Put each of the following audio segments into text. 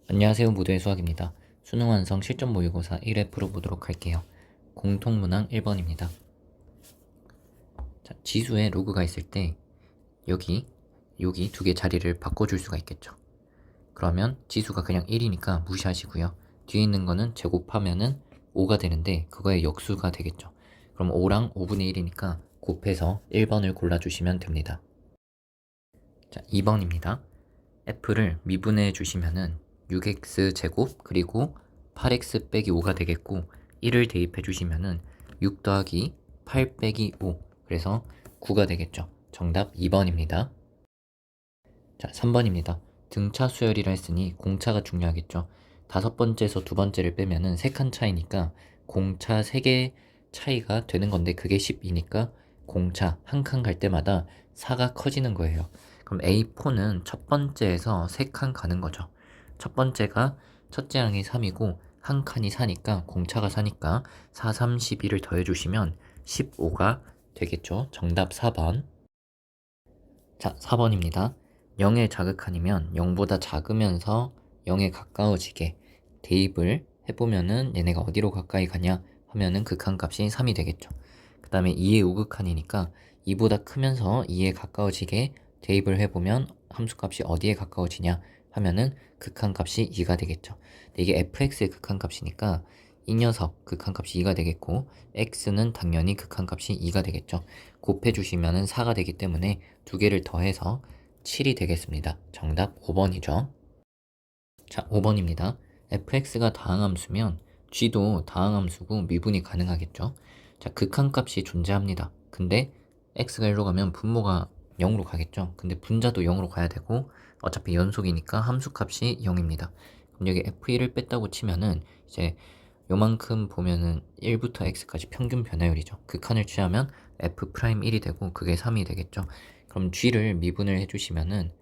안녕하세요. 무도의 수학입니다. 수능 완성 실전 모의고사 1회 풀어보도록 할게요. 공통문항 1번입니다. 자, 지수에 로그가 있을 때 여기 두 개 자리를 바꿔줄 수가 있겠죠. 그러면 지수가 그냥 1이니까 무시하시고요. 뒤에 있는 거는 제곱하면은 5가 되는데 그거의 역수가 되겠죠. 그럼 5랑 5분의 1이니까 곱해서 1번을 골라주시면 됩니다. 자, 2번입니다. f를 미분해 주시면은 6x 제곱 그리고 8x 빼기 5가 되겠고 1을 대입해 주시면은 6 더하기 8 빼기 5 그래서 9가 되겠죠. 정답 2번입니다. 자, 3번입니다. 등차 수열이라 했으니 공차가 중요하겠죠. 다섯 번째에서 두 번째를 빼면은 3칸 차이니까 공차 3개 차이가 되는 건데 그게 12니까 공차 한 칸 갈 때마다 4가 커지는 거예요. 그럼 A4는 첫 번째에서 3칸 가는 거죠. 첫 번째가 첫째 항이 3이고 한 칸이 4니까 공차가 4니까 4, 3, 12를 더해주시면 15가 되겠죠. 정답 4번. 자, 4번입니다. 0의 자극한이면 0보다 작으면서 0에 가까워지게 대입을 해보면은 얘네가 어디로 가까이 가냐 하면은 극한값이 3이 되겠죠. 그 다음에 2의 우극한이니까 2보다 크면서 2에 가까워지게 대입을 해보면 함수값이 어디에 가까워지냐 하면은 극한값이 2가 되겠죠. 근데 이게 fx의 극한값이니까 이 녀석 극한값이 2가 되겠고 x는 당연히 극한값이 2가 되겠죠. 곱해주시면은 4가 되기 때문에 두 개를 더해서 7이 되겠습니다. 정답 5번이죠. 자, 5번입니다. fx가 다항함수면 g도 다항함수고 미분이 가능하겠죠. 자, 극한값이 존재합니다. 근데 x가 1로 가면 분모가 0으로 가겠죠. 근데 분자도 0으로 가야 되고 어차피 연속이니까 함수값이 0입니다. 그럼 여기 f1을 뺐다고 치면은 이제 요만큼 보면은 1부터 x까지 평균 변화율이죠. 극한을 취하면 f'1이 되고 그게 3이 되겠죠. 그럼 g를 미분을 해주시면은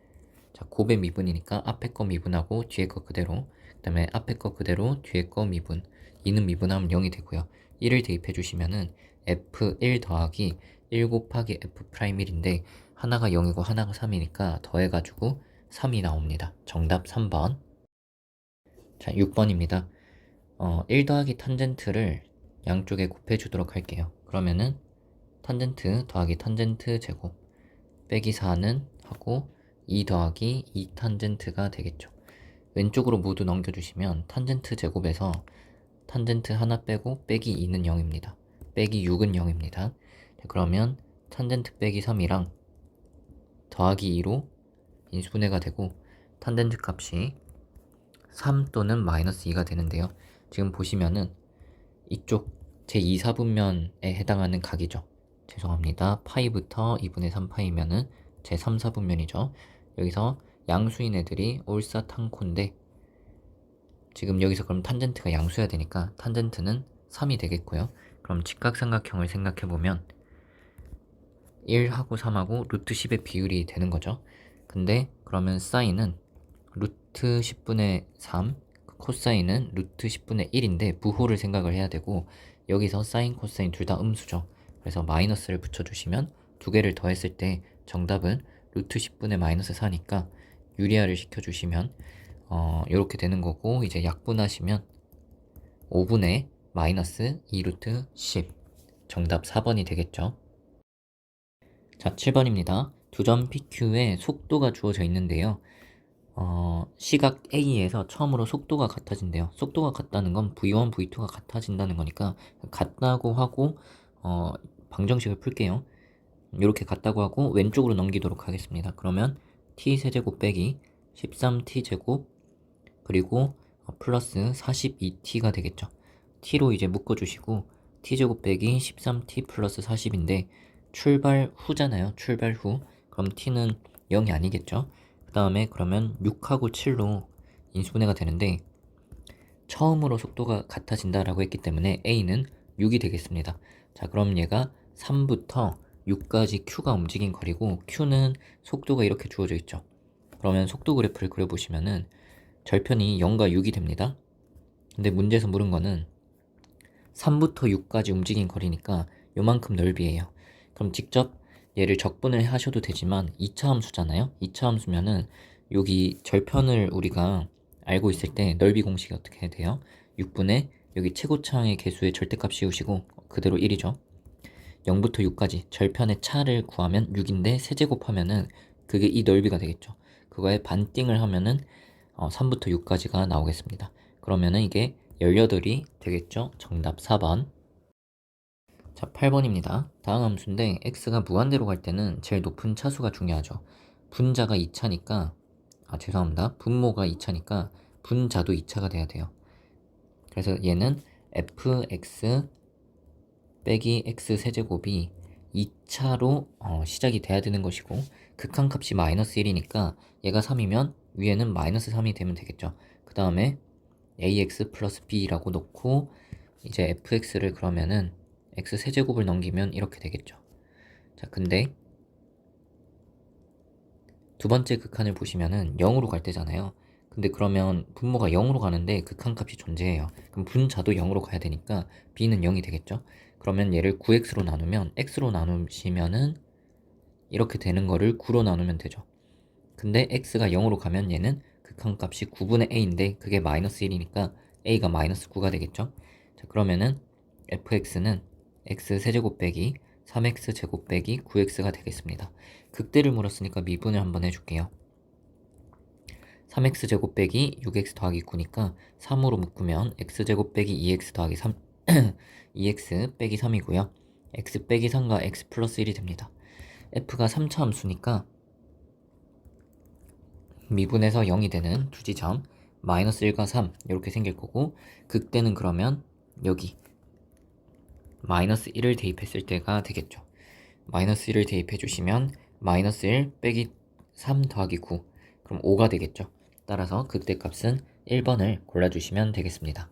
자, 곱의 미분이니까 앞에 거 미분하고 뒤에 거 그대로 그 다음에 앞에 거 그대로 뒤에 거 미분 2는 미분하면 0이 되고요. 1을 대입해 주시면은 f1 더하기 1 곱하기 f'1인데 하나가 0이고 하나가 3이니까 더해가지고 3이 나옵니다. 정답 3번. 자, 6번입니다. 1 더하기 탄젠트를 양쪽에 곱해 주도록 할게요. 그러면은 탄젠트 더하기 탄젠트 제곱 빼기 4는 하고 2 더하기 2 탄젠트가 되겠죠. 왼쪽으로 모두 넘겨주시면 탄젠트 제곱에서 탄젠트 하나 빼고 빼기 2는 0입니다. 빼기 6은 0입니다. 그러면 탄젠트 빼기 3이랑 더하기 2로 인수분해가 되고 탄젠트 값이 3 또는 마이너스 2가 되는데요. 지금 보시면은 이쪽 제2사분면에 해당하는 각이죠. 죄송합니다. 파이부터 2분의 3파이면은 제3사분면이죠. 여기서 양수인 애들이 올사탕코인데 지금 여기서 그럼 탄젠트가 양수여야 되니까 탄젠트는 3이 되겠고요. 그럼 직각삼각형을 생각해보면 1하고 3하고 루트 10의 비율이 되는 거죠. 근데 그러면 사인은 루트 10분의 3 코사인은 루트 10분의 1인데 부호를 생각을 해야 되고 여기서 사인 코사인 둘 다 음수죠. 그래서 마이너스를 붙여주시면 두 개를 더했을 때 정답은 루트 10분의 마이너스 4니까 유리화를 시켜주시면 이렇게 되는 거고 이제 약분하시면 5분의 마이너스 2 루트 10 정답 4번이 되겠죠. 자, 7번입니다. 두 점 PQ에 속도가 주어져 있는데요. 시각 A에서 처음으로 속도가 같아진대요. 속도가 같다는 건 V1, V2가 같아진다는 거니까 같다고 하고 방정식을 풀게요. 이렇게 같다고 하고 왼쪽으로 넘기도록 하겠습니다. 그러면 T세제곱 빼기 13T제곱 그리고 플러스 42T가 되겠죠. T로 이제 묶어주시고 T제곱 빼기 13T 플러스 40인데 출발 후잖아요. 출발 후. 그럼 T는 0이 아니겠죠. 그 다음에 그러면 6하고 7로 인수분해가 되는데 처음으로 속도가 같아진다라고 했기 때문에 A는 6이 되겠습니다. 자, 그럼 얘가 3부터 6까지 Q가 움직인 거리고 Q는 속도가 이렇게 주어져 있죠. 그러면 속도 그래프를 그려보시면은 절편이 0과 6이 됩니다. 근데 문제에서 물은 거는 3부터 6까지 움직인 거리니까 요만큼 넓이에요. 그럼 직접 얘를 적분을 하셔도 되지만 2차 함수잖아요. 2차 함수면은 여기 절편을 우리가 알고 있을 때 넓이 공식이 어떻게 돼요? 6분의 여기 최고차항의 개수의 절대값 씌우시고 그대로 1이죠. 0부터 6까지 절편의 차를 구하면 6인데 세제곱하면은 그게 이 넓이가 되겠죠. 그거에 반띵을 하면은 3부터 6까지가 나오겠습니다. 그러면은 이게 18이 되겠죠. 정답 4번. 자, 8번입니다. 다음 함수인데 x가 무한대로 갈 때는 제일 높은 차수가 중요하죠. 분자가 2차니까 죄송합니다. 분모가 2차니까 분자도 2차가 돼야 돼요. 그래서 얘는 fx 빼기 x 세제곱이 2차로 시작이 돼야 되는 것이고 극한값이 마이너스 1이니까 얘가 3이면 위에는 마이너스 3이 되면 되겠죠. 그 다음에 ax 플러스 b라고 놓고 이제 fx를 그러면은 x 세제곱을 넘기면 이렇게 되겠죠. 자, 근데 두 번째 극한을 보시면은 0으로 갈 때잖아요. 근데 그러면 분모가 0으로 가는데 극한값이 존재해요. 그럼 분자도 0으로 가야 되니까 b는 0이 되겠죠. 그러면 얘를 9x로 나누면 x로 나누시면은 이렇게 되는 거를 9로 나누면 되죠. 근데 x가 0으로 가면 얘는 극한값이 9분의 a인데 그게 마이너스 1이니까 a가 마이너스 9가 되겠죠. 자, 그러면은 fx는 x 세제곱 빼기 3x 제곱 빼기 9x가 되겠습니다. 극대를 물었으니까 미분을 한번 해줄게요. 3x 제곱 빼기 6x 더하기 9니까 3으로 묶으면 x 제곱 빼기 2x 더하기 3 2x 빼기 3이고요. x 빼기 3과 x 플러스 1이 됩니다. f가 3차 함수니까 미분에서 0이 되는 두 지점 마이너스 1과 3 이렇게 생길 거고 극대는 그러면 여기 마이너스 1을 대입했을 때가 되겠죠. 마이너스 1을 대입해 주시면 마이너스 1 빼기 3 더하기 9 그럼 5가 되겠죠. 따라서 극대값은 1번을 골라주시면 되겠습니다.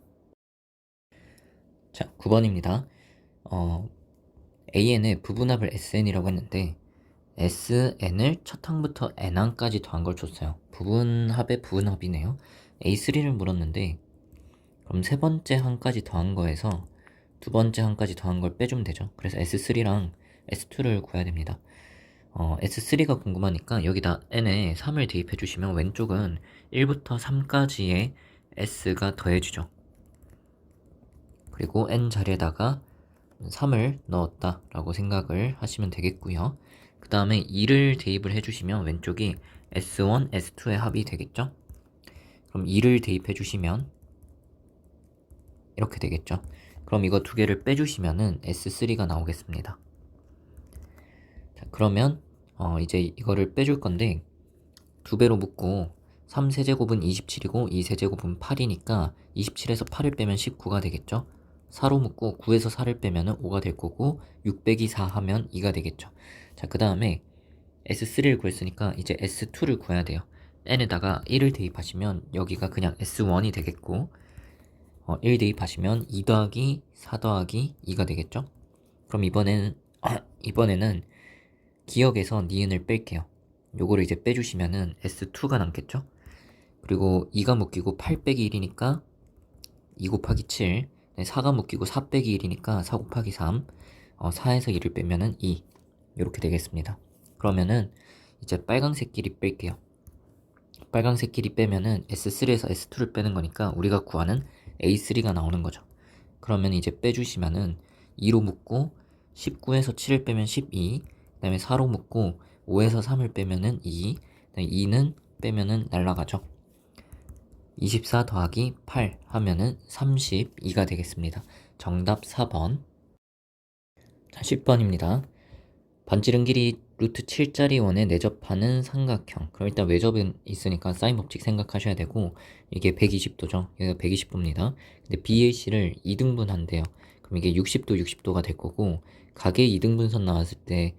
자, 9번입니다. AN의 부분합을 SN이라고 했는데 SN을 첫 항부터 N항까지 더한 걸 줬어요. 부분합의 부분합이네요. A3를 물었는데 그럼 세 번째 항까지 더한 거에서 두 번째 항까지 더한 걸 빼주면 되죠. 그래서 S3랑 S2를 구해야 됩니다. S3가 궁금하니까 여기다 n에 3을 대입해 주시면 왼쪽은 1부터 3까지의 s가 더해지죠. 그리고 n 자리에다가 3을 넣었다 라고 생각을 하시면 되겠고요. 그 다음에 2를 대입을 해주시면 왼쪽이 S1, S2의 합이 되겠죠. 그럼 2를 대입해 주시면 이렇게 되겠죠. 그럼 이거 두 개를 빼주시면은 S3가 나오겠습니다. 자, 그러면 이제 이거를 빼줄 건데 두 배로 묶고 3세제곱은 27이고 2세제곱은 8이니까 27에서 8을 빼면 19가 되겠죠. 4로 묶고 9에서 4를 빼면 5가 될 거고 6 빼기 4 하면 2가 되겠죠. 자, 그 다음에 S3를 구했으니까 이제 S2를 구해야 돼요. n에다가 1을 대입하시면 여기가 그냥 S1이 되겠고 1 대입하시면 2 더하기 4 더하기 2가 되겠죠. 그럼 이번에는 기억에서 니은을 뺄게요. 요거를 이제 빼주시면은 S2가 남겠죠? 그리고 2가 묶이고 8 빼기 1이니까 2 곱하기 7 4가 묶이고 4 빼기 1이니까 4 곱하기 3 4에서 2를 빼면은 2 이렇게 되겠습니다. 그러면은 이제 빨강색끼리 뺄게요. 빨강색끼리 빼면은 S3에서 S2를 빼는 거니까 우리가 구하는 A3가 나오는 거죠. 그러면 이제 빼주시면은 2로 묶고 19에서 7을 빼면 12 그 다음에 4로 묶고 5에서 3을 빼면은 2 2는 빼면은 날라가죠. 24 더하기 8 하면은 32가 되겠습니다. 정답 4번. 자, 10번입니다. 반지름 길이 루트 7짜리 원에 내접하는 삼각형. 그럼 일단 외접은 있으니까 사인 법칙 생각하셔야 되고 이게 120도죠. 여기가 120도입니다. 근데 BAC를 2등분한대요. 그럼 이게 60도 60도가 될 거고 각의 2등분선 나왔을 때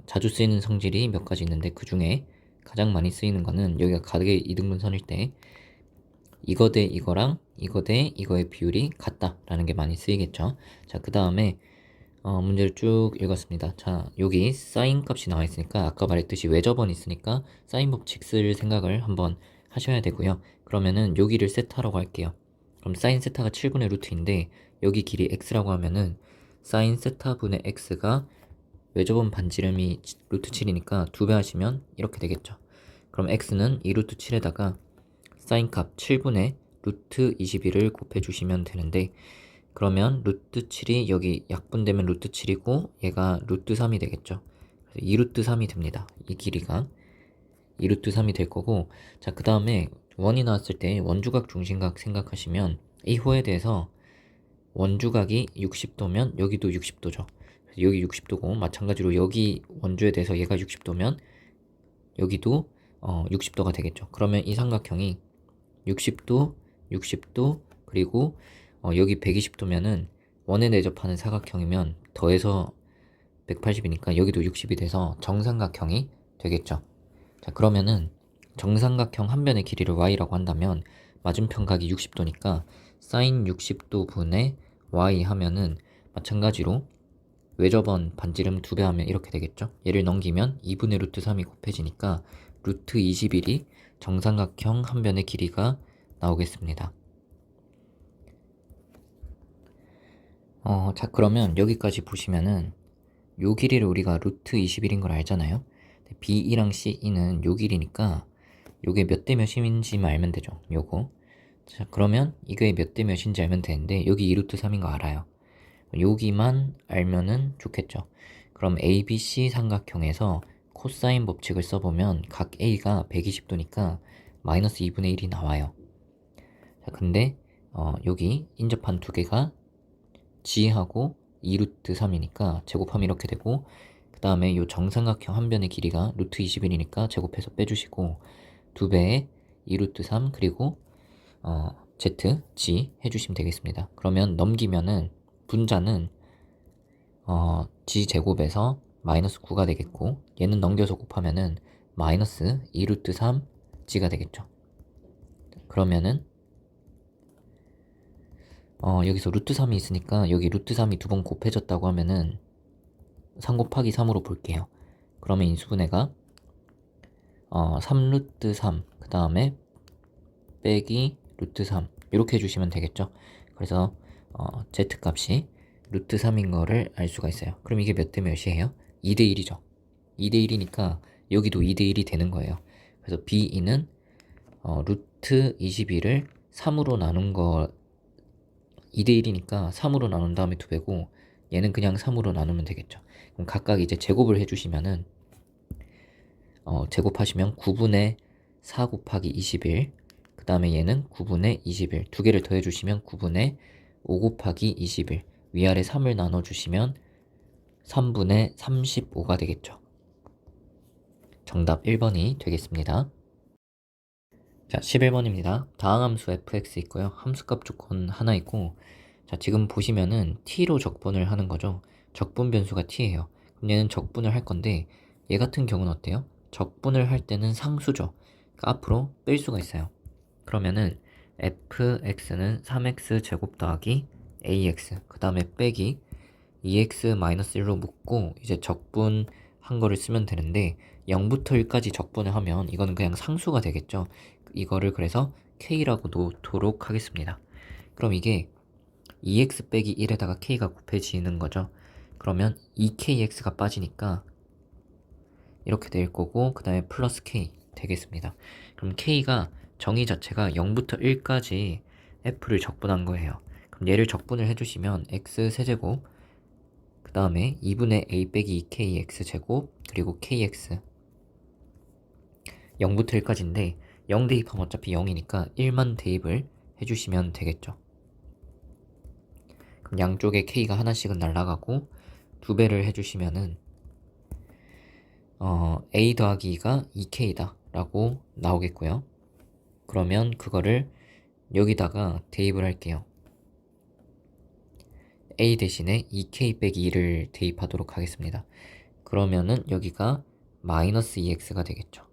자주 쓰이는 성질이 몇 가지 있는데 그 중에 가장 많이 쓰이는 거는 여기가 각의 2등분선일 때 이거 대 이거랑 이거 대 이거의 비율이 같다라는 게 많이 쓰이겠죠. 자, 그 다음에 문제를 쭉 읽었습니다. 자, 여기 사인 값이 나와 있으니까 아까 말했듯이 외접원 있으니까 사인 법칙 쓸 생각을 한번 하셔야 되고요. 그러면은 여기를 세타라고 할게요. 그럼 사인 세타가 7분의 루트인데 여기 길이 x라고 하면은 사인 세타분의 x가 외접원 반지름이 루트 7이니까 2배 하시면 이렇게 되겠죠. 그럼 x는 2루트 7에다가 사인값 7분의 루트 21을 곱해주시면 되는데, 그러면 루트 7이 여기 약분되면 루트 7이고 얘가 루트 3이 되겠죠. 그래서 2루트 3이 됩니다. 이 길이가 2루트 3이 될 거고, 자, 그 다음에 원이 나왔을 때 원주각 중심각 생각하시면 이 호에 대해서 원주각이 60도면 여기도 60도죠. 그래서 여기 60도고, 마찬가지로 여기 원주에 대해서 얘가 60도면 여기도 60도가 되겠죠. 그러면 이 삼각형이 60도, 60도, 그리고 여기 120도면은 원에 내접하는 사각형이면 더해서 180이니까 여기도 60이 돼서 정삼각형이 되겠죠. 자, 그러면은 정삼각형 한 변의 길이를 y라고 한다면 맞은편 각이 60도니까 sin 60도 분의 y 하면은 마찬가지로 외접원 반지름 2배 하면 이렇게 되겠죠. 얘를 넘기면 2분의 루트 3이 곱해지니까 루트 21이 정삼각형 한 변의 길이가 나오겠습니다. 자, 그러면 여기까지 보시면은 요 길이를 우리가 루트 21인 걸 알잖아요. B이랑 C는 요 길이니까 요게 몇 대 몇인지만 알면 되죠. 요거. 자, 그러면 이게 몇 대 몇인지 알면 되는데 여기 2루트 3인 거 알아요. 여기만 알면은 좋겠죠. 그럼 ABC 삼각형에서 코사인 법칙을 써보면 각 A가 120도니까 마이너스 2분의 1이 나와요. 자, 근데 여기 인접한 두 개가 G하고 2루트 3이니까 제곱하면 이렇게 되고, 그 다음에 이 정삼각형 한 변의 길이가 루트 21이니까 제곱해서 빼주시고 2배의 2루트 3 그리고 Z, G 해주시면 되겠습니다. 그러면 넘기면은 분자는 G 제곱에서 마이너스 9가 되겠고, 얘는 넘겨서 곱하면은 마이너스 2루트 3 G가 되겠죠. 그러면은 여기서 루트 3이 있으니까 여기 루트 3이 두 번 곱해졌다고 하면은 3 곱하기 3으로 볼게요. 그러면 인수분해가 3루트 3, 그 다음에 빼기 루트 3 이렇게 해주시면 되겠죠. 그래서 Z값이 루트 3인 거를 알 수가 있어요. 그럼 이게 몇 대 몇이에요? 2대 1이죠. 2대 1이니까 여기도 2대 1이 되는 거예요. 그래서 B2는 루트 21을 3으로 나눈 거 2대 1이니까 3으로 나눈 다음에 2배고 얘는 그냥 3으로 나누면 되겠죠. 그럼 각각 이제 제곱을 해주시면은 제곱하시면 9분의 4 곱하기 21, 그 다음에 얘는 9분의 21, 두 개를 더해주시면 9분의 5 곱하기 21, 위아래 3을 나눠주시면 3분의 35가 되겠죠. 정답 1번이 되겠습니다. 자, 11번입니다. 다항함수 fx 있고요. 함수값 조건 하나 있고, 자, 지금 보시면은 t로 적분을 하는 거죠. 적분 변수가 t예요. 그럼 얘는 적분을 할 건데, 얘 같은 경우는 어때요? 적분을 할 때는 상수죠. 그러니까 앞으로 뺄 수가 있어요. 그러면은 fx는 3x 제곱 더하기 ax, 그 다음에 빼기 2x-1로 묶고 이제 적분한 거를 쓰면 되는데, 0부터 1까지 적분을 하면 이거는 그냥 상수가 되겠죠. 이거를 그래서 k라고 놓도록 하겠습니다. 그럼 이게 2x 빼기 1에다가 k가 곱해지는 거죠. 그러면 2kx가 빠지니까 이렇게 될 거고, 그 다음에 플러스 k 되겠습니다. 그럼 k가 정의 자체가 0부터 1까지 f를 적분한 거예요. 그럼 얘를 적분을 해주시면 x 세제곱, 그 다음에 2분의 a 빼기 2k x제곱, 그리고 kx 0부터 1까지인데 0 대입하면 어차피 0이니까 1만 대입을 해주시면 되겠죠. 그럼 양쪽에 k가 하나씩은 날라가고 2배를 해주시면은 a 더하기 2가 2k다 라고 나오겠고요. 그러면 그거를 여기다가 대입을 할게요. a 대신에 2k 빼기 2를 대입하도록 하겠습니다. 그러면은 여기가 마이너스 2x가 되겠죠.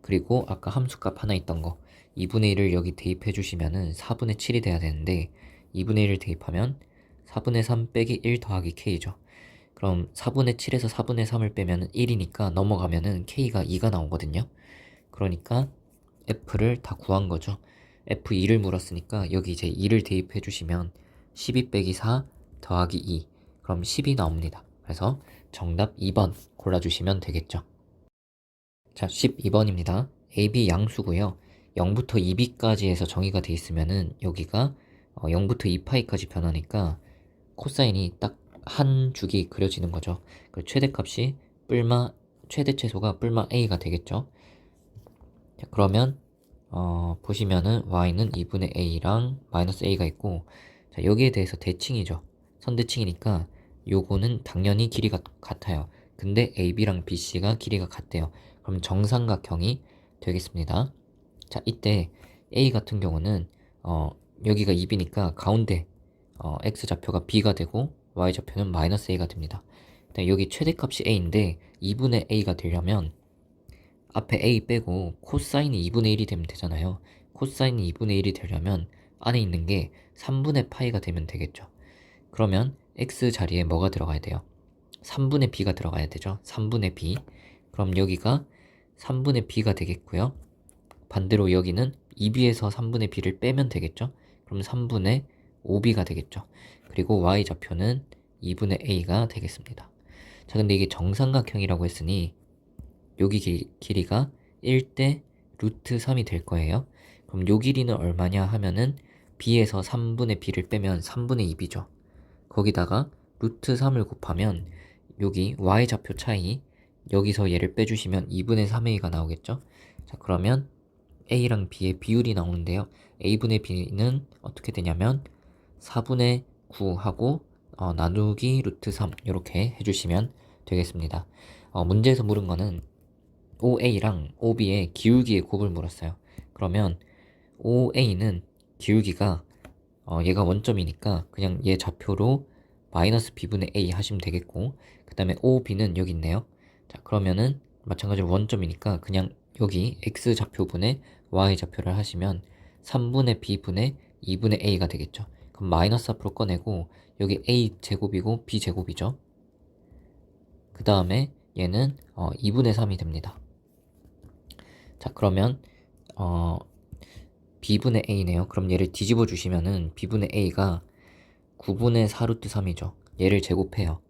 그리고 아까 함수값 하나 있던 거 2분의 1을 여기 대입해 주시면은 4분의 7이 돼야 되는데 2분의 1을 대입하면 4분의 3 빼기 1 더하기 k죠. 그럼 4분의 7에서 4분의 3을 빼면 1이니까 넘어가면은 k가 2가 나오거든요. 그러니까 f를 다 구한 거죠. f2를 물었으니까 여기 이제 2를 대입해 주시면 12 빼기 4 더하기 2, 그럼 10이 나옵니다. 그래서 정답 2번 골라주시면 되겠죠. 자, 12번입니다. AB 양수고요. 0부터 2b까지 해서 정의가 돼 있으면은 여기가 0부터 2파이까지 변하니까 코사인이 딱 한 줄이 그려지는 거죠. 그 최대값이 최대 최소가 뿔마 a가 되겠죠. 자, 그러면 보시면은 y는 2분의 a랑 마이너스 a가 있고, 자, 여기에 대해서 대칭이죠. 선대칭이니까 요거는 당연히 길이가 같아요. 근데 ab랑 bc가 길이가 같대요. 그럼 정삼각형이 되겠습니다. 자, 이때 a 같은 경우는 여기가 2b니까 가운데 x좌표가 b가 되고 y좌표는 마이너스 a가 됩니다. 여기 최대값이 a인데 2분의 a가 되려면 앞에 a 빼고 코사인이 2분의 1이 되면 되잖아요. 코사인이 2분의 1이 되려면 안에 있는 게 3분의 파이가 되면 되겠죠. 그러면 x 자리에 뭐가 들어가야 돼요? 3분의 b가 들어가야 되죠. 3분의 b. 그럼 여기가 3분의 b가 되겠고요. 반대로 여기는 2b에서 3분의 b를 빼면 되겠죠. 그럼 3분의 5b가 되겠죠. 그리고 y좌표는 2분의 a가 되겠습니다. 자, 근데 이게 정삼각형이라고 했으니 여기 길이가 1대 루트 3이 될 거예요. 그럼 요 길이는 얼마냐 하면은 b에서 3분의 b를 빼면 3분의 2b죠. 거기다가 루트 3을 곱하면 여기 y좌표 차이, 여기서 얘를 빼주시면 2분의 3a가 나오겠죠. 자, 그러면 a랑 b의 비율이 나오는데요. a분의 b는 어떻게 되냐면 4분의 9하고 나누기 루트 3 이렇게 해주시면 되겠습니다. 문제에서 물은 거는 OA랑 OB의 기울기의 곱을 물었어요. 그러면 OA는 기울기가 얘가 원점이니까 그냥 얘 좌표로 마이너스 b분의 a 하시면 되겠고, 그 다음에 OB는 여기 있네요. 자, 그러면은 마찬가지로 원점이니까 그냥 여기 x좌표분의 y좌표를 하시면 3분의 b분의 2분의 a가 되겠죠. 그럼 마이너스 앞으로 꺼내고 여기 a제곱이고 b제곱이죠. 그 다음에 얘는 2분의 3이 됩니다. 자, 그러면 b분의 a네요. 그럼 얘를 뒤집어 주시면은 b분의 a가 9분의 4 루트 3이죠. 얘를 제곱해요.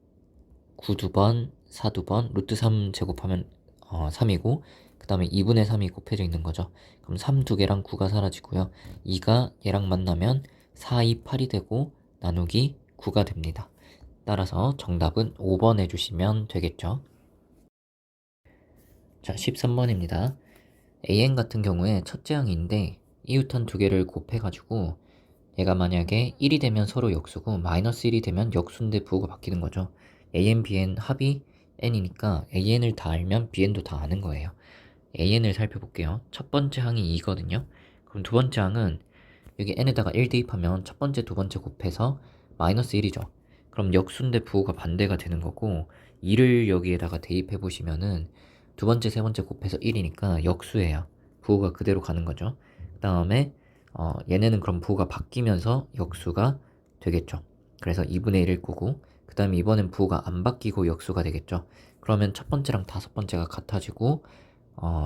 9 2번, 4 2번, 루트 3 제곱하면 3이고, 그 다음에 2분의 3이 곱해져 있는 거죠. 그럼 3 2개랑 9가 사라지고요. 2가 얘랑 만나면 4, 2, 8이 되고 나누기 9가 됩니다. 따라서 정답은 5번 해주시면 되겠죠. 자, 13번입니다. AN 같은 경우에 첫째 항인데 이웃한 두 개를 곱해가지고 얘가 만약에 1이 되면 서로 역수고 마이너스 1이 되면 역수인데 부호가 바뀌는 거죠. AN, BN 합이 N이니까 AN을 다 알면 BN도 다 아는 거예요. AN을 살펴볼게요. 첫 번째 항이 2거든요. 그럼 두 번째 항은 여기 N에다가 1 대입하면 첫 번째, 두 번째 곱해서 마이너스 1이죠. 그럼 역수인데 부호가 반대가 되는 거고 2를 여기에다가 대입해 보시면은 두 번째, 세 번째 곱해서 1이니까 역수예요. 부호가 그대로 가는 거죠. 그 다음에 얘네는 그럼 부호가 바뀌면서 역수가 되겠죠. 그래서 2분의 1일 거고, 그 다음에 이번엔 부호가 안 바뀌고 역수가 되겠죠. 그러면 첫 번째랑 다섯 번째가 같아지고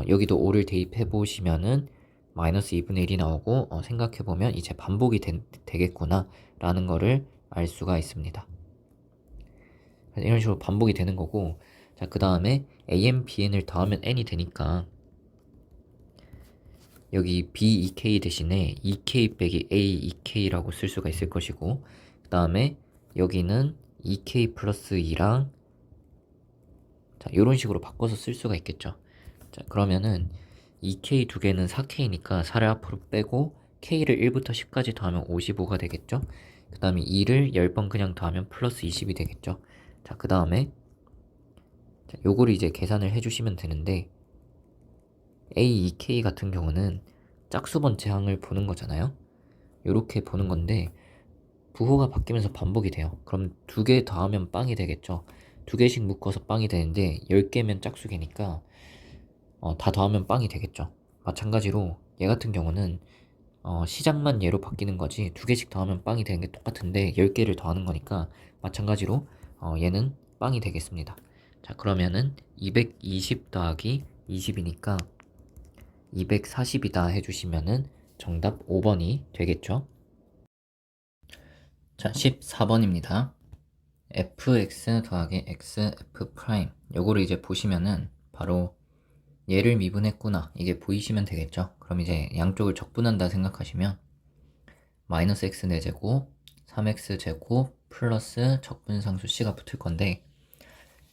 여기도 5를 대입해 보시면은 마이너스 2분의 1이 나오고 생각해보면 이제 반복이 되겠구나 라는 거를 알 수가 있습니다. 이런 식으로 반복이 되는 거고, 자, 그 다음에 AN, BN을 더하면 N이 되니까 여기 B2K 대신에 2K 빼기 A 2K라고 쓸 수가 있을 것이고, 그 다음에 여기는 2K 플러스 2랑 자, 이런 식으로 바꿔서 쓸 수가 있겠죠. 자, 그러면은 2K 두 개는 4K니까 4를 앞으로 빼고 K를 1부터 10까지 더하면 55가 되겠죠. 그 다음에 2를 10번 그냥 더하면 플러스 20이 되겠죠. 자, 그 다음에 요거를 이제 계산을 해주시면 되는데 A2K 같은 경우는 짝수 번째 항을 보는 거잖아요. 요렇게 보는 건데 부호가 바뀌면서 반복이 돼요. 그럼 두 개 더하면 빵이 되겠죠. 두 개씩 묶어서 빵이 되는데 10개면 짝수개니까 다 더하면 빵이 되겠죠. 마찬가지로 얘 같은 경우는 시작만 얘로 바뀌는 거지 두 개씩 더하면 빵이 되는 게 똑같은데 10개를 더하는 거니까 마찬가지로 얘는 빵이 되겠습니다. 자, 그러면은 220 더하기 20이니까 240이다 해주시면은 정답 5번이 되겠죠. 자, 14번입니다. fx 더하기 xf 요거를 이제 보시면은 바로 얘를 미분했구나 이게 보이시면 되겠죠. 그럼 이제 양쪽을 적분한다 생각하시면 마이너스 x 4제곱 3x제곱 플러스 적분상수 c가 붙을 건데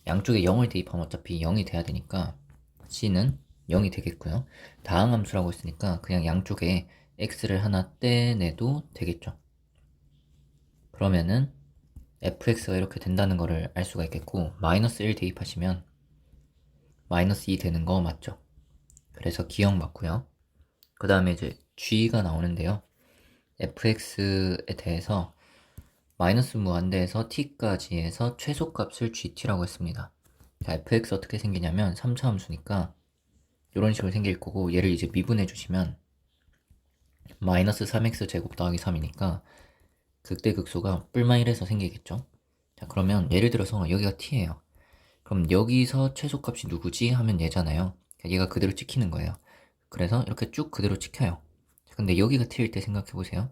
양쪽에 0을 대입하면 어차피 0이 돼야 되니까 c는 0이 되겠고요. 다항함수라고 했으니까 그냥 양쪽에 x를 하나 떼내도 되겠죠. 그러면은 fx가 이렇게 된다는 거를 알 수가 있겠고 마이너스 1 대입하시면 마이너스 2 되는 거 맞죠? 그래서 기억 맞고요. 그 다음에 이제 g가 나오는데요. fx에 대해서 마이너스 무한대에서 t까지 해서 최소값을 gt라고 했습니다. 자, fx 어떻게 생기냐면 3차 함수니까 이런 식으로 생길 거고 얘를 이제 미분해 주시면 마이너스 3x 제곱 더하기 3이니까 극대극소가 뿔마 1에서 생기겠죠. 자, 그러면 예를 들어서 여기가 t예요. 그럼 여기서 최소값이 누구지? 하면 얘잖아요. 얘가 그대로 찍히는 거예요. 그래서 이렇게 쭉 그대로 찍혀요. 근데 여기가 t일 때 생각해보세요.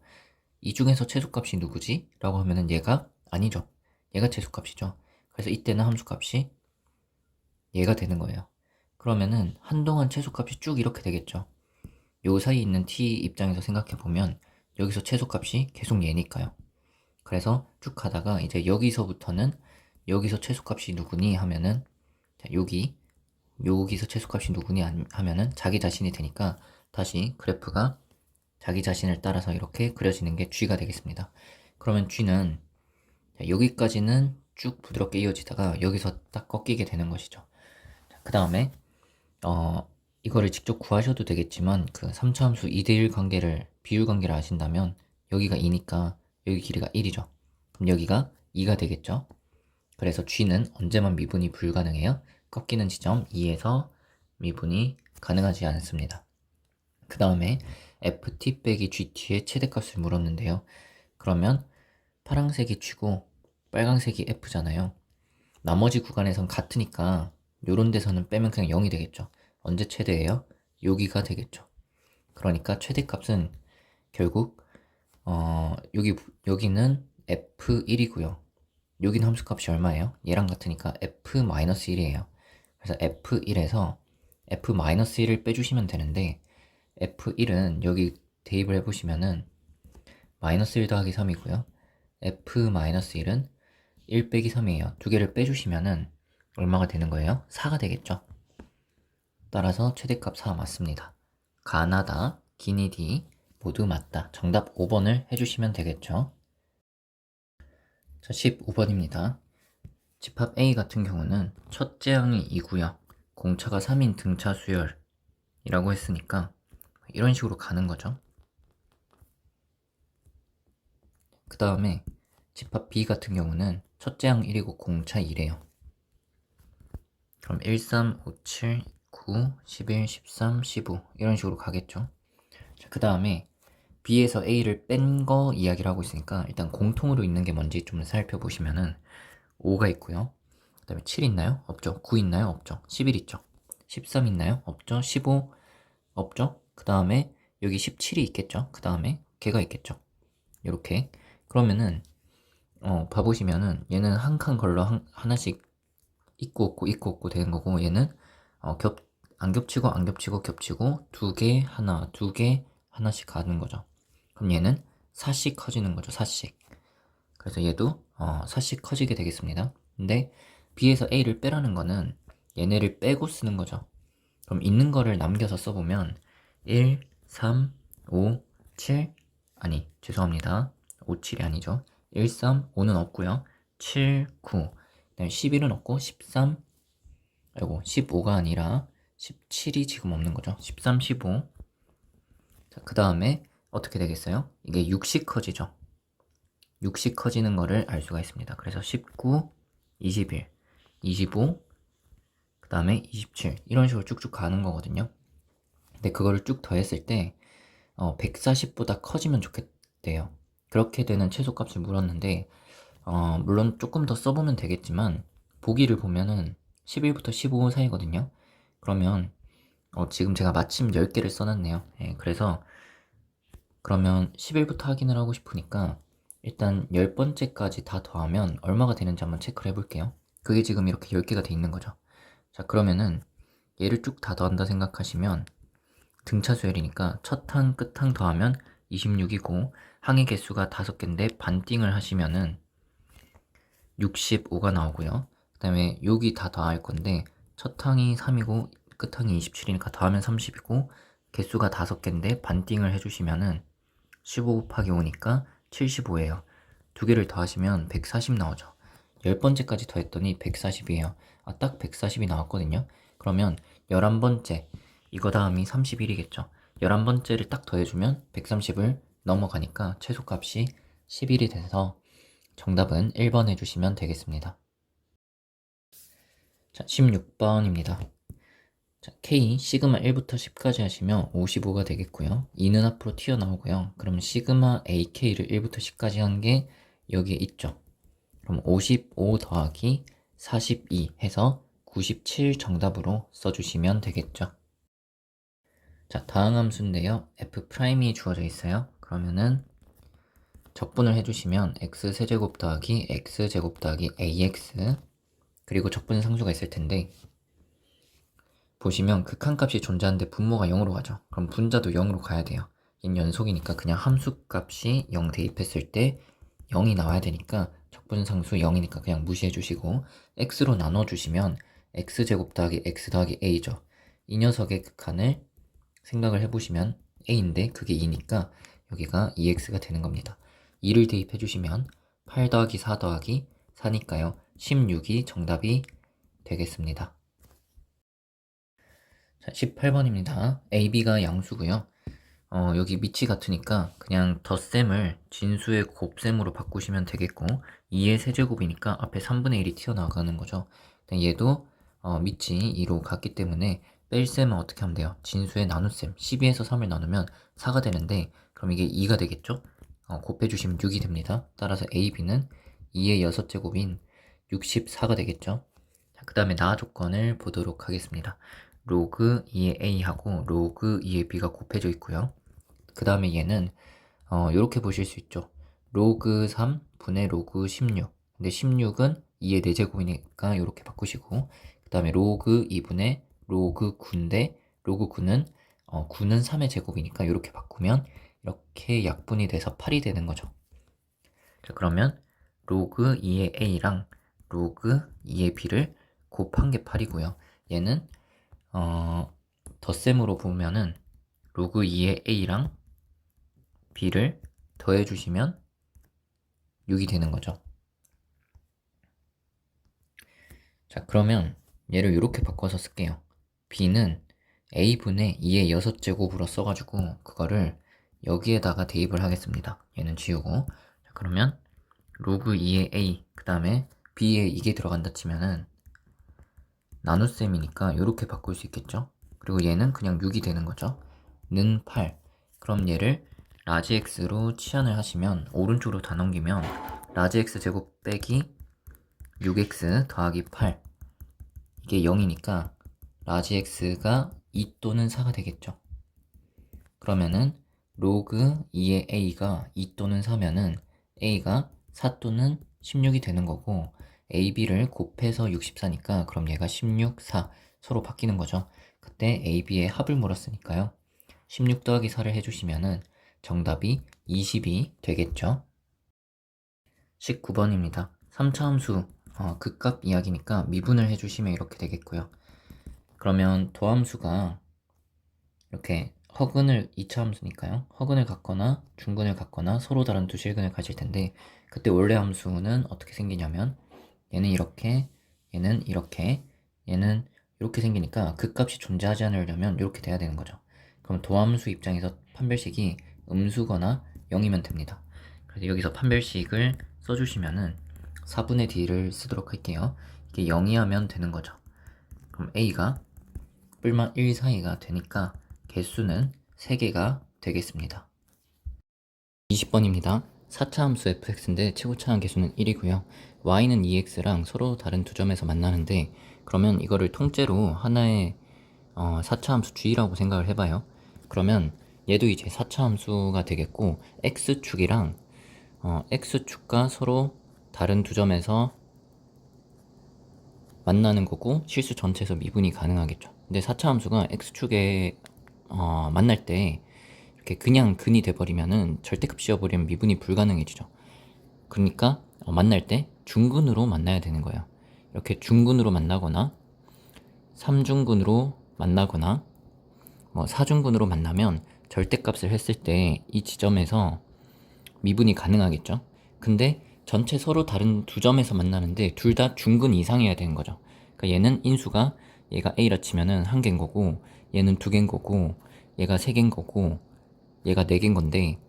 이 중에서 최소값이 누구지? 라고 하면은 얘가 아니죠. 얘가 최소값이죠. 그래서 이때는 함수값이 얘가 되는 거예요. 그러면은 한동안 최소값이 쭉 이렇게 되겠죠. 요 사이에 있는 t 입장에서 생각해보면 여기서 최소값이 계속 얘니까요. 그래서 쭉 가다가 이제 여기서부터는 여기서 최소값이 누구니 하면은 자, 여기서 최소값이 누구니 하면은 자기 자신이 되니까 다시 그래프가 자기 자신을 따라서 이렇게 그려지는 게 g가 되겠습니다. 그러면 g는 여기까지는 쭉 부드럽게 이어지다가 여기서 딱 꺾이게 되는 것이죠. 그 다음에 이거를 직접 구하셔도 되겠지만 그 3차 함수 2대1 관계를 비율 관계를 아신다면 여기가 2니까 여기 길이가 1이죠. 그럼 여기가 2가 되겠죠. 그래서 g는 언제만 미분이 불가능해요? 꺾이는 지점 2에서 미분이 가능하지 않습니다. 그 다음에 ft 빼기 gt의 최대값을 물었는데요. 그러면 파란색이 g고 빨간색이 f잖아요. 나머지 구간에선 같으니까 요런 데서는 빼면 그냥 0이 되겠죠. 언제 최대예요? 여기가 되겠죠. 그러니까 최대값은 결국 여기는 f1이고요. 여기는 함수값이 얼마예요? 얘랑 같으니까 f-1이에요. 그래서 f1에서 f-1을 빼주시면 되는데 f1은 여기 대입을 해보시면은 마이너스 1 더하기 3이고요. f-1은 1 빼기 3이에요. 두 개를 빼주시면은 얼마가 되는 거예요? 4가 되겠죠. 따라서 최대값 4 맞습니다. 가나다, 기니디 모두 맞다. 정답 5번을 해주시면 되겠죠. 자, 15번입니다. 집합 A 같은 경우는 첫째 항이 2고요. 공차가 3인 등차 수열이라고 했으니까 이런 식으로 가는 거죠. 그 다음에 집합 B 같은 경우는 첫째 항 1이고 공차 2래요. 그럼 1, 3, 5, 7, 9, 11, 13, 15 이런 식으로 가겠죠. 그 다음에 B에서 A를 뺀 거 이야기를 하고 있으니까 일단 공통으로 있는 게 뭔지 좀 살펴보시면은 5가 있고요. 그 다음에 7 있나요? 없죠. 9 있나요? 없죠. 11 있죠. 13 있나요? 없죠. 15 없죠. 그 다음에 여기 17이 있겠죠. 그 다음에 걔가 있겠죠. 이렇게 그러면은 봐보시면은 얘는 한 칸 걸러 하나씩 있고 없고 있고 없고 되는 거고 얘는 안 겹치고 안 겹치고 겹치고 두 개 하나 두 개 하나씩 가는 거죠. 그럼 얘는 4씩 커지는 거죠. 4씩. 그래서 얘도 4씩 커지게 되겠습니다. 근데 B에서 A를 빼라는 거는 얘네를 빼고 쓰는 거죠. 그럼 있는 거를 남겨서 써보면 1, 3, 5, 7 아니 죄송합니다. 5, 7이 아니죠. 1, 3, 5는 없고요. 7, 9 11은 없고 13 아이고 15가 아니라 17이 지금 없는 거죠. 13, 15 자, 그 다음에 어떻게 되겠어요? 이게 6씩 커지죠. 6씩 커지는 거를 알 수가 있습니다. 그래서 19, 21, 25, 그 다음에 27 이런 식으로 쭉쭉 가는 거거든요. 근데 그거를 쭉 더했을 때 140보다 커지면 좋겠대요. 그렇게 되는 최소값을 물었는데 물론 조금 더 써보면 되겠지만 보기를 보면은 11부터 15 사이거든요. 그러면 지금 제가 마침 10개를 써놨네요. 예, 그래서 그러면 11부터 확인을 하고 싶으니까 일단 10번째까지 다 더하면 얼마가 되는지 한번 체크를 해볼게요. 그게 지금 이렇게 10개가 돼 있는 거죠. 자, 그러면은 얘를 쭉 다 더한다 생각하시면 등차 수열이니까 첫 항, 끝 항 더하면 26이고 항의 개수가 5개인데 반띵을 하시면은 65가 나오고요. 그 다음에 여기 다 더할 건데 첫 항이 3이고 끝 항이 27이니까 더하면 30이고 개수가 5개인데 반띵을 해주시면은 15 곱하기 5니까 75예요. 두 개를 더하시면 140 나오죠. 10번째까지 더했더니 140이에요. 딱 140이 나왔거든요. 그러면 11번째, 이거 다음이 31이겠죠. 11번째를 딱 더해주면 130을 넘어가니까 최소값이 11이 돼서 정답은 1번 해주시면 되겠습니다. 자, 16번입니다. 자, K, 시그마 1부터 10까지 하시면 55가 되겠고요. 2는 앞으로 튀어나오고요. 그럼 시그마 AK를 1부터 10까지 한 게 여기에 있죠. 그럼 55 더하기 42 해서 97 정답으로 써주시면 되겠죠. 자, 다음 함수인데요. F'이 주어져 있어요. 그러면은 적분을 해주시면 x세제곱 더하기 x제곱 더하기 ax 그리고 적분 상수가 있을 텐데 보시면 극한값이 존재하는데 분모가 0으로 가죠. 그럼 분자도 0으로 가야 돼요. 인 연속이니까 그냥 함수값이 0 대입했을 때 0이 나와야 되니까 적분상수 0이니까 그냥 무시해 주시고 x로 나눠주시면 x제곱 더하기 x 더하기 a죠. 이 녀석의 극한을 생각을 해보시면 a인데 그게 2니까 여기가 2x가 되는 겁니다. 2를 대입해 주시면 8 더하기 4 더하기 4니까요. 16이 정답이 되겠습니다. 자, 18번입니다. AB가 양수고요. 여기 밑이 같으니까 그냥 덧셈을 진수의 곱셈으로 바꾸시면 되겠고 2의 세제곱이니까 앞에 3분의 1이 튀어나가는 거죠. 얘도 밑이 2로 같기 때문에 뺄셈은 어떻게 하면 돼요? 진수의 나눗셈 12에서 3을 나누면 4가 되는데 그럼 이게 2가 되겠죠? 곱해주시면 6이 됩니다. 따라서 AB는 2의 6제곱인 64가 되겠죠? 그 다음에 나 조건을 보도록 하겠습니다. 로그 2의 A하고 로그 2의 B가 곱해져 있고요. 그 다음에 얘는 이렇게 보실 수 있죠. 로그 3 분의 로그 16 근데 16은 2의 4제곱이니까 이렇게 바꾸시고 그 다음에 로그 2분의 로그 9인데 로그 9는 9는 3의 제곱이니까 이렇게 바꾸면 이렇게 약분이 돼서 8이 되는 거죠. 자, 그러면 로그 2의 A랑 로그 2의 B를 곱한 게 8이고요. 얘는 덧셈으로 보면은 로그 2의 A랑 B를 더해주시면 6이 되는 거죠. 자, 그러면 얘를 이렇게 바꿔서 쓸게요. B는 A분의 2의 6제곱으로 써가지고 그거를 여기에다가 대입을 하겠습니다. 얘는 지우고 자, 그러면 로그 2의 A 그 다음에 B에 이게 들어간다 치면은 나눗셈이니까 이렇게 바꿀 수 있겠죠. 그리고 얘는 그냥 6이 되는 거죠. 는 8 그럼 얘를 라지 x로 치환을 하시면 오른쪽으로 다 넘기면 라지 x 제곱 빼기 6x 더하기 8 이게 0이니까 라지 x가 2 또는 4가 되겠죠. 그러면은 로그 2의 a가 2 또는 4면은 a가 4 또는 16이 되는 거고 AB를 곱해서 64니까 그럼 얘가 16, 4 서로 바뀌는 거죠. 그때 AB의 합을 물었으니까요. 16 더하기 4를 해주시면은 정답이 20이 되겠죠. 19번입니다. 3차 함수 극값 이야기니까 미분을 해주시면 이렇게 되겠고요. 그러면 도함수가 이렇게 허근을 2차 함수니까요. 허근을 갖거나 중근을 갖거나 서로 다른 두 실근을 가질 텐데 그때 원래 함수는 어떻게 생기냐면 얘는 이렇게, 얘는 이렇게, 얘는 이렇게 생기니까 극값이 존재하지 않으려면 이렇게 돼야 되는 거죠. 그럼 도함수 입장에서 판별식이 음수거나 0이면 됩니다. 그래서 여기서 판별식을 써주시면은 4분의 D를 쓰도록 할게요. 이게 0이 하면 되는 거죠. 그럼 A가 뿔만 1 사이가 되니까 개수는 3개가 되겠습니다. 20번입니다. 4차 함수 fx인데 최고차항 개수는 1이고요. y는 2x랑 서로 다른 두 점에서 만나는데 그러면 이거를 통째로 하나의 4차 함수 g라고 생각을 해봐요. 그러면 얘도 이제 4차 함수가 되겠고 x축이랑 x축과 서로 다른 두 점에서 만나는 거고 실수 전체에서 미분이 가능하겠죠. 근데 4차 함수가 x축에 만날 때 이렇게 그냥 근이 돼버리면은 절대값 씌워버리면 미분이 불가능해지죠. 그러니까 만날 때 중근으로 만나야 되는 거예요. 이렇게 중근으로 만나거나 3중근으로 만나거나 뭐 4중근으로 만나면 절대값을 했을 때 이 지점에서 미분이 가능하겠죠. 근데 전체 서로 다른 두 점에서 만나는데 둘 다 중근 이상이어야 되는 거죠. 그러니까 얘는 인수가 얘가 A라 치면은 한 개인 거고 얘는 두 개인 거고 얘가 세 개인 거고 얘가 네 개인 건데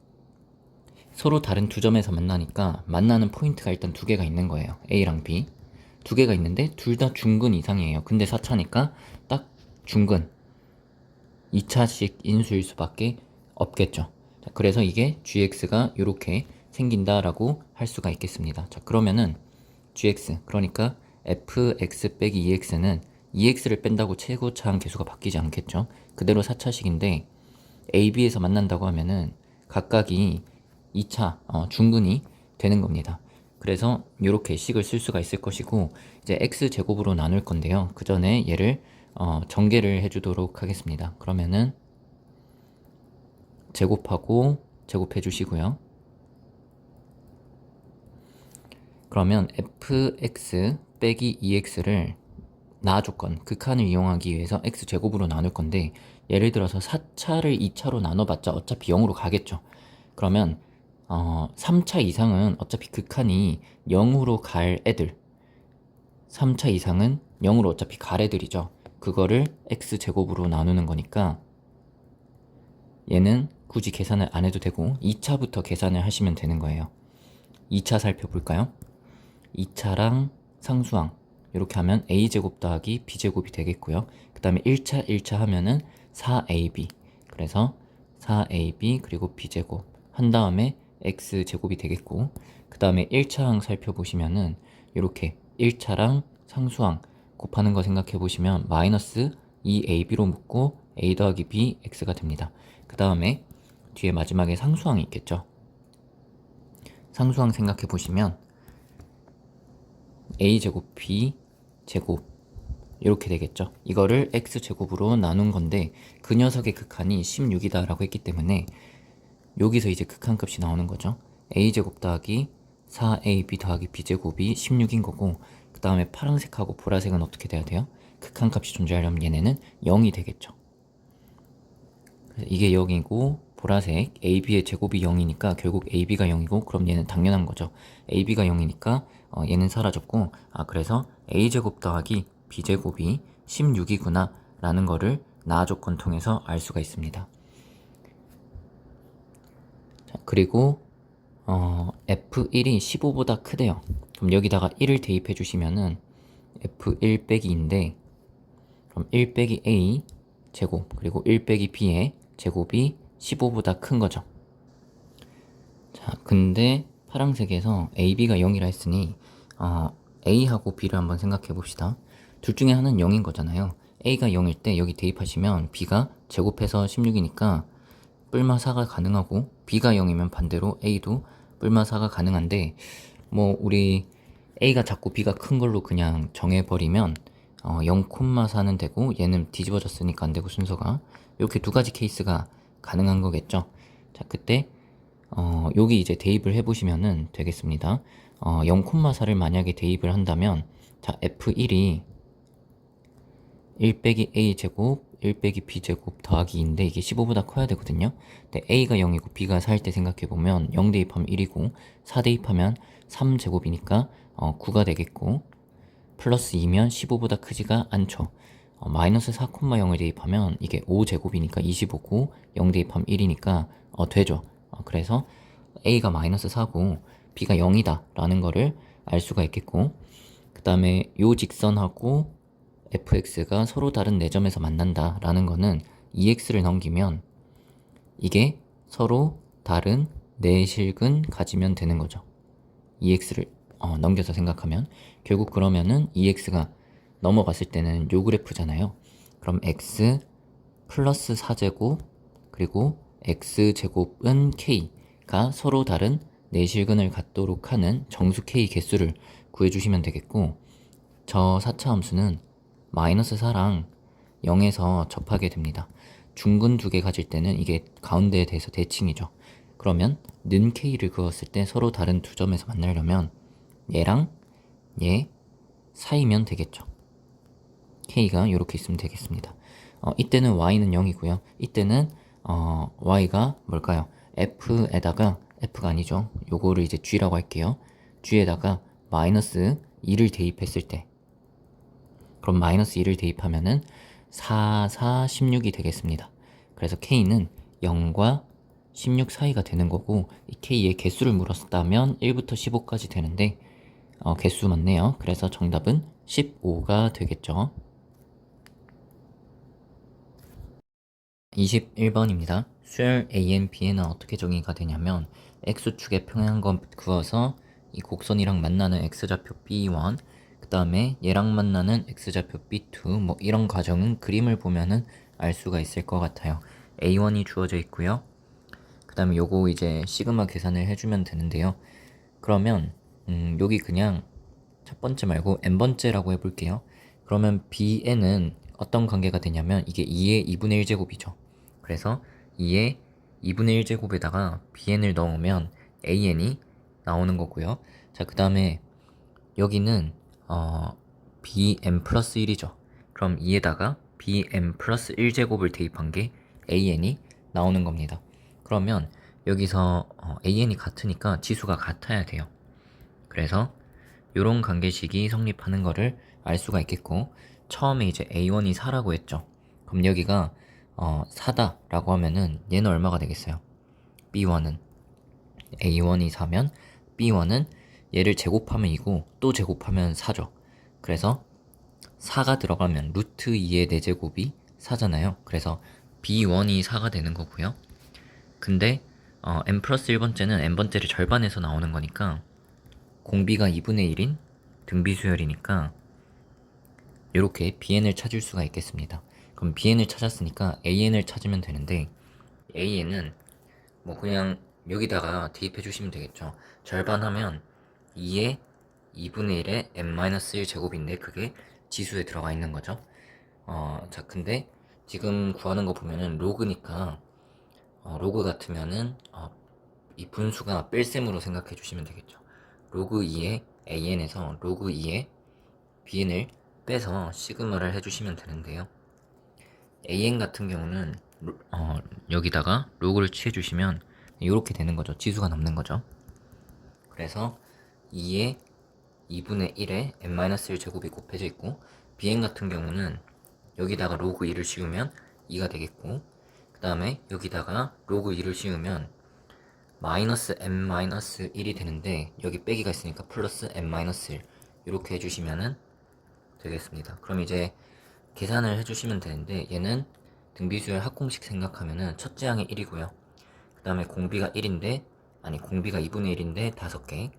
서로 다른 두 점에서 만나니까 만나는 포인트가 일단 두 개가 있는 거예요. A랑 B 두 개가 있는데 둘 다 중근 이상이에요. 근데 4차니까 딱 중근 2차식 인수일 수밖에 없겠죠. 자, 그래서 이게 gx가 이렇게 생긴다라고 할 수가 있겠습니다. 자, 그러면은 gx 그러니까 fx 빼기 2x는 2x를 뺀다고 최고차항 계수가 바뀌지 않겠죠. 그대로 4차식인데 ab에서 만난다고 하면은 각각이 2차 중근이 되는 겁니다. 그래서 이렇게 식을 쓸 수가 있을 것이고 이제 x제곱으로 나눌 건데요. 그 전에 얘를 전개를 해주도록 하겠습니다. 그러면은 제곱하고 제곱해 주시고요. 그러면 fx 빼기 2x를 나 조건, 극한을 이용하기 위해서 x제곱으로 나눌 건데 예를 들어서 4차를 2차로 나눠봤자 어차피 0으로 가겠죠. 그러면 3차 이상은 어차피 극한이 0으로 갈 애들 3차 이상은 0으로 어차피 갈 애들이죠. 그거를 x제곱으로 나누는 거니까 얘는 굳이 계산을 안 해도 되고 2차부터 계산을 하시면 되는 거예요. 2차 살펴볼까요? 2차랑 상수항 이렇게 하면 a제곱 더하기 b제곱이 되겠고요. 그 다음에 1차 하면은 4ab 그래서 4ab 그리고 b제곱 한 다음에 x제곱이 되겠고 그 다음에 1차항 살펴보시면은 이렇게 1차랑 상수항 곱하는 거 생각해 보시면 마이너스 2ab로 묶고 a 더하기 b x가 됩니다. 그 다음에 뒤에 마지막에 상수항이 있겠죠. 상수항 생각해 보시면 a제곱 b제곱 이렇게 되겠죠. 이거를 x제곱으로 나눈 건데 그 녀석의 극한이 16이다 라고 했기 때문에 여기서 이제 극한값이 나오는 거죠. a제곱 더하기 4ab 더하기 b제곱이 16인 거고 그 다음에 파란색하고 보라색은 어떻게 돼야 돼요? 극한값이 존재하려면 얘네는 0이 되겠죠. 이게 0이고 보라색 ab의 제곱이 0이니까 결국 ab가 0이고 그럼 얘는 당연한 거죠. ab가 0이니까 얘는 사라졌고 그래서 a제곱 더하기 b제곱이 16이구나 라는 거를 나 조건 통해서 알 수가 있습니다. 자, 그리고 f1이 15보다 크대요. 그럼 여기다가 1을 대입해 주시면은 f1 빼기인데 그럼 1 빼기 a 제곱 그리고 1 빼기 b의 제곱이 15보다 큰 거죠. 자, 근데 파란색에서 ab가 0이라 했으니 a하고 b를 한번 생각해 봅시다. 둘 중에 하나는 0인 거잖아요. a가 0일 때 여기 대입하시면 b가 제곱해서 16이니까 뿔마4가 가능하고 b가 0이면 반대로 a도 뿔마4가 가능한데 뭐 우리 a가 작고 b가 큰 걸로 그냥 정해버리면 0,4는 되고 얘는 뒤집어졌으니까 안 되고 순서가 이렇게 두 가지 케이스가 가능한 거겠죠. 자, 그때 여기 이제 대입을 해보시면은 되겠습니다. 0,4를 만약에 대입을 한다면 자, f1이 1 빼기 a 제곱 1 빼기 b 제곱 더하기 2인데 이게 15보다 커야 되거든요. 근데 a가 0이고 b가 4일 때 생각해보면 0 대입하면 1이고 4 대입하면 3제곱이니까 9가 되겠고 플러스 2면 15보다 크지가 않죠. 마이너스 4,0을 대입하면 이게 5제곱이니까 25고 0 대입하면 1이니까 되죠. 그래서 a가 마이너스 4고 b가 0이다 라는 거를 알 수가 있겠고 그 다음에 요 직선하고 fx가 서로 다른 4점에서 만난다 라는 거는 2x를 넘기면 이게 서로 다른 4실근 가지면 되는 거죠. 2x를 넘겨서 생각하면 결국 그러면은 2x가 넘어갔을 때는 요 그래프잖아요. 그럼 x 플러스 4제곱 그리고 x제곱은 k가 서로 다른 4실근을 갖도록 하는 정수 k 개수를 구해주시면 되겠고 저 4차 함수는 마이너스 4랑 0에서 접하게 됩니다. 중근 두 개 가질 때는 이게 가운데에 대해서 대칭이죠. 그러면 는 K를 그었을 때 서로 다른 두 점에서 만나려면 얘랑 얘 사이면 되겠죠. K가 이렇게 있으면 되겠습니다. 이때는 Y는 0이고요. 이때는 Y가 뭘까요? F에다가 F가 아니죠. 요거를 이제 G라고 할게요. G에다가 마이너스 2를 대입했을 때, 그럼 마이너스 2를 대입하면은 4, 4, 16이 되겠습니다. 그래서 K는 0과 16 사이가 되는 거고, 이 K의 개수를 물었다면 1부터 15까지 되는데 개수 맞네요. 그래서 정답은 15가 되겠죠. 21번입니다. 수열 AN, BN은 어떻게 정의가 되냐면 X축의 평행한 그어서 이 곡선이랑 만나는 X좌표 B1, 그 다음에 얘랑 만나는 X좌표 B2, 뭐 이런 과정은 그림을 보면은 알 수가 있을 것 같아요. A1이 주어져 있고요. 그 다음에 요거 이제 시그마 계산을 해주면 되는데요. 그러면 여기 그냥 첫 번째 말고 n번째라고 해볼게요. 그러면 bn은 어떤 관계가 되냐면 이게 2의 2분의 1제곱이죠. 그래서 2의 2분의 1제곱에다가 bn을 넣으면 an이 나오는 거고요. 자, 그 다음에 여기는 bn 플러스 1이죠. 그럼 2에다가 bn 플러스 1제곱을 대입한 게 an이 나오는 겁니다. 그러면 여기서 an이 같으니까 지수가 같아야 돼요. 그래서 요런 관계식이 성립하는 거를 알 수가 있겠고, 처음에 이제 A1이 4라고 했죠. 그럼 여기가 4다 라고 하면은 얘는 얼마가 되겠어요? B1은 A1이 4면 B1은 얘를 제곱하면 2고 또 제곱하면 4죠. 그래서 4가 들어가면 루트 2의 4제곱이 4잖아요. 그래서 B1이 4가 되는 거고요. 근데 n 플러스 1번째는 n번째를 절반해서 나오는 거니까 공비가 2분의 1인 등비수열이니까 이렇게 bn을 찾을 수가 있겠습니다. 그럼 bn을 찾았으니까 an을 찾으면 되는데, an은 뭐 그냥 여기다가 대입해 주시면 되겠죠. 절반하면 2의 2분의 1의 n-1 제곱인데 그게 지수에 들어가 있는 거죠. 자, 근데 지금 구하는 거 보면은 로그니까 로그 같으면은 이 분수가 뺄셈으로 생각해 주시면 되겠죠. 로그 2의 an에서 로그 2의 bn을 빼서 시그마를 해주시면 되는데요. an 같은 경우는 여기다가 로그를 취해주시면 이렇게 되는 거죠. 지수가 남는 거죠. 그래서 2의 2분의 1에 n-1 제곱이 곱해져 있고, bn 같은 경우는 여기다가 로그 2를 씌우면 2가 되겠고, 그 다음에 여기다가 로그 2를 씌우면 마이너스 n-1이 되는데 여기 빼기가 있으니까 플러스 n-1 이렇게 해주시면은 되겠습니다. 그럼 이제 계산을 해주시면 되는데, 얘는 등비수열 합공식 생각하면은 첫째 항이 1이고요. 그 다음에 공비가 1인데, 아니 공비가 2분의 1인데 5개.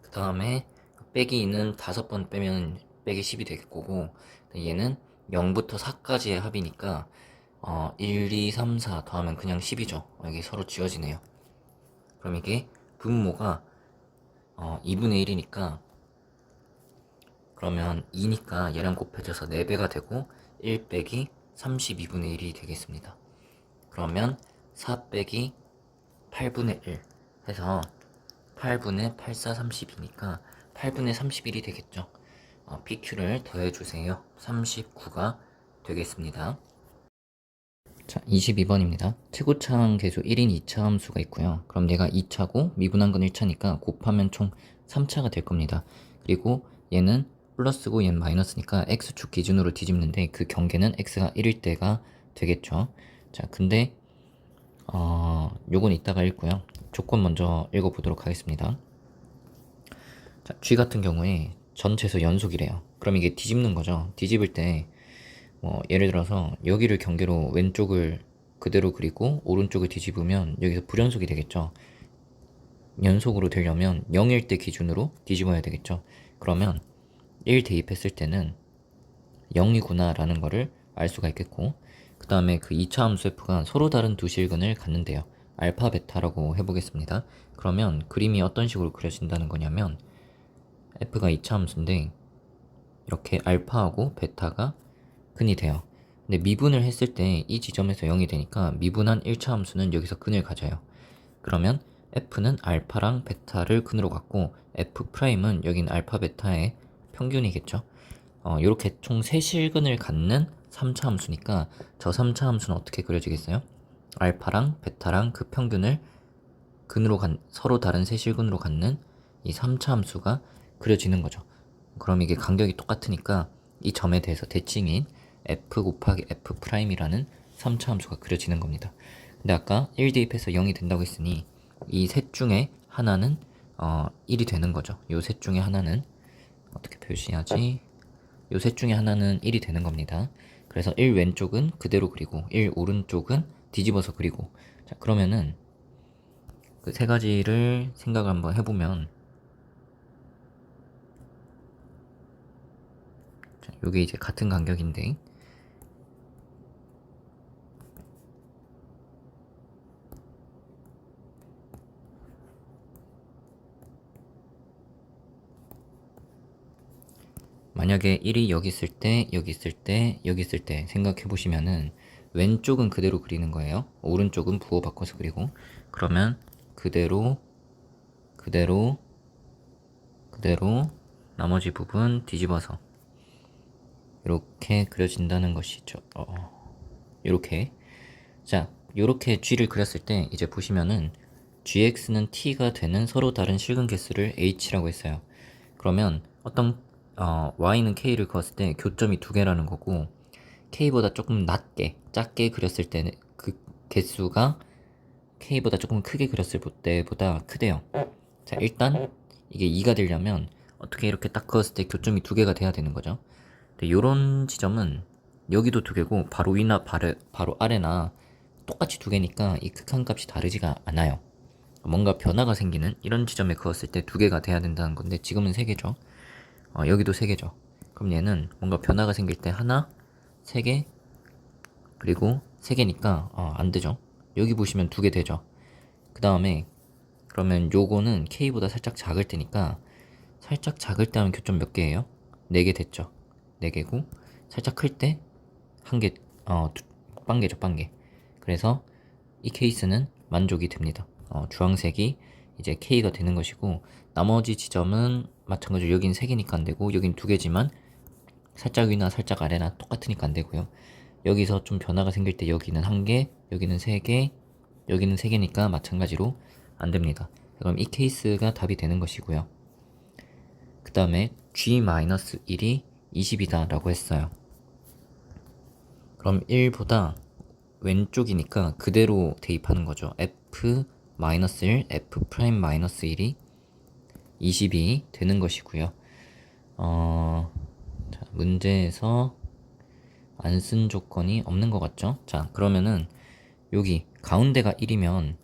그 다음에 빼기 2는 5번 빼면 빼기 10이 될 거고, 얘는 0부터 4까지의 합이니까 1, 2, 3, 4 더하면 그냥 10이죠. 이게 서로 지워지네요. 그럼 이게 분모가 2분의 1이니까, 그러면 2니까 얘랑 곱해져서 4배가 되고 1 빼기 32분의 1이 되겠습니다. 그러면 4 빼기 8분의 1 해서 8분의 8, 4, 32니까 8분의 31이 되겠죠. PQ를 더해주세요. 39가 되겠습니다. 자, 22번입니다. 최고차항 계수 1인 2차 함수가 있고요. 그럼 얘가 2차고 미분한 건 1차니까 곱하면 총 3차가 될 겁니다. 그리고 얘는 플러스고 얘는 마이너스니까 x축 기준으로 뒤집는데 그 경계는 x가 1일 때가 되겠죠. 자, 근데 요건 이따가 읽고요. 조건 먼저 읽어보도록 하겠습니다. 자, g 같은 경우에 전체에서 연속이래요. 그럼 이게 뒤집는 거죠. 뒤집을 때 예를 들어서 여기를 경계로 왼쪽을 그대로 그리고 오른쪽을 뒤집으면 여기서 불연속이 되겠죠. 연속으로 되려면 0일 때 기준으로 뒤집어야 되겠죠. 그러면 1 대입했을 때는 0이구나 라는 거를 알 수가 있겠고, 그 다음에 그 2차 함수 f가 서로 다른 두 실근을 갖는데요. 알파, 베타라고 해보겠습니다. 그러면 그림이 어떤 식으로 그려진다는 거냐면 f가 2차 함수인데 이렇게 알파하고 베타가 근이 돼요. 근데 미분을 했을 때 이 지점에서 0이 되니까 미분한 1차 함수는 여기서 근을 가져요. 그러면 f는 알파랑 베타를 근으로 갖고 f'은 여긴 알파 베타의 평균이겠죠. 이렇게 총 3실근을 갖는 3차 함수니까 저 3차 함수는 어떻게 그려지겠어요? 알파랑 베타랑 그 평균을 서로 다른 3실근으로 갖는 이 3차 함수가 그려지는 거죠. 그럼 이게 간격이 똑같으니까 이 점에 대해서 대칭인 f 곱하기 f'이라는 3차 함수가 그려지는 겁니다. 근데 아까 1 대입해서 0이 된다고 했으니 이 셋 중에 하나는 1이 되는 거죠. 요 셋 중에 하나는 어떻게 표시하지? 요 셋 중에 하나는 1이 되는 겁니다. 그래서 1 왼쪽은 그대로 그리고 1 오른쪽은 뒤집어서 그리고, 자 그러면은 그 세 가지를 생각을 한번 해보면, 자, 요게 이제 같은 간격인데 만약에 1이 여기 있을 때, 여기 있을 때, 여기 있을 때 생각해 보시면은 왼쪽은 그대로 그리는 거예요. 오른쪽은 부호 바꿔서 그리고, 그러면 그대로 그대로 그대로 나머지 부분 뒤집어서 이렇게 그려진다는 것이죠. 이렇게. 자, 이렇게 G를 그렸을 때 이제 보시면은 GX는 T가 되는 서로 다른 실근 개수를 H라고 했어요. 그러면 Y는 K를 그었을 때 교점이 2개라는 거고, K보다 조금 낮게, 작게 그렸을 때는 그 개수가 K보다 조금 크게 그렸을 때보다 크대요. 자, 일단 이게 2가 되려면 어떻게 이렇게 딱 그었을 때 교점이 2개가 돼야 되는 거죠. 근데 요런 지점은 여기도 2개고 바로 위나 바로 아래나 똑같이 2개니까 이 극한값이 다르지가 않아요. 뭔가 변화가 생기는 이런 지점에 그었을 때 2개가 돼야 된다는 건데 지금은 3개죠. 여기도 3개죠. 그럼 얘는 뭔가 변화가 생길 때 하나, 3개, 그리고 3개니까 안 되죠. 여기 보시면 2개 되죠. 그 다음에 그러면 요거는 K보다 살짝 작을 때니까, 살짝 작을 때 하면 교점 몇 개예요? 4개 됐죠. 4개고 살짝 클 때 한 개, 빵개죠, 빵개. 그래서 이 케이스는 만족이 됩니다. 주황색이 이제 K가 되는 것이고, 나머지 지점은 마찬가지로 여긴 3개니까 안 되고, 여긴 2개지만 살짝 위나 살짝 아래나 똑같으니까 안 되고요. 여기서 좀 변화가 생길 때 여기는 1개, 여기는 3개, 여기는 3개니까 마찬가지로 안 됩니다. 그럼 이 케이스가 답이 되는 것이고요. 그 다음에 G-1이 20이다 라고 했어요. 그럼 1보다 왼쪽이니까 그대로 대입하는 거죠. F-1, F'-1이 20이 되는 것이고요. 자, 문제에서 안 쓴 조건이 없는 것 같죠? 자, 그러면은 여기 가운데가 1이면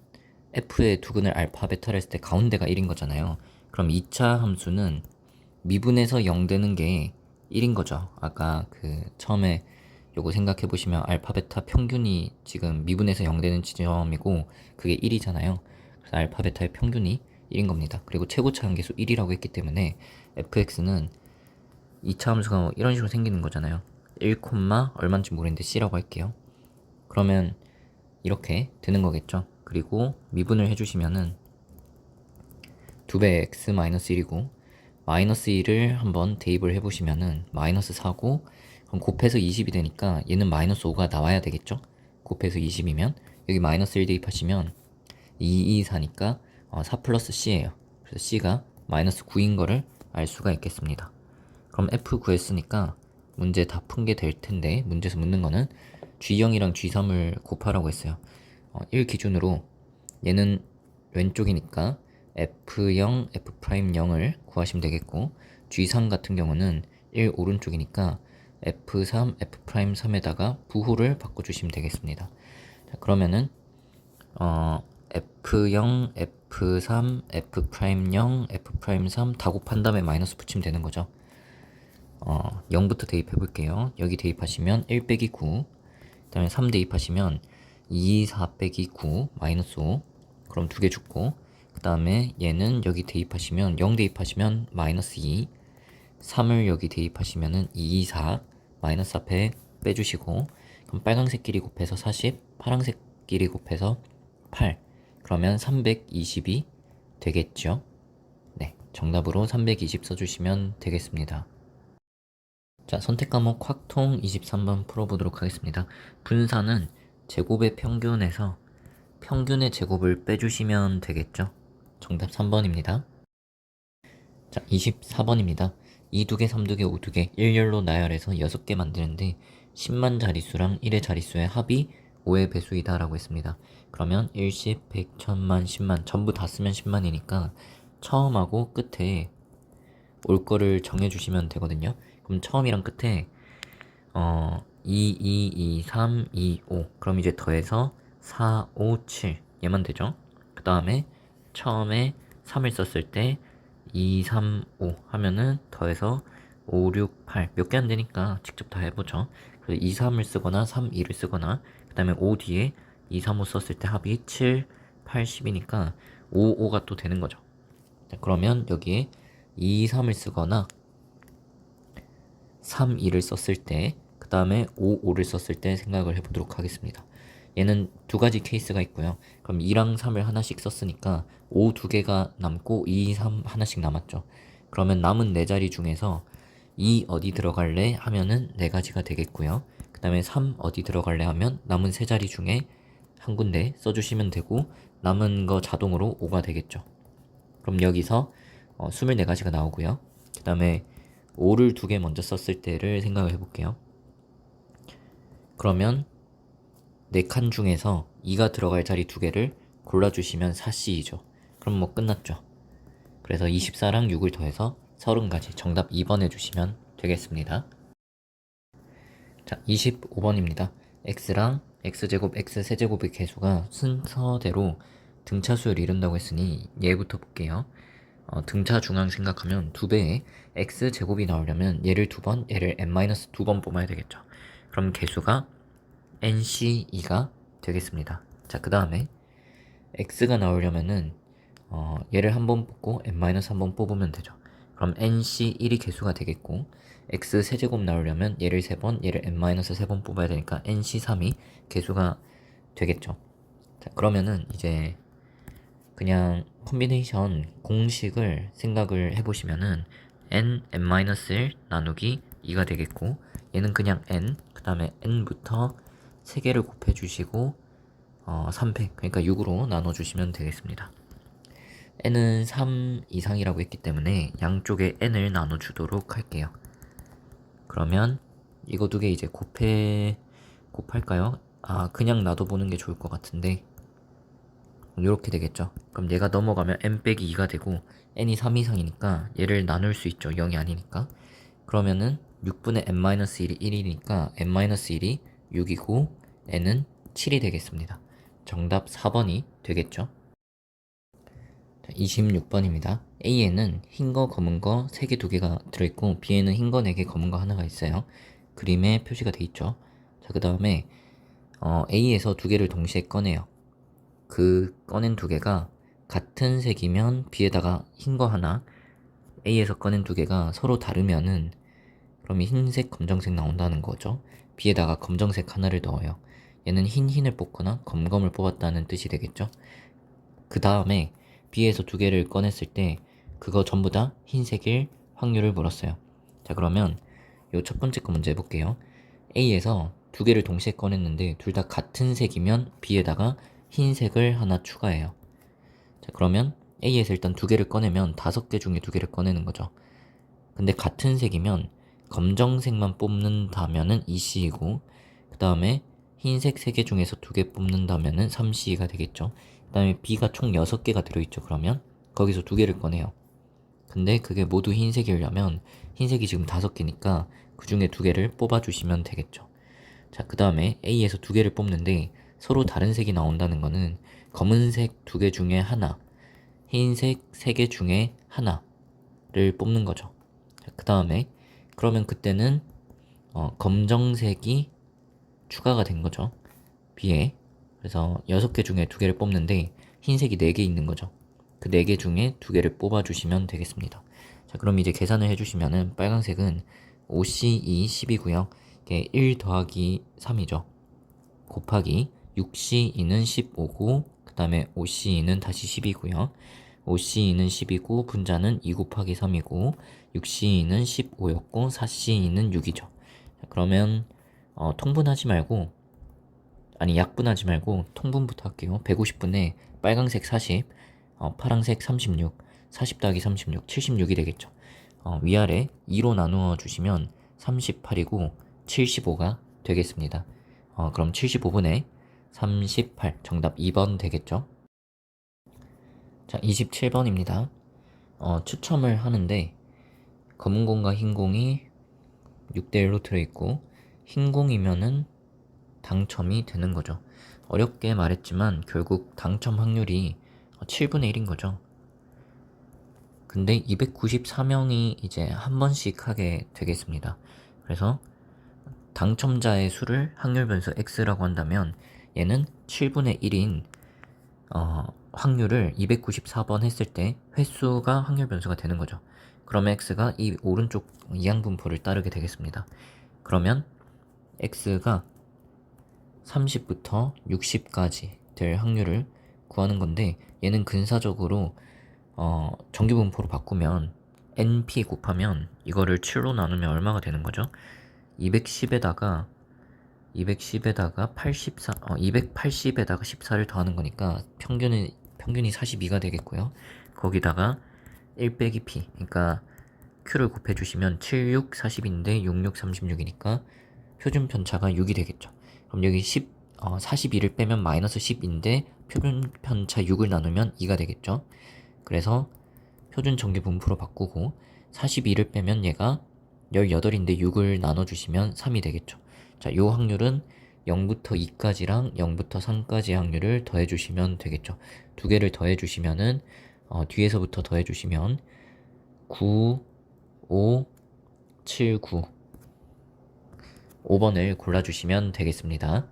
F의 두근을 알파, 베타를 했을 때 가운데가 1인 거잖아요. 그럼 2차 함수는 미분에서 0 되는 게 1인 거죠. 아까 그 처음에 요거 생각해 보시면 알파, 베타 평균이 지금 미분에서 0 되는 지점이고 그게 1이잖아요. 그래서 알파, 베타의 평균이 1인 겁니다. 그리고 최고차 한계수 1이라고 했기 때문에 fx는 2차 함수가 이런 식으로 생기는 거잖아요. 1, 얼마인지 모르겠는데 c라고 할게요. 그러면 이렇게 되는 거겠죠. 그리고 미분을 해주시면은 2배 x-1이고 마이너스 1을 한번 대입을 해보시면은 마이너스 4고, 그럼 곱해서 20이 되니까 얘는 마이너스 5가 나와야 되겠죠. 곱해서 20이면 여기 마이너스 1 대입하시면 2, 2, 4니까 4 플러스 c예요. 그래서 c가 마이너스 9인 거를 알 수가 있겠습니다. 그럼 f 구했으니까 문제 다 푼 게 될 텐데, 문제에서 묻는 거는 G0이랑 G3을 곱하라고 했어요. 1 기준으로 얘는 왼쪽이니까 F0, F'0을 구하시면 되겠고, G3 같은 경우는 1 오른쪽이니까 F3, F'3에다가 부호를 바꿔주시면 되겠습니다. 자, 그러면은 F0, F3, F'0, F'3 다 곱한 다음에 마이너스 붙이면 되는 거죠. 0부터 대입해 볼게요. 여기 대입하시면 1 빼기 9, 그 다음에 3 대입하시면 2, 4 빼기 9, 마이너스 5. 그럼 2개 죽고, 그 다음에 얘는 여기 대입하시면 0 대입하시면 마이너스 2, 3을 여기 대입하시면은 2, 4, 마이너스 앞에 빼주시고, 그럼 빨강색끼리 곱해서 40, 파란색끼리 곱해서 8. 그러면 320이 되겠죠? 네, 정답으로 320 써주시면 되겠습니다. 자, 선택 과목 확통 23번 풀어보도록 하겠습니다. 분산은 제곱의 평균에서 평균의 제곱을 빼주시면 되겠죠? 정답 3번입니다. 자, 24번입니다. 2두개, 3두개, 5두개 일렬로 나열해서 6개 만드는데 10만 자릿수랑 1의 자릿수의 합이 5의 배수이다 라고 했습니다. 그러면 1, 10, 100, 1000만, 10만 전부 다 쓰면 10만이니까 처음하고 끝에 올 거를 정해주시면 되거든요. 그럼 처음이랑 끝에 2, 2, 2, 3, 2, 5 그럼 이제 더해서 4, 5, 7 얘만 되죠. 그 다음에 처음에 3을 썼을 때 2, 3, 5 하면은 더해서 5, 6, 8 몇 개 안 되니까 직접 다 해보죠. 그래서 2, 3을 쓰거나 3, 2를 쓰거나 그 다음에 5 뒤에 2, 3, 5 썼을 때 합이 7, 8, 10이니까 5, 5가 또 되는 거죠. 자, 그러면 여기에 2, 3을 쓰거나 3, 2를 썼을 때 그 다음에 5, 5를 썼을 때 생각을 해보도록 하겠습니다. 얘는 두 가지 케이스가 있고요. 그럼 2랑 3을 하나씩 썼으니까 5 두 개가 남고 2, 3 하나씩 남았죠. 그러면 남은 네 자리 중에서 2 어디 들어갈래 하면은 네 가지가 되겠고요. 그 다음에 3 어디 들어갈래 하면 남은 세 자리 중에 한 군데 써주시면 되고 남은 거 자동으로 5가 되겠죠. 그럼 여기서 24가지가 나오고요. 그 다음에 5를 두 개 먼저 썼을 때를 생각을 해볼게요. 그러면 4칸 중에서 2가 들어갈 자리 두 개를 골라주시면 4C이죠. 그럼 뭐 끝났죠. 그래서 24랑 6을 더해서 30가지 정답 2번 해주시면 되겠습니다. 자, 25번입니다. x랑 x제곱 x세제곱의 개수가 순서대로 등차수를 이룬다고 했으니 얘부터 볼게요. 등차 중앙 생각하면 2배의 x제곱이 나오려면 얘를 2번, 얘를 n-2번 뽑아야 되겠죠. 그럼 개수가 NC2가 되겠습니다. 자, 그 다음에 x가 나오려면은 얘를 한 번 뽑고 n-1번 뽑으면 되죠. 그럼 NC1이 개수가 되겠고 x 세제곱 나오려면 얘를 3번, 얘를 n-3번 뽑아야 되니까 NC3이 개수가 되겠죠. 자, 그러면은 이제 그냥 콤비네이션 공식을 생각을 해보시면은 n-1 나누기 2가 되겠고 얘는 그냥 n, 그 다음에 n부터 3개를 곱해주시고 300, 그러니까 6으로 나눠주시면 되겠습니다. n은 3 이상이라고 했기 때문에 양쪽에 n을 나눠주도록 할게요. 그러면 이거 두 개 이제 곱할까요? 그냥 놔둬보는 게 좋을 것 같은데 이렇게 되겠죠. 그럼 얘가 넘어가면 n 빼기 2가 되고 n이 3 이상이니까 얘를 나눌 수 있죠. 0이 아니니까. 그러면은 6분의 n-1이 1이니까 n-1이 6이고 n은 7이 되겠습니다. 정답 4번이 되겠죠. 26번입니다. A에는 흰 거, 검은 거 3개, 2개가 들어있고 B에는 흰 거 4개, 검은 거 하나가 있어요. 그림에 표시가 돼 있죠. 자, 그 다음에 A에서 2개를 동시에 꺼내요. 그 꺼낸 2개가 같은 색이면 B에다가 흰 거 하나, A에서 꺼낸 2개가 서로 다르면은 그럼 흰색, 검정색 나온다는 거죠. B에다가 검정색 하나를 넣어요. 얘는 흰을 뽑거나 검검을 뽑았다는 뜻이 되겠죠. 그 다음에 B에서 2개를 꺼냈을 때 그거 전부 다 흰색일 확률을 물었어요. 자, 그러면 요 첫 번째 거 먼저 해볼게요. A에서 2개를 동시에 꺼냈는데 둘 다 같은 색이면 B에다가 흰색을 하나 추가해요. 자, 그러면 A에서 일단 2개를 꺼내면 5개 중에 2개를 꺼내는 거죠. 근데 같은 색이면 검정색만 뽑는다면은 2C이고 그 다음에 흰색 3개 중에서 2개 뽑는다면은 3C가 되겠죠. 그 다음에 B가 총 6개가 들어있죠. 그러면 거기서 2개를 꺼내요. 근데 그게 모두 흰색이려면 흰색이 지금 5개니까 그 중에 2개를 뽑아주시면 되겠죠. 자, 그 다음에 A에서 2개를 뽑는데 서로 다른 색이 나온다는 거는 검은색 2개 중에 하나, 흰색 3개 중에 하나를 뽑는 거죠. 그 다음에 그러면 그때는 검정색이 추가가 된 거죠. B에. 그래서 6개 중에 2개를 뽑는데 흰색이 4개 있는 거죠. 그 4개 중에 2개를 뽑아주시면 되겠습니다. 자, 그럼 이제 계산을 해주시면은 빨간색은 5C2 10이고요. 이게 1 더하기 3이죠. 곱하기 6C2는 15고 그 다음에 5C2는 다시 10이고요. 5C2는 10이고 분자는 2 곱하기 3이고 6C2는 15였고 4C2는 6이죠. 그러면 통분하지 말고 약분하지 말고 통분부터 할게요. 150분에 빨강색 40, 파랑색 36, 40 더하기 36, 76이 되겠죠. 위아래 2로 나누어 주시면 38이고 75가 되겠습니다. 그럼 75분의 38, 정답 2번 되겠죠. 자, 27번입니다. 추첨을 하는데 검은 공과 흰 공이 6대1로 들어있고 흰 공이면은 당첨이 되는 거죠. 어렵게 말했지만 결국 당첨 확률이 7분의 1인 거죠. 근데 294명이 이제 한 번씩 하게 되겠습니다. 그래서 당첨자의 수를 확률 변수 x라고 한다면 얘는 7분의 1인 확률을 294번 했을 때 횟수가 확률 변수가 되는 거죠. 그러면 x가 이 오른쪽 이항분포를 따르게 되겠습니다. 그러면 x가 30부터 60까지 될 확률을 구하는 건데 얘는 근사적으로 정규분포로 바꾸면 np 곱하면 이거를 7로 나누면 얼마가 되는 거죠? 210에다가 84, 280에다가 14를 더하는 거니까 평균이 42가 되겠고요. 거기다가 1 빼기 p, 그러니까 q를 곱해주시면 76, 40인데 66, 36이니까 표준 편차가 6이 되겠죠. 그럼 여기 42를 빼면 마이너스 10인데 표준 편차 6을 나누면 2가 되겠죠. 그래서 표준 정규 분포로 바꾸고 42를 빼면 얘가 18인데 6을 나눠주시면 3이 되겠죠. 자, 요 확률은 0부터 2까지랑 0부터 3까지의 확률을 더해주시면 되겠죠. 두 개를 더해주시면은 뒤에서부터 더해주시면 9, 5, 7, 9 5번을 골라주시면 되겠습니다.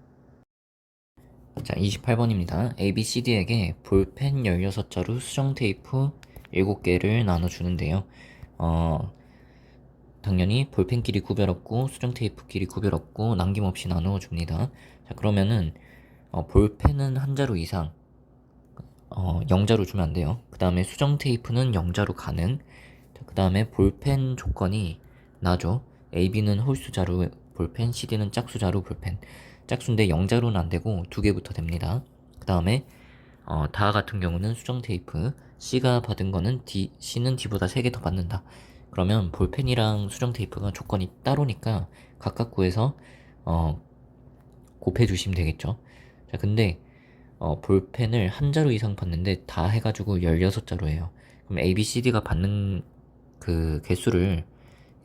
자, 28번입니다. ABCD에게 볼펜 16자루, 수정 테이프 7개를 나눠주는데요. 당연히 볼펜끼리 구별 없고 수정 테이프끼리 구별 없고 남김없이 나누어 줍니다. 자, 그러면은 볼펜은 한 자루 이상 0자루 주면 안 돼요. 그 다음에 수정 테이프는 0자루 가능. 그 다음에 볼펜 조건이 나죠. AB는 홀수자루 볼펜, CD는 짝수자루 볼펜. 짝수인데 0자루는 안 되고 2개부터 됩니다. 그 다음에 다 같은 경우는 수정 테이프, C가 받은 거는 C는 D보다 3개 더 받는다. 그러면 볼펜이랑 수정 테이프가 조건이 따로니까 각각 구해서 곱해주시면 되겠죠. 자, 근데 볼펜을 한 자루 이상 받는데 다 해가지고 16자루예요. 그럼 ABCD가 받는 그 개수를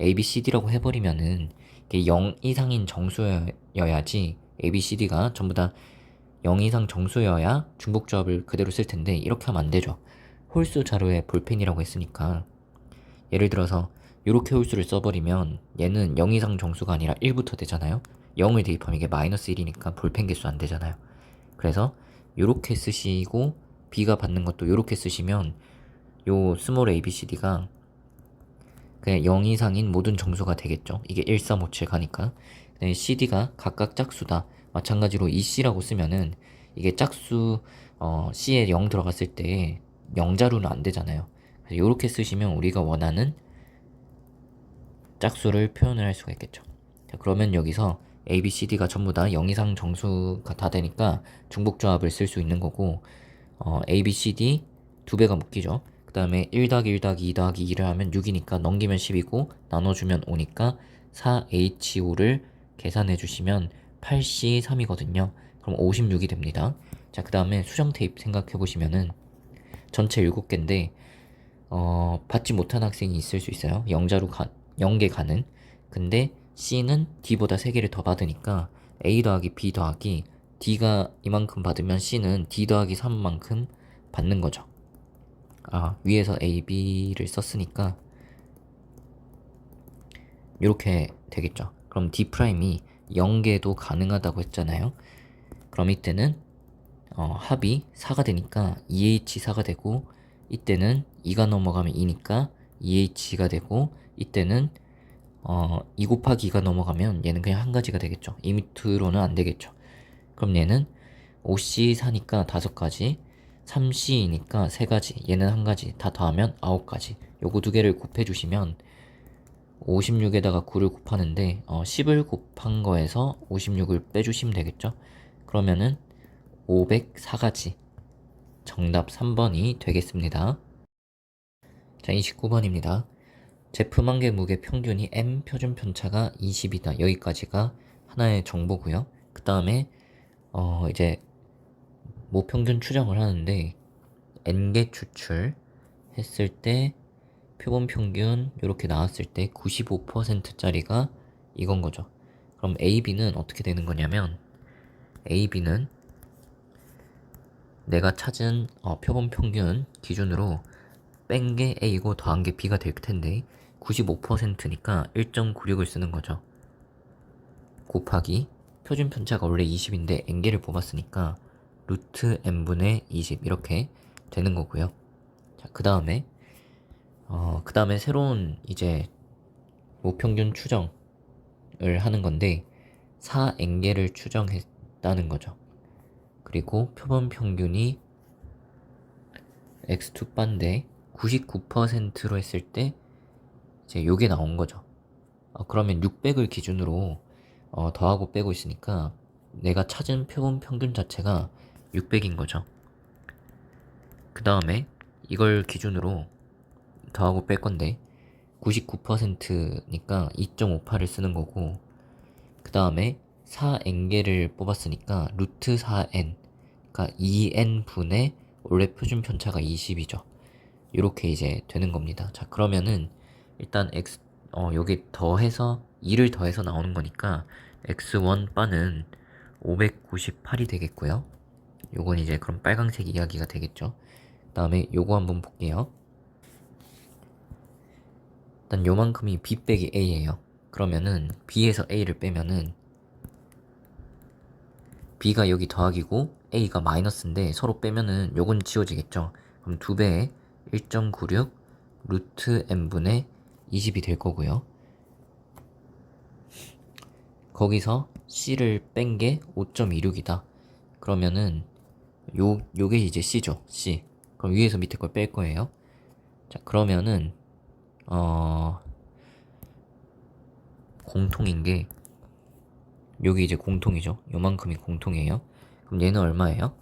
ABCD라고 해버리면은 이게 0 이상인 정수여야지 ABCD가 전부 다 0 이상 정수여야 중복조합을 그대로 쓸 텐데 이렇게 하면 안 되죠. 홀수 자료에 볼펜이라고 했으니까 예를 들어서 이렇게 홀수를 써버리면 얘는 0 이상 정수가 아니라 1부터 되잖아요. 0을 대입하면 이게 마이너스 1이니까 볼펜 개수 안 되잖아요. 그래서 이렇게 쓰시고 B가 받는 것도 이렇게 쓰시면 요 스몰 ABCD가 그냥 0 이상인 모든 정수가 되겠죠. 이게 1, 3, 5, 7 가니까. CD가 각각 짝수다. 마찬가지로 EC라고 쓰면은 이게 짝수 C에 0 들어갔을 때 0자루는 안 되잖아요. 그래서 이렇게 쓰시면 우리가 원하는 짝수를 표현을 할 수가 있겠죠. 자, 그러면 여기서 A, B, C, D가 전부 다 0 이상 정수가 다 되니까 중복조합을 쓸 수 있는 거고 A, B, C, D 2배가 묶이죠. 그 다음에 1 더하기 1 더하기 2 더하기 2를 하면 6이니까 넘기면 10이고 나눠주면 5니까 4H5를 계산해 주시면 8C3이거든요. 그럼 56이 됩니다. 자, 그 다음에 수정 테이프 생각해 보시면은 전체 7개인데 받지 못한 학생이 있을 수 있어요. 0개 가능. 근데 C는 D보다 3개를 더 받으니까 A 더하기 B 더하기 D가 이만큼 받으면 C는 D 더하기 3만큼 받는 거죠. 위에서 A, B를 썼으니까 이렇게 되겠죠. 그럼 D'이 0개도 가능하다고 했잖아요. 그럼 이때는 합이 4가 되니까 2H4가 되고 이때는 2가 넘어가면 2니까 2H가 되고 이때는 2 곱하기 2가 넘어가면 얘는 그냥 한 가지가 되겠죠. 2 밑으로는 안 되겠죠. 그럼 얘는 5C4니까 5가지, 3C이니까 3가지, 얘는 1가지, 다 더하면 9가지. 요거 두 개를 곱해주시면 56에다가 9를 곱하는데 10을 곱한 거에서 56을 빼주시면 되겠죠? 그러면은 504가지. 정답 3번이 되겠습니다. 자, 29번입니다. 제품 한 개 무게 평균이 M 표준 편차가 20이다. 여기까지가 하나의 정보고요. 그 다음에 이제 모평균 추정을 하는데 N개 추출 했을 때 표본 평균 이렇게 나왔을 때 95%짜리가 이건 거죠. 그럼 AB는 어떻게 되는 거냐면 AB는 내가 찾은 표본 평균 기준으로 뺀 게 A고 더한 게 B가 될 텐데 95%니까 1.96을 쓰는 거죠. 곱하기 표준 편차가 원래 20인데 N개를 뽑았으니까 루트 N분의 20 이렇게 되는 거고요. 자, 그 다음에 새로운 이제 모평균 추정을 하는 건데 4N개를 추정했다는 거죠. 그리고 표본 평균이 X2바인데 99%로 했을 때 이제 요게 나온 거죠. 그러면 600을 기준으로 더하고 빼고 있으니까 내가 찾은 표본 평균 자체가 600인 거죠. 그 다음에 이걸 기준으로 더하고 뺄 건데 99%니까 2.58을 쓰는 거고 그 다음에 4n개를 뽑았으니까 루트 4n 그러니까 2n분의 원래 표준 편차가 20이죠. 이렇게 이제 되는 겁니다. 자, 그러면은 일단 여기 더해서 2를 더해서 나오는 거니까 x1 바는 598이 되겠고요. 요건 이제 그럼 빨강색 이야기가 되겠죠. 그 다음에 요거 한번 볼게요. 일단 요만큼이 B 빼기 A예요. 그러면은 B에서 A를 빼면은 B가 여기 더하기고 A가 마이너스인데 서로 빼면은 요건 지워지겠죠. 그럼 2배에 1.96 루트 N분의 20이 될 거고요. 거기서 C를 뺀 게 5.26이다. 그러면은 요게 이제 C죠. C. 그럼 위에서 밑에 걸 뺄 거예요. 자, 그러면은 공통인 게 여기 이제 공통이죠. 요만큼이 공통이에요. 그럼 얘는 얼마예요?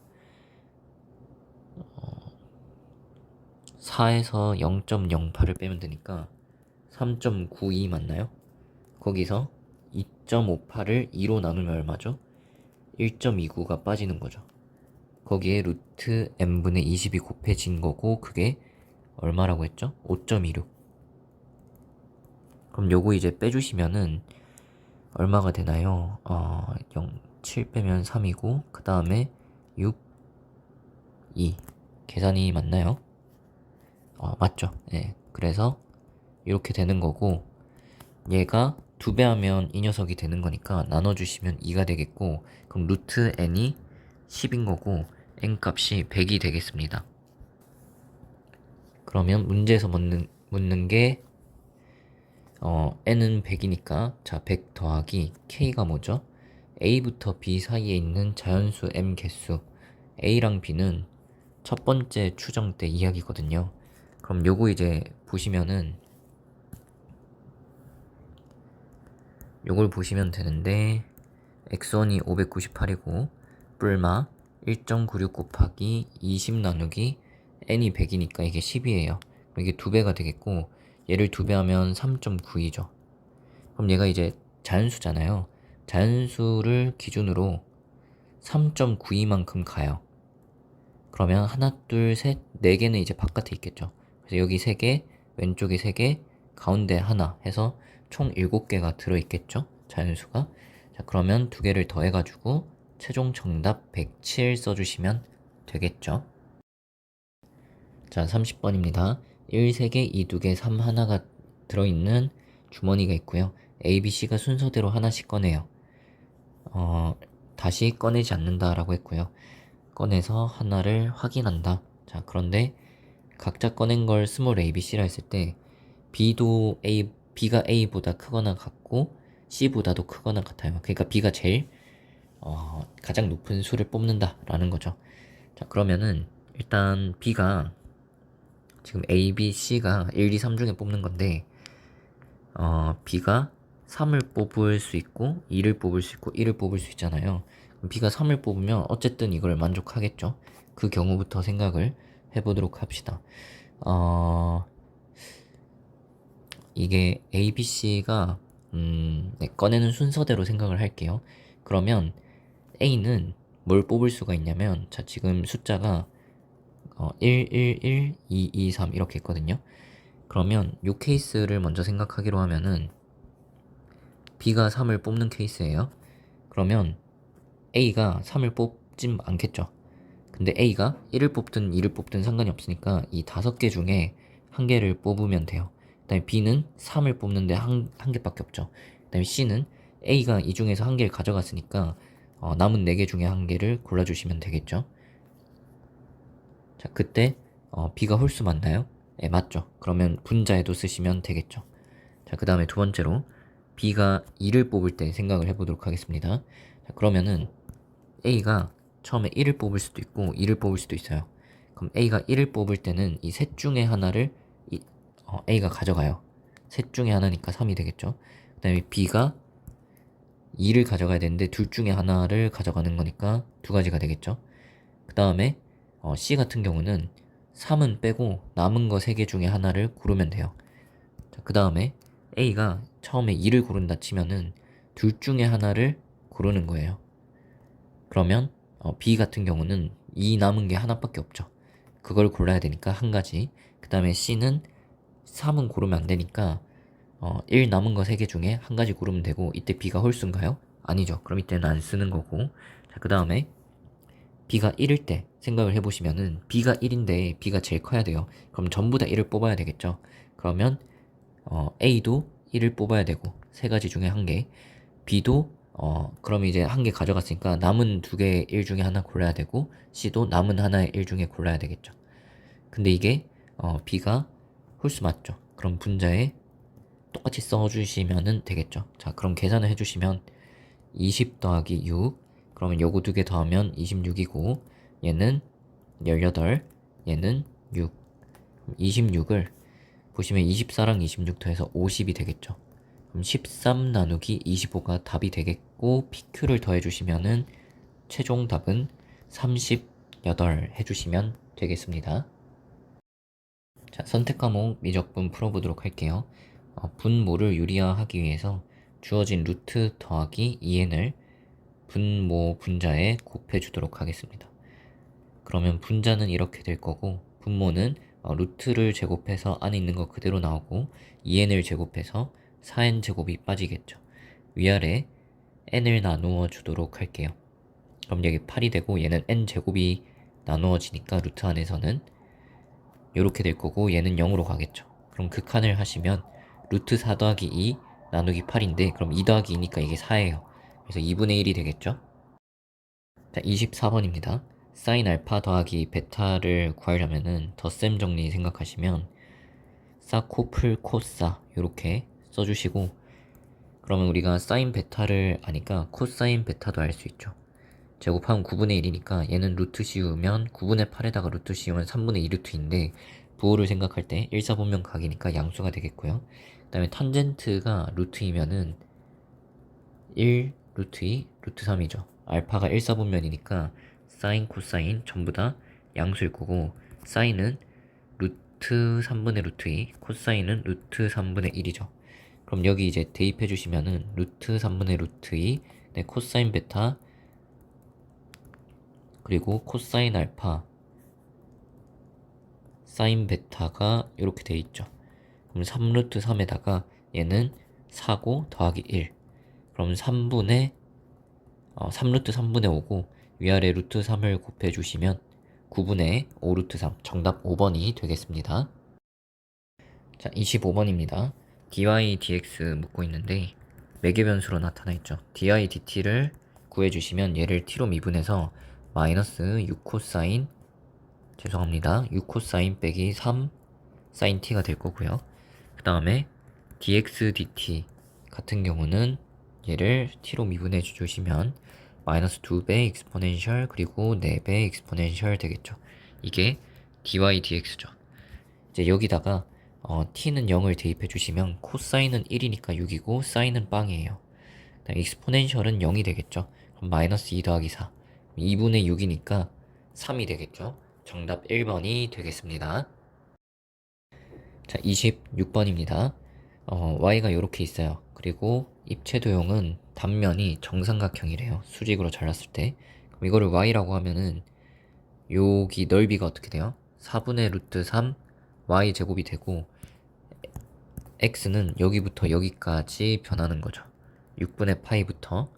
4에서 0.08을 빼면 되니까 3.92 맞나요? 거기서 2.58을 2로 나누면 얼마죠? 1.29가 빠지는 거죠. 거기에 루트 n분의 20이 곱해진 거고 그게 얼마라고 했죠? 5.26. 그럼 요거 이제 빼주시면은 얼마가 되나요? 7 빼면 3이고 그 다음에 6, 2 계산이 맞나요? 맞죠? 네. 그래서 이렇게 되는 거고 얘가 2배 하면 이 녀석이 되는 거니까 나눠주시면 2가 되겠고 그럼 루트 n이 10인 거고 n 값이 100이 되겠습니다. 그러면 문제에서 묻는 게 n은 100이니까 자 100 더하기 k가 뭐죠? a부터 b 사이에 있는 자연수 m 개수 a랑 b는 첫 번째 추정 때 이야기거든요. 그럼 요거 이제 보시면은 요걸 보시면 되는데 x1이 598이고 뿔마 1.96 곱하기 20 나누기 n이 100이니까 이게 10이에요. 이게 2배가 되겠고 얘를 2배 하면 3.92죠. 그럼 얘가 이제 자연수잖아요. 자연수를 기준으로 3.92만큼 가요. 그러면 하나, 둘, 셋, 4개는 이제 바깥에 있겠죠. 그래서 여기 3개, 왼쪽에 3개, 가운데 하나 해서 총 7개가 들어있겠죠. 자연수가. 자, 그러면 2개를 더해가지고 최종 정답 107 써주시면 되겠죠. 자, 30번입니다. 1, 3개, 2, 2개, 3 하나가 들어있는 주머니가 있고요. A, B, C가 순서대로 하나씩 꺼내요. 다시 꺼내지 않는다라고 했고요. 꺼내서 하나를 확인한다. 자, 그런데 각자 꺼낸 걸 스몰 a, b, c라 했을 때 B가 A보다 크거나 같고 C보다도 크거나 같아요. 그러니까 B가 제일 가장 높은 수를 뽑는다 라는 거죠. 자, 그러면은 일단 B가 지금 A, B, C가 1, 2, 3 중에 뽑는 건데 B가 3을 뽑을 수 있고 2를 뽑을 수 있고 1을 뽑을 수 있잖아요. 그럼 B가 3을 뽑으면 어쨌든 이걸 만족하겠죠. 그 경우부터 생각을 해보도록 합시다. 이게 A, B, C가 네, 꺼내는 순서대로 생각을 할게요. 그러면 A는 뭘 뽑을 수가 있냐면, 자, 지금 숫자가 1, 1, 1, 2, 2, 3 이렇게 있거든요. 그러면 이 케이스를 먼저 생각하기로 하면은 B가 3을 뽑는 케이스예요. 그러면 A가 3을 뽑진 않겠죠. 근데 A가 1을 뽑든 2를 뽑든 상관이 없으니까 이 5개 중에 한 개를 뽑으면 돼요. 그다음에 B는 3을 뽑는데 한 개밖에 없죠. 그다음에 C는 A가 이 중에서 한 개를 가져갔으니까 남은 4개 중에 한 개를 골라주시면 되겠죠. 자, 그때 B가 홀수 맞나요? 네, 맞죠. 그러면 분자에도 쓰시면 되겠죠. 자, 그 다음에 두 번째로 B가 2를 뽑을 때 생각을 해보도록 하겠습니다. 자, 그러면은 A가 처음에 1을 뽑을 수도 있고 2를 뽑을 수도 있어요. 그럼 A가 1을 뽑을 때는 이 셋 중에 하나를 A가 가져가요. 셋 중에 하나니까 3이 되겠죠. 그 다음에 B가 2를 가져가야 되는데 둘 중에 하나를 가져가는 거니까 두 가지가 되겠죠. 그 다음에 C 같은 경우는 3은 빼고 남은 거 3개 중에 하나를 고르면 돼요. 그 다음에 A가 처음에 2를 고른다 치면은 둘 중에 하나를 고르는 거예요. 그러면 B 같은 경우는 2 남은 게 하나밖에 없죠. 그걸 골라야 되니까 한 가지. 그 다음에 C는 3은 고르면 안 되니까 1 남은 거 3개 중에 한 가지 고르면 되고, 이때 B가 홀수인가요? 아니죠. 그럼 이때는 안 쓰는 거고. 자, 그 다음에 B가 1일 때 생각을 해보시면은 B가 1인데 B가 제일 커야 돼요. 그럼 전부 다 1을 뽑아야 되겠죠. 그러면 A도 1을 뽑아야 되고, 세 가지 중에 한 개. B도 그럼 이제 한 개 가져갔으니까 남은 두 개의 1 중에 하나 골라야 되고, C도 남은 하나의 1 중에 골라야 되겠죠. 근데 이게 B가 홀수 맞죠. 그럼 분자에 똑같이 써주시면 되겠죠. 자, 그럼 계산을 해주시면 20 더하기 6, 그러면 요거 두 개 더하면 26이고, 얘는 18, 얘는 6. 26을 보시면 24랑 26 더해서 50이 되겠죠. 그럼 13 나누기 25가 답이 되겠고, PQ를 더해주시면은 최종 답은 38 해주시면 되겠습니다. 자, 선택 과목 미적분 풀어보도록 할게요. 분모를 유리화하기 위해서 주어진 루트 더하기 2n을 분모 분자에 곱해주도록 하겠습니다. 그러면 분자는 이렇게 될 거고, 분모는 루트를 제곱해서 안에 있는 거 그대로 나오고 2n을 제곱해서 4n 제곱이 빠지겠죠. 위아래 n을 나누어 주도록 할게요. 그럼 여기 8이 되고 얘는 n 제곱이 나누어지니까 루트 안에서는 이렇게 될 거고, 얘는 0으로 가겠죠. 그럼 극한을 하시면 루트 4 더하기 2 나누기 8인데, 그럼 2 더하기 2니까 이게 4예요. 그래서 2분의 1이 되겠죠. 자, 24번입니다. 사인 알파 더하기 베타를 구하려면은 덧셈 정리 생각하시면 싸, 코, 풀, 코싸 이렇게 써주시고, 그러면 우리가 사인 베타를 아니까 코사인 베타도 알 수 있죠. 제곱하면 9분의 1이니까 얘는 루트 씌우면 9분의 8에다가 루트 씌우면 3분의 2루트인데, 부호를 생각할 때 1사분면 각이니까 양수가 되겠고요. 그 다음에 탄젠트가 루트이면은 1 루트 2 루트 3이죠. 알파가 1사분면이니까 사인 코사인 전부 다 양수일 거고, 사인은 루트 3분의 루트 2, 코사인은 루트 3분의 1이죠. 그럼 여기 이제 대입해 주시면은 루트 3분의 루트 2, 네, 코사인 베타, 그리고 코사인 알파, 사인 베타가 이렇게 돼 있죠. 그럼 3루트 3에다가 얘는 4고 더하기 1. 그럼 3루트 3분의 5고 위아래 루트 3을 곱해주시면 9분의 5루트 3. 정답 5번이 되겠습니다. 자, 25번입니다. dy dx 묻고 있는데 매개변수로 나타나 있죠. dy dt를 구해주시면 얘를 t로 미분해서 마이너스 6코사인, 죄송합니다, 6코사인 빼기 3 사인 t가 될 거고요. 그 다음에 dx dt 같은 경우는 얘를 t로 미분해 주시면 마이너스 2배 익스포넨셜 그리고 4배 익스포넨셜 되겠죠. 이게 dy dx죠. 이제 여기다가 t는 0을 대입해 주시면 코사인은 1이니까 6이고 사인은 빵이에요. 익스포넨셜은 0이 되겠죠. 그럼 마이너스 2 더하기 4 2분의 6이니까 3이 되겠죠. 정답 1번이 되겠습니다. 자, 26번입니다. y가 이렇게 있어요. 그리고 입체도형은 단면이 정삼각형이래요. 수직으로 잘랐을 때. 그럼 이거를 y라고 하면은 여기 넓이가 어떻게 돼요? 4분의 루트 3 y 제곱이 되고 x는 여기부터 여기까지 변하는 거죠. 6분의 파이부터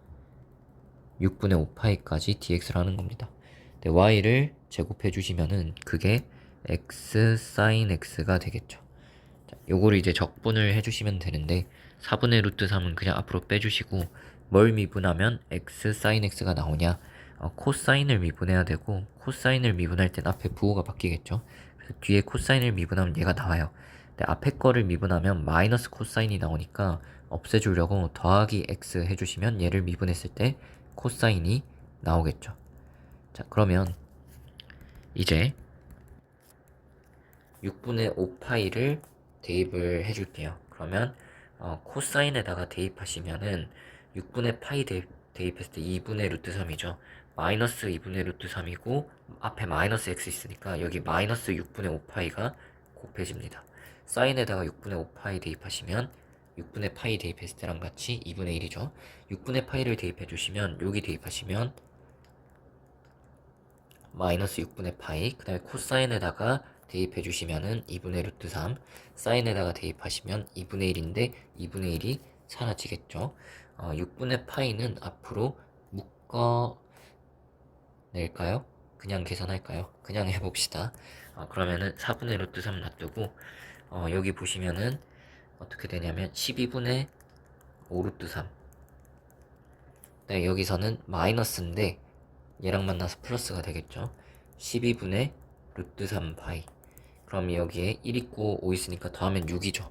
6분의 5파이까지 dx를 하는 겁니다. 근데 y를 제곱해 주시면은 그게 x sin x가 되겠죠. 자, 요거를 이제 적분을 해주시면 되는데 4분의 루트 3은 그냥 앞으로 빼주시고 뭘 미분하면 x sin x가 나오냐? 코사인을 미분해야 되고 코사인을 미분할 땐 앞에 부호가 바뀌겠죠. 그래서 뒤에 코사인을 미분하면 얘가 나와요. 근데 앞에 거를 미분하면 마이너스 코사인이 나오니까 없애주려고 더하기 x 해주시면 얘를 미분했을 때 코사인이 나오겠죠. 자, 그러면 이제 6분의 5파이를 대입을 해줄게요. 그러면 코사인에다가 대입하시면은 6분의 파이 대입했을 때 2분의 루트 3이죠. 마이너스 2분의 루트 3이고 앞에 마이너스 x 있으니까 여기 마이너스 6분의 5파이가 곱해집니다. 사인에다가 6분의 5파이 대입하시면 6분의 파이 대입했을 때랑 같이 2분의 1이죠. 6분의 파이를 대입해 주시면 여기 대입하시면 마이너스 6분의 파이 그 다음에 코사인에다가 대입해 주시면은 2분의 루트 3 사인에다가 대입하시면 2분의 1인데 2분의 1이 사라지겠죠. 6분의 파이는 앞으로 묶어 낼까요? 그냥 계산할까요? 그냥 해봅시다. 그러면은 4분의 루트 3 놔두고 여기 보시면은 어떻게 되냐면 12분의 5 루트 3 네, 여기서는 마이너스인데 얘랑 만나서 플러스가 되겠죠. 12분의 루트 3 파이 그럼 여기에 1 있고 5 있으니까 더하면 6이죠.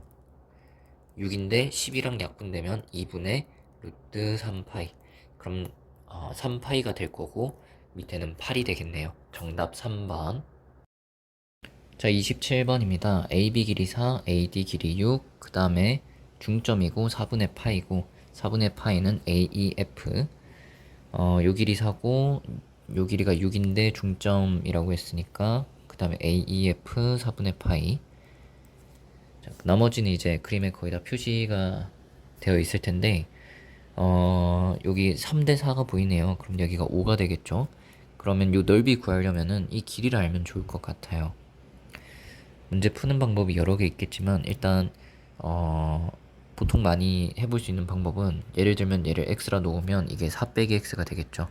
6인데 10이랑 약분되면 2분의 루트 3파이 그럼 3파이가 될 거고 밑에는 8이 되겠네요. 정답 3번. 자, 27번입니다. AB 길이 4, AD 길이 6, 그 다음에 중점이고 4분의 파이고 4분의 파이는 AEF 요 길이 4고 요 길이가 6인데 중점이라고 했으니까 그 다음에 AEF 4분의 파이 자, 나머지는 이제 그림에 거의 다 표시가 되어 있을 텐데 여기 3대 4가 보이네요. 그럼 여기가 5가 되겠죠. 그러면 요 넓이 구하려면은 이 길이를 알면 좋을 것 같아요. 문제 푸는 방법이 여러 개 있겠지만 일단 보통 많이 해볼 수 있는 방법은 예를 들면 얘를 x라 놓으면 이게 4 빼기 x가 되겠죠.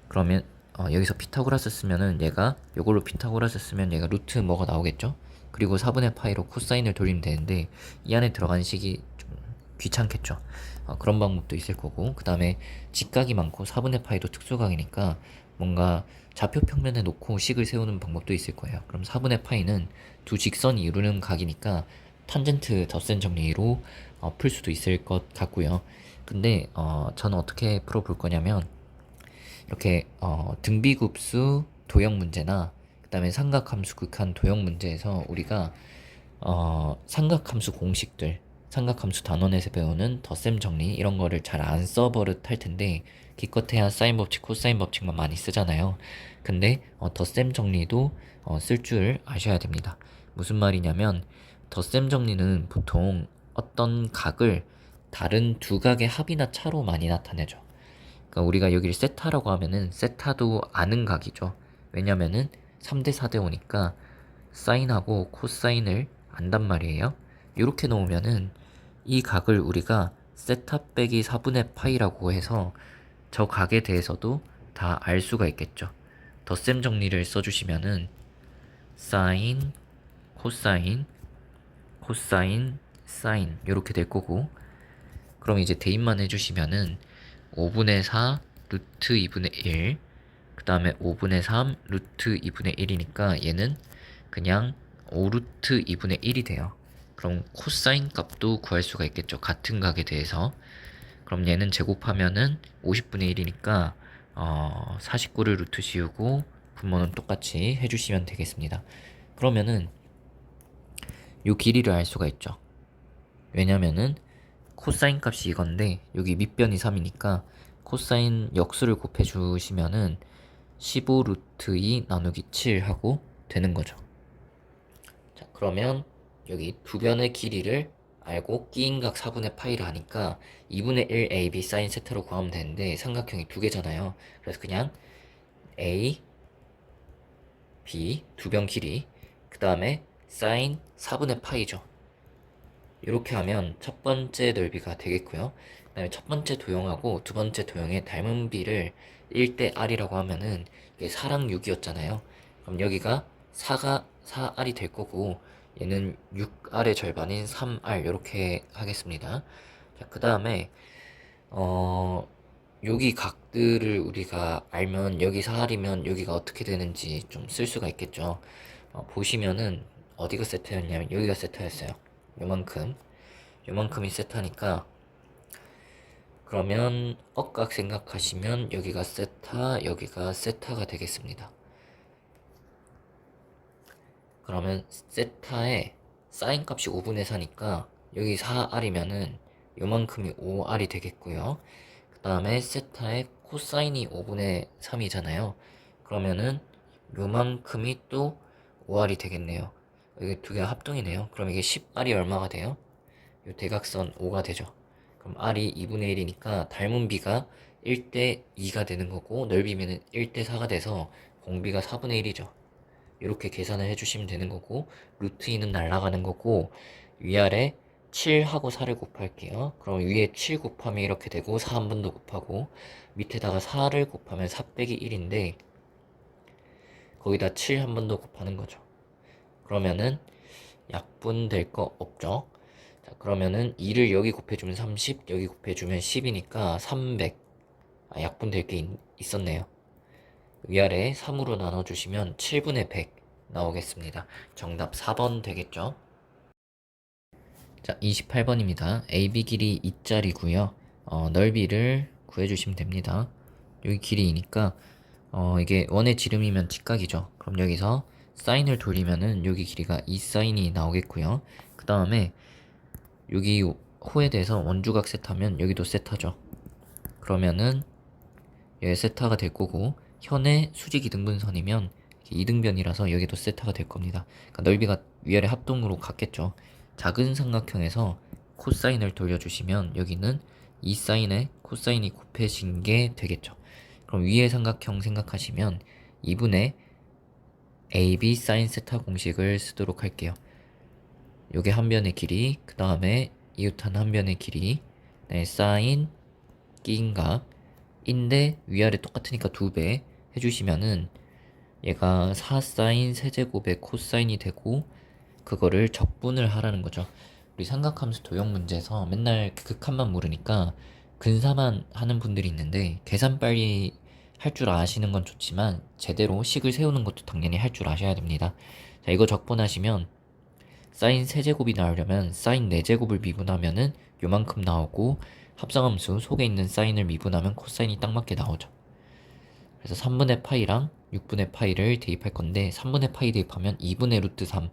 그러면 여기서 피타고라스 쓰면은 얘가 요걸로 피타고라스 쓰면 얘가 루트 뭐가 나오겠죠. 그리고 4분의 파이로 코사인을 돌리면 되는데 이 안에 들어간 식이 좀 귀찮겠죠. 그런 방법도 있을 거고 그 다음에 직각이 많고 4분의 파이도 특수각이니까 뭔가 좌표 평면에 놓고 식을 세우는 방법도 있을 거예요. 그럼 4분의 파이는 두 직선이 이루는 각이니까 탄젠트 덧셈 정리로 풀 수도 있을 것 같고요. 근데 저는 어떻게 풀어볼 거냐면 이렇게 등비급수 도형 문제나 그 다음에 삼각함수 극한 도형 문제에서 우리가 삼각함수 공식들 삼각함수 단원에서 배우는 덧셈 정리 이런 거를 잘 안 써버릇 할 텐데 기껏해야 사인 법칙, 코사인 법칙만 많이 쓰잖아요. 근데 덧셈 정리도 쓸 줄 아셔야 됩니다. 무슨 말이냐면 덧셈 정리는 보통 어떤 각을 다른 두 각의 합이나 차로 많이 나타내죠. 그러니까 우리가 여기를 세타라고 하면은 세타도 아는 각이죠. 왜냐면은 3대 4대 5니까 사인하고 코사인을 안단 말이에요. 이렇게 놓으면은 이 각을 우리가 세타 빼기 4분의 파이라고 해서 저 각에 대해서도 다 알 수가 있겠죠. 덧셈 정리를 써주시면은 사인, 코사인, 코사인, 사인 이렇게 될 거고 그럼 이제 대입만 해주시면은 5분의 4 루트 2분의 1 그 다음에 5분의 3 루트 2분의 1이니까 얘는 그냥 5 루트 2분의 1이 돼요. 그럼 코사인 값도 구할 수가 있겠죠. 같은 각에 대해서. 그럼 얘는 제곱하면은 50분의 1이니까 49를 루트 씌우고 분모는 똑같이 해주시면 되겠습니다. 그러면은 요 길이를 알 수가 있죠. 왜냐면은 코사인 값이 이건데 여기 밑변이 3이니까 코사인 역수를 곱해주시면은 15 루트 2 나누기 7 하고 되는 거죠. 자, 그러면 여기 두 변의 길이를 알고 끼인각 4분의 파이를 하니까 2분의 1 AB 사인 세타로 구하면 되는데 삼각형이 두 개잖아요. 그래서 그냥 A, B 두 변 길이 그 다음에 사인 4분의 파이죠. 이렇게 하면 첫 번째 넓이가 되겠고요. 그 다음에 첫 번째 도형하고 두 번째 도형의 닮은 비를 1대 R이라고 하면은 이게 4랑 6이었잖아요. 그럼 여기가 4R이 될 거고 얘는 6R의 절반인 3R 이렇게 하겠습니다. 자, 그 다음에 여기 각들을 우리가 알면 여기 4R이면 여기가 어떻게 되는지 좀 쓸 수가 있겠죠. 보시면은 어디가 세타였냐면 여기가 세타였어요. 요만큼이 세타니까 그러면 억각 생각하시면 여기가 세타, 여기가 세타가 되겠습니다. 그러면 세타의 사인 값이 5분의 4니까 여기 4R이면은 요만큼이 5R이 되겠고요. 그 다음에 세타의 코사인이 5분의 3이잖아요. 그러면은 요만큼이 또 5R이 되겠네요. 이게 두 개가 합동이네요. 그럼 이게 10R이 얼마가 돼요? 요 대각선 5가 되죠. 그럼 R이 2분의 1이니까 닮은 비가 1대 2가 되는 거고 넓이면은 1대 4가 돼서 공비가 4분의 1이죠. 이렇게 계산을 해주시면 되는 거고 루트 2는 날아가는 거고 위아래 7하고 4를 곱할게요. 그럼 위에 7 곱하면 이렇게 되고 4 한 번 더 곱하고 밑에다가 4를 곱하면 4 빼기 1인데 거기다 7 한 번 더 곱하는 거죠. 그러면은 약분될 거 없죠. 자, 그러면은 2를 여기 곱해주면 30, 여기 곱해주면 10이니까 300. 약분될 게 있었네요. 위아래 3으로 나눠주시면 7분의 100 나오겠습니다. 정답 4번 되겠죠? 자, 28번입니다. AB 길이 2짜리고요. 넓이를 구해주시면 됩니다. 여기 길이니까 이게 원의 지름이면 직각이죠. 그럼 여기서 사인을 돌리면은 여기 길이가 2사인이 나오겠고요. 그 다음에 여기 호에 대해서 원주각 세타면 여기도 세타죠. 그러면은 얘 세타가 될 거고 현의 수직 이등분선이면 이등변이라서 여기도 세타가 될 겁니다. 그러니까 넓이가 위아래 합동으로 같겠죠. 작은 삼각형에서 코사인을 돌려주시면 여기는 2사인에 코사인이 곱해진 게 되겠죠. 그럼 위의 삼각형 생각하시면 2분의 AB 사인 세타 공식을 쓰도록 할게요. 요게 한 변의 길이, 그 다음에 이웃한 한 변의 길이, 네, 사인 끼인각 인데 위아래 똑같으니까 2배 해주시면은 얘가 4사인 세제곱의 코사인이 되고 그거를 적분을 하라는 거죠. 우리 삼각함수 도형 문제에서 맨날 극한만 모르니까 근사만 하는 분들이 있는데 계산 빨리 할 줄 아시는 건 좋지만 제대로 식을 세우는 것도 당연히 할 줄 아셔야 됩니다. 자, 이거 적분하시면 사인 세제곱이 나오려면 사인 4제곱을 미분하면은 요만큼 나오고 합성함수 속에 있는 사인을 미분하면 코사인이 딱 맞게 나오죠. 그래서 3분의 파이랑 6분의 파이를 대입할 건데 3분의 파이 대입하면 2분의 루트 3을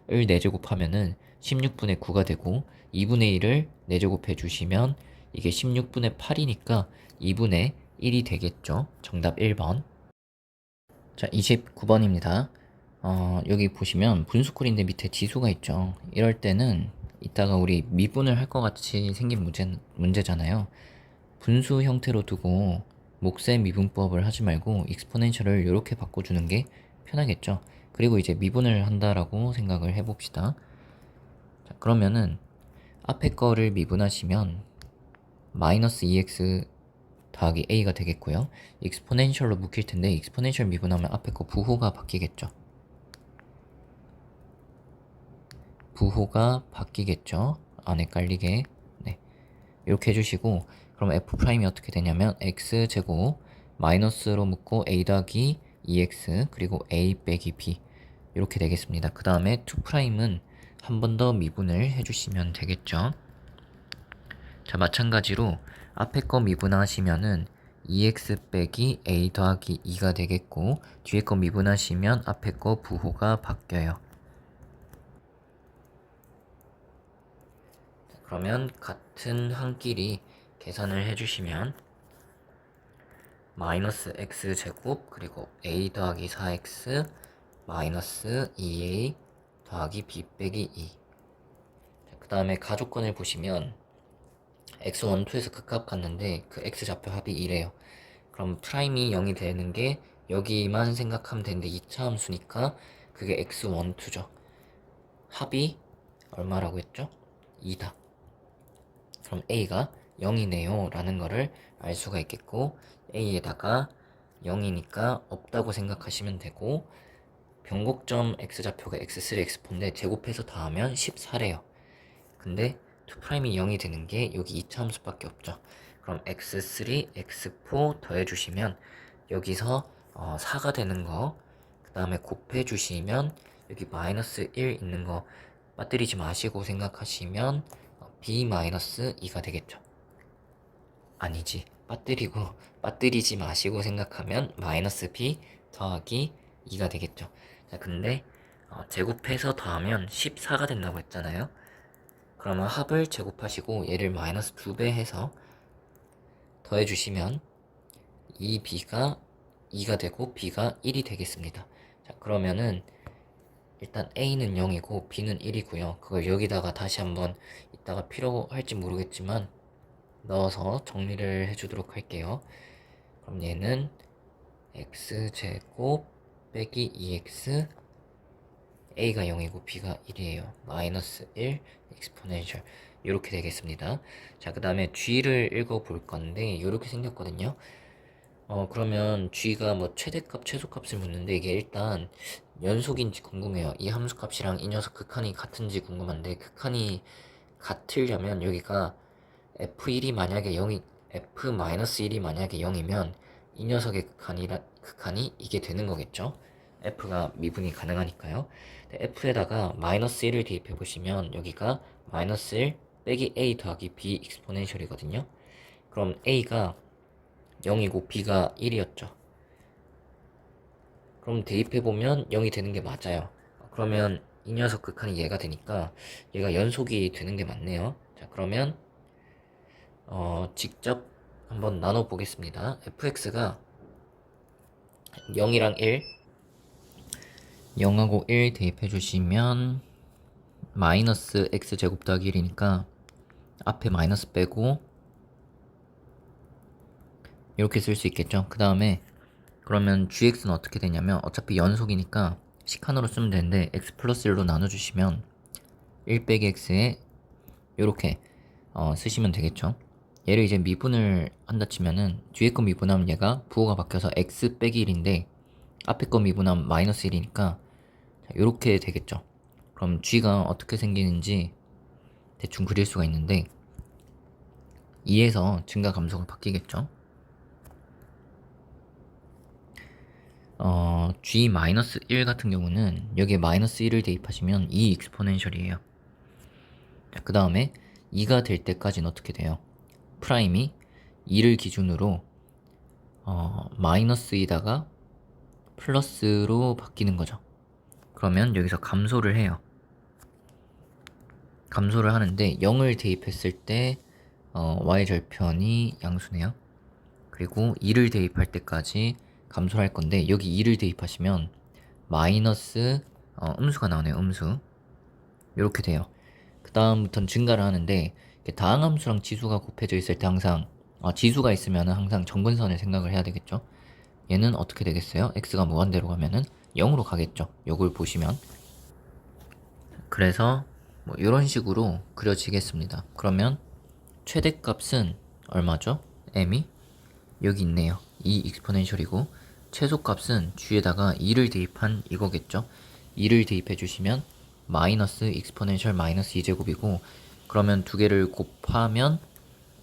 4제곱하면은 16분의 9가 되고 2분의 1을 4제곱해 주시면 이게 16분의 8이니까 2분의 1이 되겠죠. 정답 1번. 자, 29번입니다. 여기 보시면 분수꼴인데 밑에 지수가 있죠. 이럴 때는 이따가 우리 미분을 할 것 같이 생긴 문제잖아요. 분수 형태로 두고 몫의 미분법을 하지 말고 익스포넨셜을 이렇게 바꿔주는 게 편하겠죠. 그리고 이제 미분을 한다라고 생각을 해봅시다. 자, 그러면은 앞에 거를 미분하시면 마이너스 2x 더하기 a가 되겠고요. 익스포넨셜로 묶일 텐데 익스포넨셜 미분하면 앞에 거 부호가 바뀌겠죠. 부호가 바뀌겠죠. 안에 깔리게. 네. 이렇게 해주시고 그럼 f'이 어떻게 되냐면 x제곱 마이너스로 묶고 a 더하기 2x 그리고 a 빼기 b 이렇게 되겠습니다. 그 다음에 2'은 한 번 더 미분을 해주시면 되겠죠. 자, 마찬가지로 앞에 거 미분하시면은 2x 빼기 a 더하기 2가 되겠고, 뒤에 거 미분하시면 앞에 거 부호가 바뀌어요. 그러면 같은 항끼리 계산을 해주시면 마이너스 x제곱 그리고 a 더하기 4x 마이너스 2a 더하기 b 빼기 2. 그 다음에 가족권을 보시면 x1, 2에서 극합 갔는데 그 x좌표 합이 2래요. 그럼 프라임이 0이 되는 게 여기만 생각하면 되는데 2차 함수니까 그게 x1, 2죠. 합이 얼마라고 했죠? 2다. 그럼 a가 0이네요 라는 거를 알 수가 있겠고, a에다가 0이니까 없다고 생각하시면 되고, 변곡점 x좌표가 x3, x4인데 제곱해서 더하면 14래요. 근데 2'이 0이 되는 게 여기 2차 함수밖에 없죠. 그럼 x3, x4 더해주시면 여기서 4가 되는 거, 그 다음에 곱해주시면 여기 마이너스 1 있는 거 빠뜨리지 마시고 생각하시면 b-2가 되겠죠. 아니지, 빠뜨리지 마시고 생각하면 마이너스 b 더하기 2가 되겠죠. 자, 근데 제곱해서 더하면 14가 된다고 했잖아요. 그러면 합을 제곱하시고 얘를 마이너스 2배 해서 더해주시면 이 b가 2가 되고 b가 1이 되겠습니다. 자, 그러면은 일단 a는 0이고 b는 1이고요. 그걸 여기다가 다시 한번 이따가 필요할지 모르겠지만 넣어서 정리를 해주도록 할게요. 그럼 얘는 x제곱 빼기 2x a가 0이고 b가 1이에요. 마이너스 1 exponential 이렇게 되겠습니다. 자, 그 다음에 g를 읽어볼 건데 이렇게 생겼거든요. 그러면 g가 뭐 최대값, 최소값을 묻는데 이게 일단 연속인지 궁금해요. 이 함수값이랑 이 녀석 극한이 같은지 궁금한데, 극한이 같으려면 여기가 f1이 만약에 0이 f-1이 만약에 0이면 이 녀석의 극한이 이게 되는 거겠죠. f가 미분이 가능하니까요. f에다가 마이너스 1을 대입해 보시면 여기가 마이너스 1 빼기 a 더하기 b 익스포넨셜이거든요. 그럼 a가 0이고 b가 1이었죠. 그럼 대입해보면 0이 되는 게 맞아요. 그러면 이 녀석 극한이 얘가 되니까 얘가 연속이 되는 게 맞네요. 자, 그러면 직접 한번 나눠 보겠습니다. fx가 0이랑 1, 0하고 1 대입해 주시면 마이너스 x제곱 더하기 1이니까 앞에 마이너스 빼고 이렇게 쓸 수 있겠죠. 그 다음에 그러면 gx는 어떻게 되냐면 어차피 연속이니까 식한으로 쓰면 되는데 x 플러스 1로 나눠주시면 1 빼기 x에 이렇게 쓰시면 되겠죠. 얘를 이제 미분을 한다 치면은 뒤에 거 미분하면 얘가 부호가 바뀌어서 x 빼기 1인데 앞에 거 미분하면 마이너스 1이니까 이렇게 되겠죠. 그럼 g가 어떻게 생기는지 대충 그릴 수가 있는데 2에서 증가 감소가 바뀌겠죠. g-1 같은 경우는 여기에 마이너스 1을 대입하시면 2 익스포넨셜이에요. 그 다음에 2가 될 때까지는 어떻게 돼요? 프라임이 2를 기준으로 마이너스이다가 플러스로 바뀌는 거죠. 그러면 여기서 감소를 해요. 감소를 하는데 0을 대입했을 때 y절편이 양수네요. 그리고 2를 대입할 때까지 감소를 할 건데 여기 2를 대입하시면 마이너스 음수가 나오네요. 음수 이렇게 돼요. 그 다음부터는 증가를 하는데 다항함수랑 지수가 곱해져 있을 때 항상 지수가 있으면 항상 정근선을 생각을 해야 되겠죠. 얘는 어떻게 되겠어요? x가 무한대로 가면은 0으로 가겠죠. 요걸 보시면 그래서 뭐 이런 식으로 그려지겠습니다. 그러면 최대값은 얼마죠? m이 여기 있네요. 2 익스포넨셜이고 최소값은 g에다가 2를 대입한 이거겠죠. 2를 대입해 주시면 마이너스 익스포넨셜 마이너스 2제곱이고 그러면 두 개를 곱하면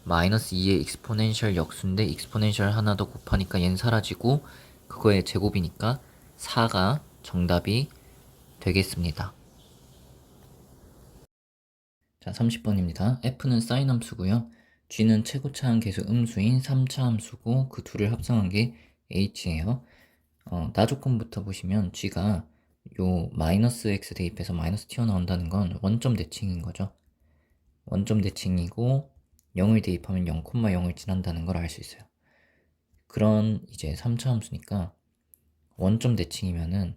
마이너스 2의 익스포넨셜 역수인데 익스포넨셜 하나 더 곱하니까 얘는 사라지고 그거의 제곱이니까 4가 정답이 되겠습니다. 자, 30번입니다. f는 사인 함수고요. g는 최고차항 계수 음수인 3차 함수고 그 둘을 합성한 게 h예요. 나조건부터 보시면 g가 요 마이너스 x 대입해서 마이너스 튀어나온다는 건 원점 대칭인 거죠. 원점 대칭이고 0을 대입하면 0,0을 지난다는 걸 알 수 있어요. 그런 이제 3차 함수니까 원점 대칭이면은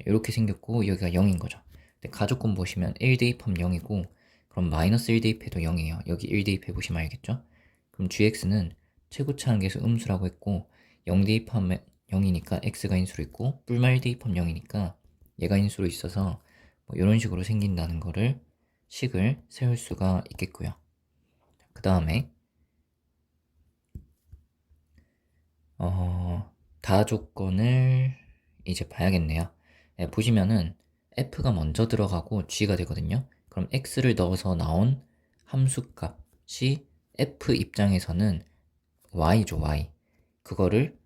이렇게 생겼고 여기가 0인 거죠. 근데 가족권 보시면 1 대입하면 0이고 그럼 마이너스 1 대입해도 0이에요. 여기 1 대입해 보시면 알겠죠? 그럼 gx는 최고차항 계수 음수라고 했고 0 대입하면 0이니까 x가 인수로 있고 뿔마 1 대입하면 0이니까 얘가 인수로 있어서 뭐 이런 식으로 생긴다는 거를 식을 세울 수가 있겠고요. 그 다음에 다조건을 이제 봐야겠네요. 네, 보시면은 f가 먼저 들어가고 g가 되거든요. 그럼 x를 넣어서 나온 함수값이 f 입장에서는 y죠, y. 그거를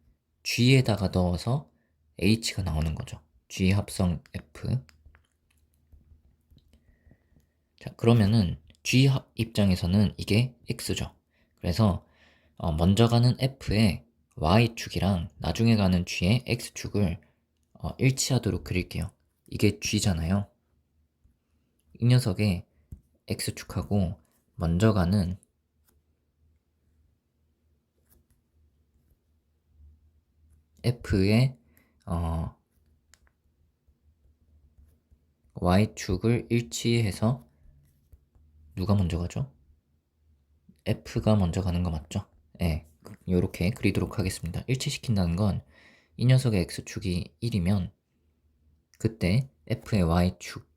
g에다가 넣어서 h가 나오는 거죠. g 합성 f. 자, 그러면은 g 입장에서는 이게 x죠. 그래서 먼저 가는 f의 y축이랑 나중에 가는 g의 x축을 일치하도록 그릴게요. 이게 g잖아요. 이 녀석의 x축하고 먼저 가는 f의 y축을 일치해서 누가 먼저 가죠? f가 먼저 가는 거 맞죠? 네, 이렇게 그리도록 하겠습니다. 일치시킨다는 건 이 녀석의 x축이 1이면 그때 f의 y축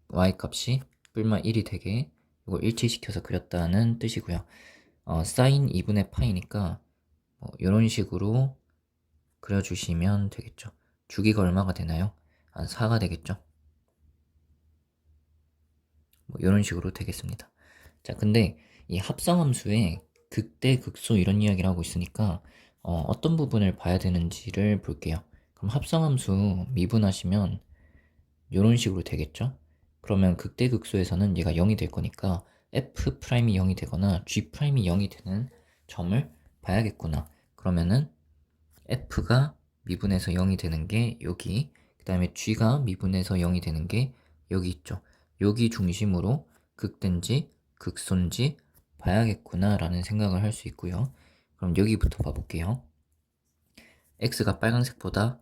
y값이 뿔마 1이 되게 이걸 일치시켜서 그렸다는 뜻이고요. 사인 2분의 파이니까 이런 식으로 그려주시면 되겠죠. 주기가 얼마가 되나요? 한 4가 되겠죠. 이런 식으로 되겠습니다. 자, 근데 이 합성함수에 극대, 극소 이런 이야기를 하고 있으니까 어떤 부분을 봐야 되는지를 볼게요. 그럼 합성함수 미분하시면 이런 식으로 되겠죠? 그러면 극대, 극소에서는 얘가 0이 될 거니까 f'이 0이 되거나 g'이 0이 되는 점을 봐야겠구나. 그러면은 f가 미분해서 0이 되는 게 여기, 그 다음에 g가 미분해서 0이 되는 게 여기 있죠. 여기 중심으로 극대인지 극소인지 봐야겠구나 라는 생각을 할 수 있고요. 그럼 여기부터 봐볼게요. x가 빨간색보다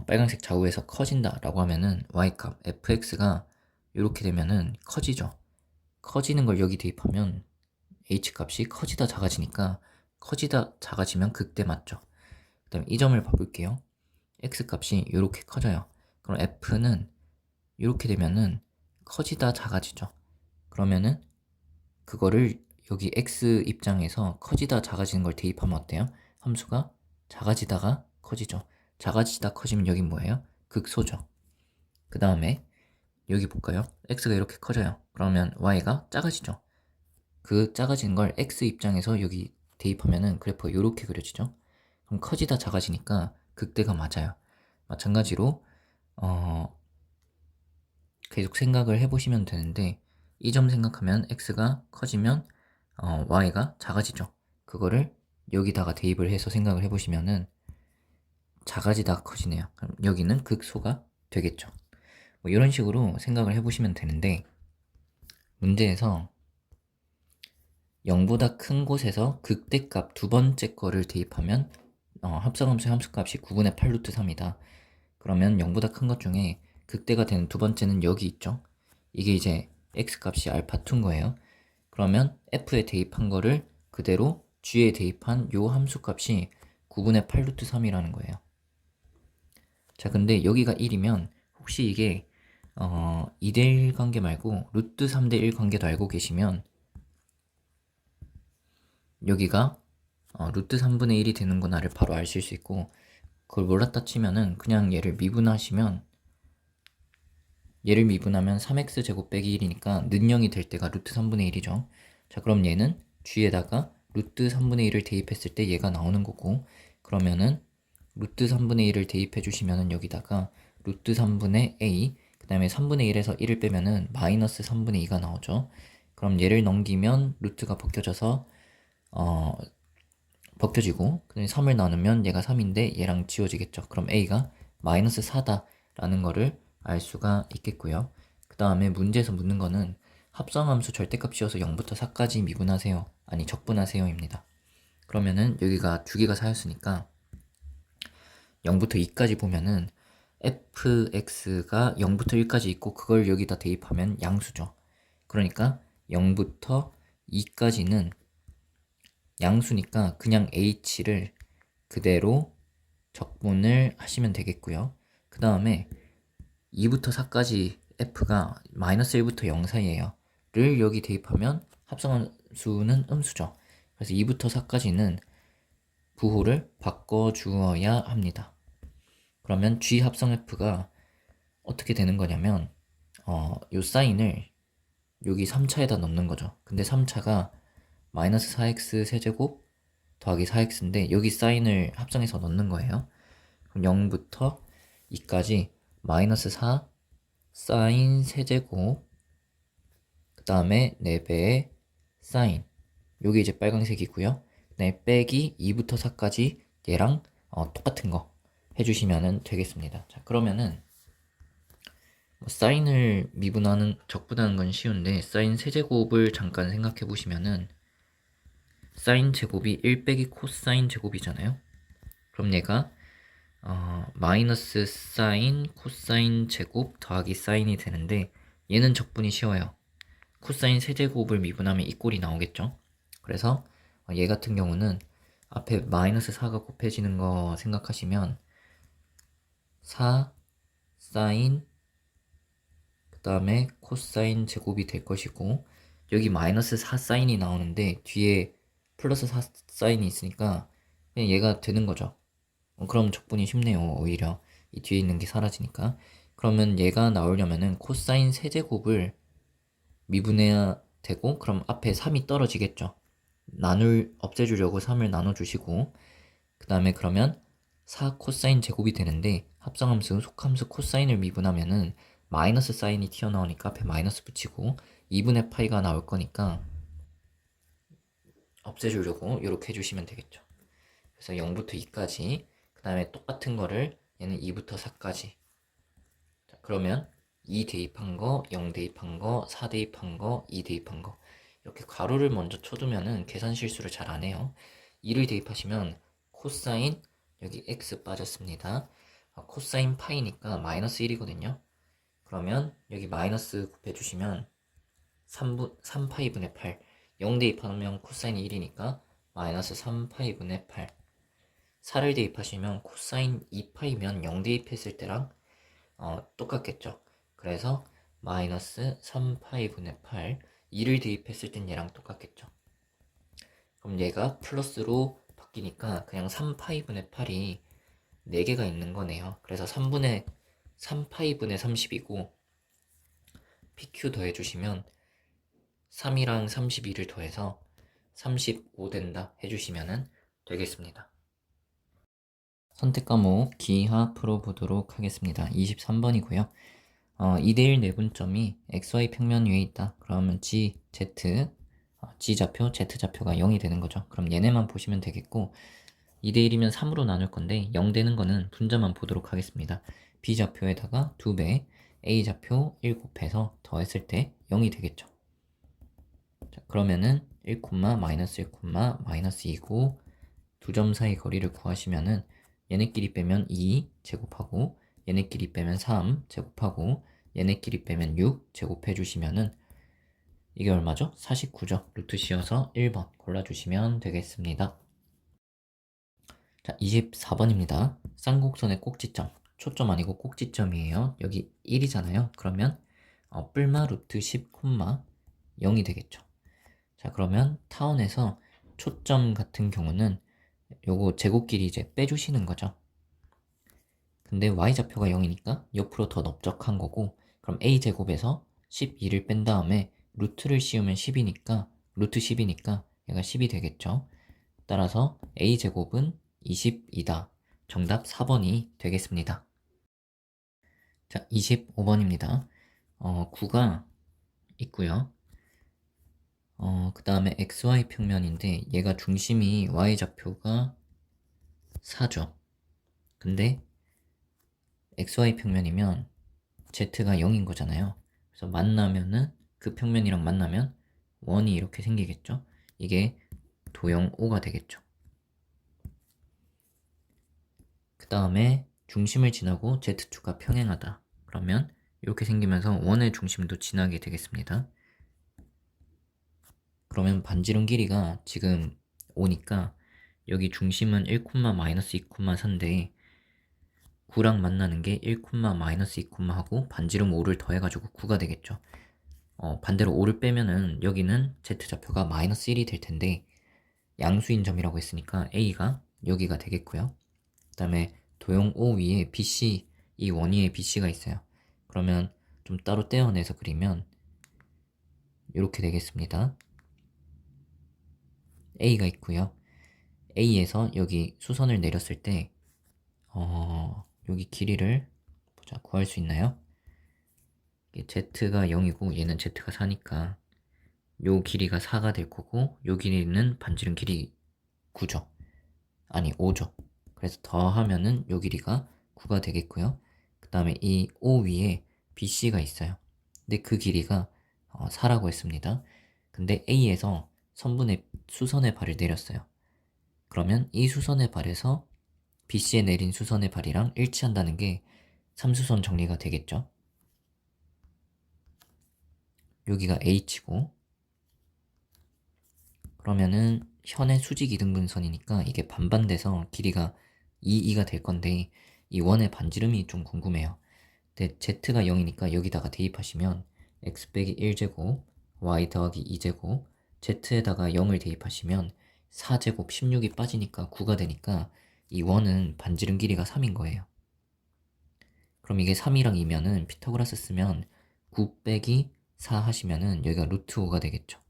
빨간색 좌우에서 커진다 라고 하면은 y값 fx가 이렇게 되면은 커지죠. 커지는 걸 여기 대입하면 h값이 커지다 작아지니까 커지다 작아지면 극대 맞죠. 그 다음에 이 점을 봐볼게요. x값이 이렇게 커져요. 그럼 f는 이렇게 되면은 커지다 작아지죠. 그러면은 그거를 여기 x 입장에서 커지다 작아지는 걸 대입하면 어때요? 함수가 작아지다가 커지죠. 작아지다 커지면 여긴 뭐예요? 극소죠. 그 다음에 여기 볼까요? x가 이렇게 커져요. 그러면 y가 작아지죠. 그 작아지는 걸 x 입장에서 여기 대입하면은 그래프가 이렇게 그려지죠. 그럼 커지다 작아지니까 극대가 맞아요. 마찬가지로 계속 생각을 해보시면 되는데 이 점 생각하면 x가 커지면 y가 작아지죠. 그거를 여기다가 대입을 해서 생각을 해보시면은 작아지다가 커지네요. 그럼 여기는 극소가 되겠죠. 뭐 이런 식으로 생각을 해보시면 되는데 문제에서 0보다 큰 곳에서 극대값 두 번째 거를 대입하면 합성함수의 함수값이 9분의 8 루트 3이다. 그러면 0보다 큰 것 중에 극대가 되는 두 번째는 여기 있죠. 이게 이제 x값이 알파2인 거예요. 그러면 f에 대입한 거를 그대로 g에 대입한 요 함수값이 9분의 8 루트 3이라는 거예요. 자, 근데 여기가 1이면 혹시 이게 2대1 관계 말고 루트 3대1 관계도 알고 계시면 여기가 루트 3분의 1이 되는구나를 바로 아실 수 있고 그걸 몰랐다 치면은 그냥 얘를 미분하면 3x 제곱 빼기 1이니까 는 0이 될 때가 루트 3분의 1이죠. 자, 그럼 얘는 g에다가 루트 3분의 1을 대입했을 때 얘가 나오는 거고 그러면은 루트 3분의 1을 대입해 주시면은 여기다가 루트 3분의 a 그 다음에 3분의 1에서 1을 빼면은 마이너스 3분의 2가 나오죠. 그럼 얘를 넘기면 루트가 벗겨져서 벗겨지고 그다음에 3을 나누면 얘가 3인데 얘랑 지워지겠죠. 그럼 a가 마이너스 4다 라는 거를 알 수가 있겠고요. 그 다음에 문제에서 묻는 거는 합성함수 절대값 씌워서 0부터 4까지 미분하세요. 아니 적분하세요 입니다. 그러면은 여기가 주기가 4였으니까 0부터 2까지 보면은 fx가 0부터 1까지 있고 그걸 여기다 대입하면 양수죠. 그러니까 0부터 2까지는 양수니까 그냥 h를 그대로 적분을 하시면 되겠고요. 그 다음에 2부터 4까지 f가 마이너스 1부터 0 사이에요. 를 여기 대입하면 합성함수는 음수죠. 그래서 2부터 4까지는 부호를 바꿔주어야 합니다. 그러면 g 합성 f가 어떻게 되는 거냐면 요 사인을 여기 3차에다 넣는 거죠. 근데 3차가 마이너스 4x 세제곱 더하기 4x인데 여기 사인을 합성해서 넣는 거예요. 그럼 0부터 2까지 마이너스 4 사인 세제곱 그 다음에 4배의 사인 요게 이제 빨강색이고요. 네, 빼기 2부터 4까지 얘랑 똑같은 거 해주시면 되겠습니다. 자, 그러면은 사인을 미분하는 적분하는 건 쉬운데 사인 세제곱을 잠깐 생각해 보시면은 사인 제곱이 1 빼기 코사인 제곱이잖아요. 그럼 얘가 마이너스 사인 코사인 제곱 더하기 사인이 되는데 얘는 적분이 쉬워요. 코사인 세제곱을 미분하면 이 꼴이 나오겠죠. 그래서 얘 같은 경우는 앞에 마이너스 4가 곱해지는 거 생각하시면 4 사인 그 다음에 코사인 제곱이 될 것이고 여기 마이너스 4 사인이 나오는데 뒤에 플러스 4 사인이 있으니까 그냥 얘가 되는 거죠. 그럼 적분이 쉽네요. 오히려 이 뒤에 있는 게 사라지니까. 그러면 얘가 나오려면은 코사인 세제곱을 미분해야 되고 그럼 앞에 3이 떨어지겠죠. 없애주려고 3을 나눠주시고 그 다음에 그러면 4 코사인 제곱이 되는데 합성함수 속함수 코사인을 미분하면은 마이너스 사인이 튀어나오니까 앞에 마이너스 붙이고 2분의 파이가 나올 거니까 없애주려고 이렇게 해주시면 되겠죠. 그래서 0부터 2까지 그 다음에 똑같은 거를 얘는 2부터 4까지 자, 그러면 2 대입한 거, 0 대입한 거, 4 대입한 거, 2 대입한 거 이렇게 괄호를 먼저 쳐두면은 계산 실수를 잘 안 해요. 2를 대입하시면 코사인 여기 x 빠졌습니다. 코사인 파이니까 마이너스 1이거든요. 그러면 여기 마이너스 곱해주시면 3파이분의 8 0 대입하면 코사인이 1이니까 마이너스 3파이분의 8 4를 대입하시면 코사인 2파이면 0 대입했을 때랑 똑같겠죠. 그래서 마이너스 3파이분의 8 2를 대입했을 땐 얘랑 똑같겠죠. 그럼 얘가 플러스로 바뀌니까 그냥 3파이분의 8이 4개가 있는 거네요. 그래서 3파이분의 30이고 PQ 더해주시면 3이랑 32를 더해서 35 된다 해주시면 되겠습니다. 선택 과목 기하 풀어보도록 하겠습니다. 23번이고요. 2대1 내분점이 xy 평면 위에 있다. 그러면 g, z, g좌표, z좌표가 0이 되는 거죠. 그럼 얘네만 보시면 되겠고 2대1이면 3으로 나눌 건데 0 되는 거는 분자만 보도록 하겠습니다. b좌표에다가 2배, a좌표 1 곱해서 더했을 때 0이 되겠죠. 자, 그러면은 1, 마이너스 1, 마이너스 2고 두 점 사이 거리를 구하시면은 얘네끼리 빼면 2 제곱하고 얘네끼리 빼면 3 제곱하고 얘네끼리 빼면 6 제곱해 주시면은 이게 얼마죠? 49죠. 루트 씌워서 1번 골라주시면 되겠습니다. 자, 24번입니다. 쌍곡선의 꼭지점. 초점 아니고 꼭지점이에요. 여기 1이잖아요. 그러면 뿔마 루트 10, 0이 되겠죠. 자, 그러면 타원에서 초점 같은 경우는 요거 제곱끼리 이제 빼주시는 거죠. 근데 y좌표가 0이니까 옆으로 더 넓적한 거고 그럼 a제곱에서 12를 뺀 다음에 루트를 씌우면 10이니까 루트 10이니까 얘가 10이 되겠죠. 따라서 a제곱은 20이다. 정답 4번이 되겠습니다. 자, 25번입니다. 9가 있고요. 그 다음에 xy 평면인데 얘가 중심이 y좌표가 4죠. 근데 xy 평면이면 z가 0인 거잖아요. 그래서 만나면은 그 평면이랑 만나면 원이 이렇게 생기겠죠. 이게 도형 O가 되겠죠. 그 다음에 중심을 지나고 z축과 평행하다. 그러면 이렇게 생기면서 원의 중심도 지나게 되겠습니다. 그러면 반지름 길이가 지금 5니까 여기 중심은 1,-2,4인데 9랑 만나는 게 1,-2, 하고 반지름 5를 더해가지고 9가 되겠죠. 반대로 5를 빼면은 여기는 z좌표가 -1이 될 텐데 양수인 점이라고 했으니까 a가 여기가 되겠고요. 그 다음에 도형 O 위에 BC, 이 원위에 BC가 있어요. 그러면 좀 따로 떼어내서 그리면 이렇게 되겠습니다. A가 있고요. A에서 여기 수선을 내렸을 때 여기 길이를 보자, 구할 수 있나요? Z가 0이고 얘는 Z가 4니까 요 길이가 4가 될 거고 요 길이는 반지름 길이 9죠. 아니 5죠. 그래서 더하면은 요 길이가 9가 되겠고요. 그 다음에 이 O 위에 BC가 있어요. 근데 그 길이가 4라고 했습니다. 근데 A에서 수선의 발을 내렸어요. 그러면 이 수선의 발에서 BC에 내린 수선의 발이랑 일치한다는 게 3수선 정리가 되겠죠. 여기가 H고 그러면은 현의 수직 이등분선이니까 이게 반반돼서 길이가 2가 될 건데 이 원의 반지름이 좀 궁금해요. 근데 z가 0이니까 여기다가 대입하시면 x 빼기 1제곱 y 더하기 2제곱 z에다가 0을 대입하시면 4제곱 16이 빠지니까 9가 되니까 이 원은 반지름 길이가 3인 거예요. 그럼 이게 3이랑 2면은 피타고라스 쓰면 9 빼기 4 하시면은 여기가 루트 5가 되겠죠.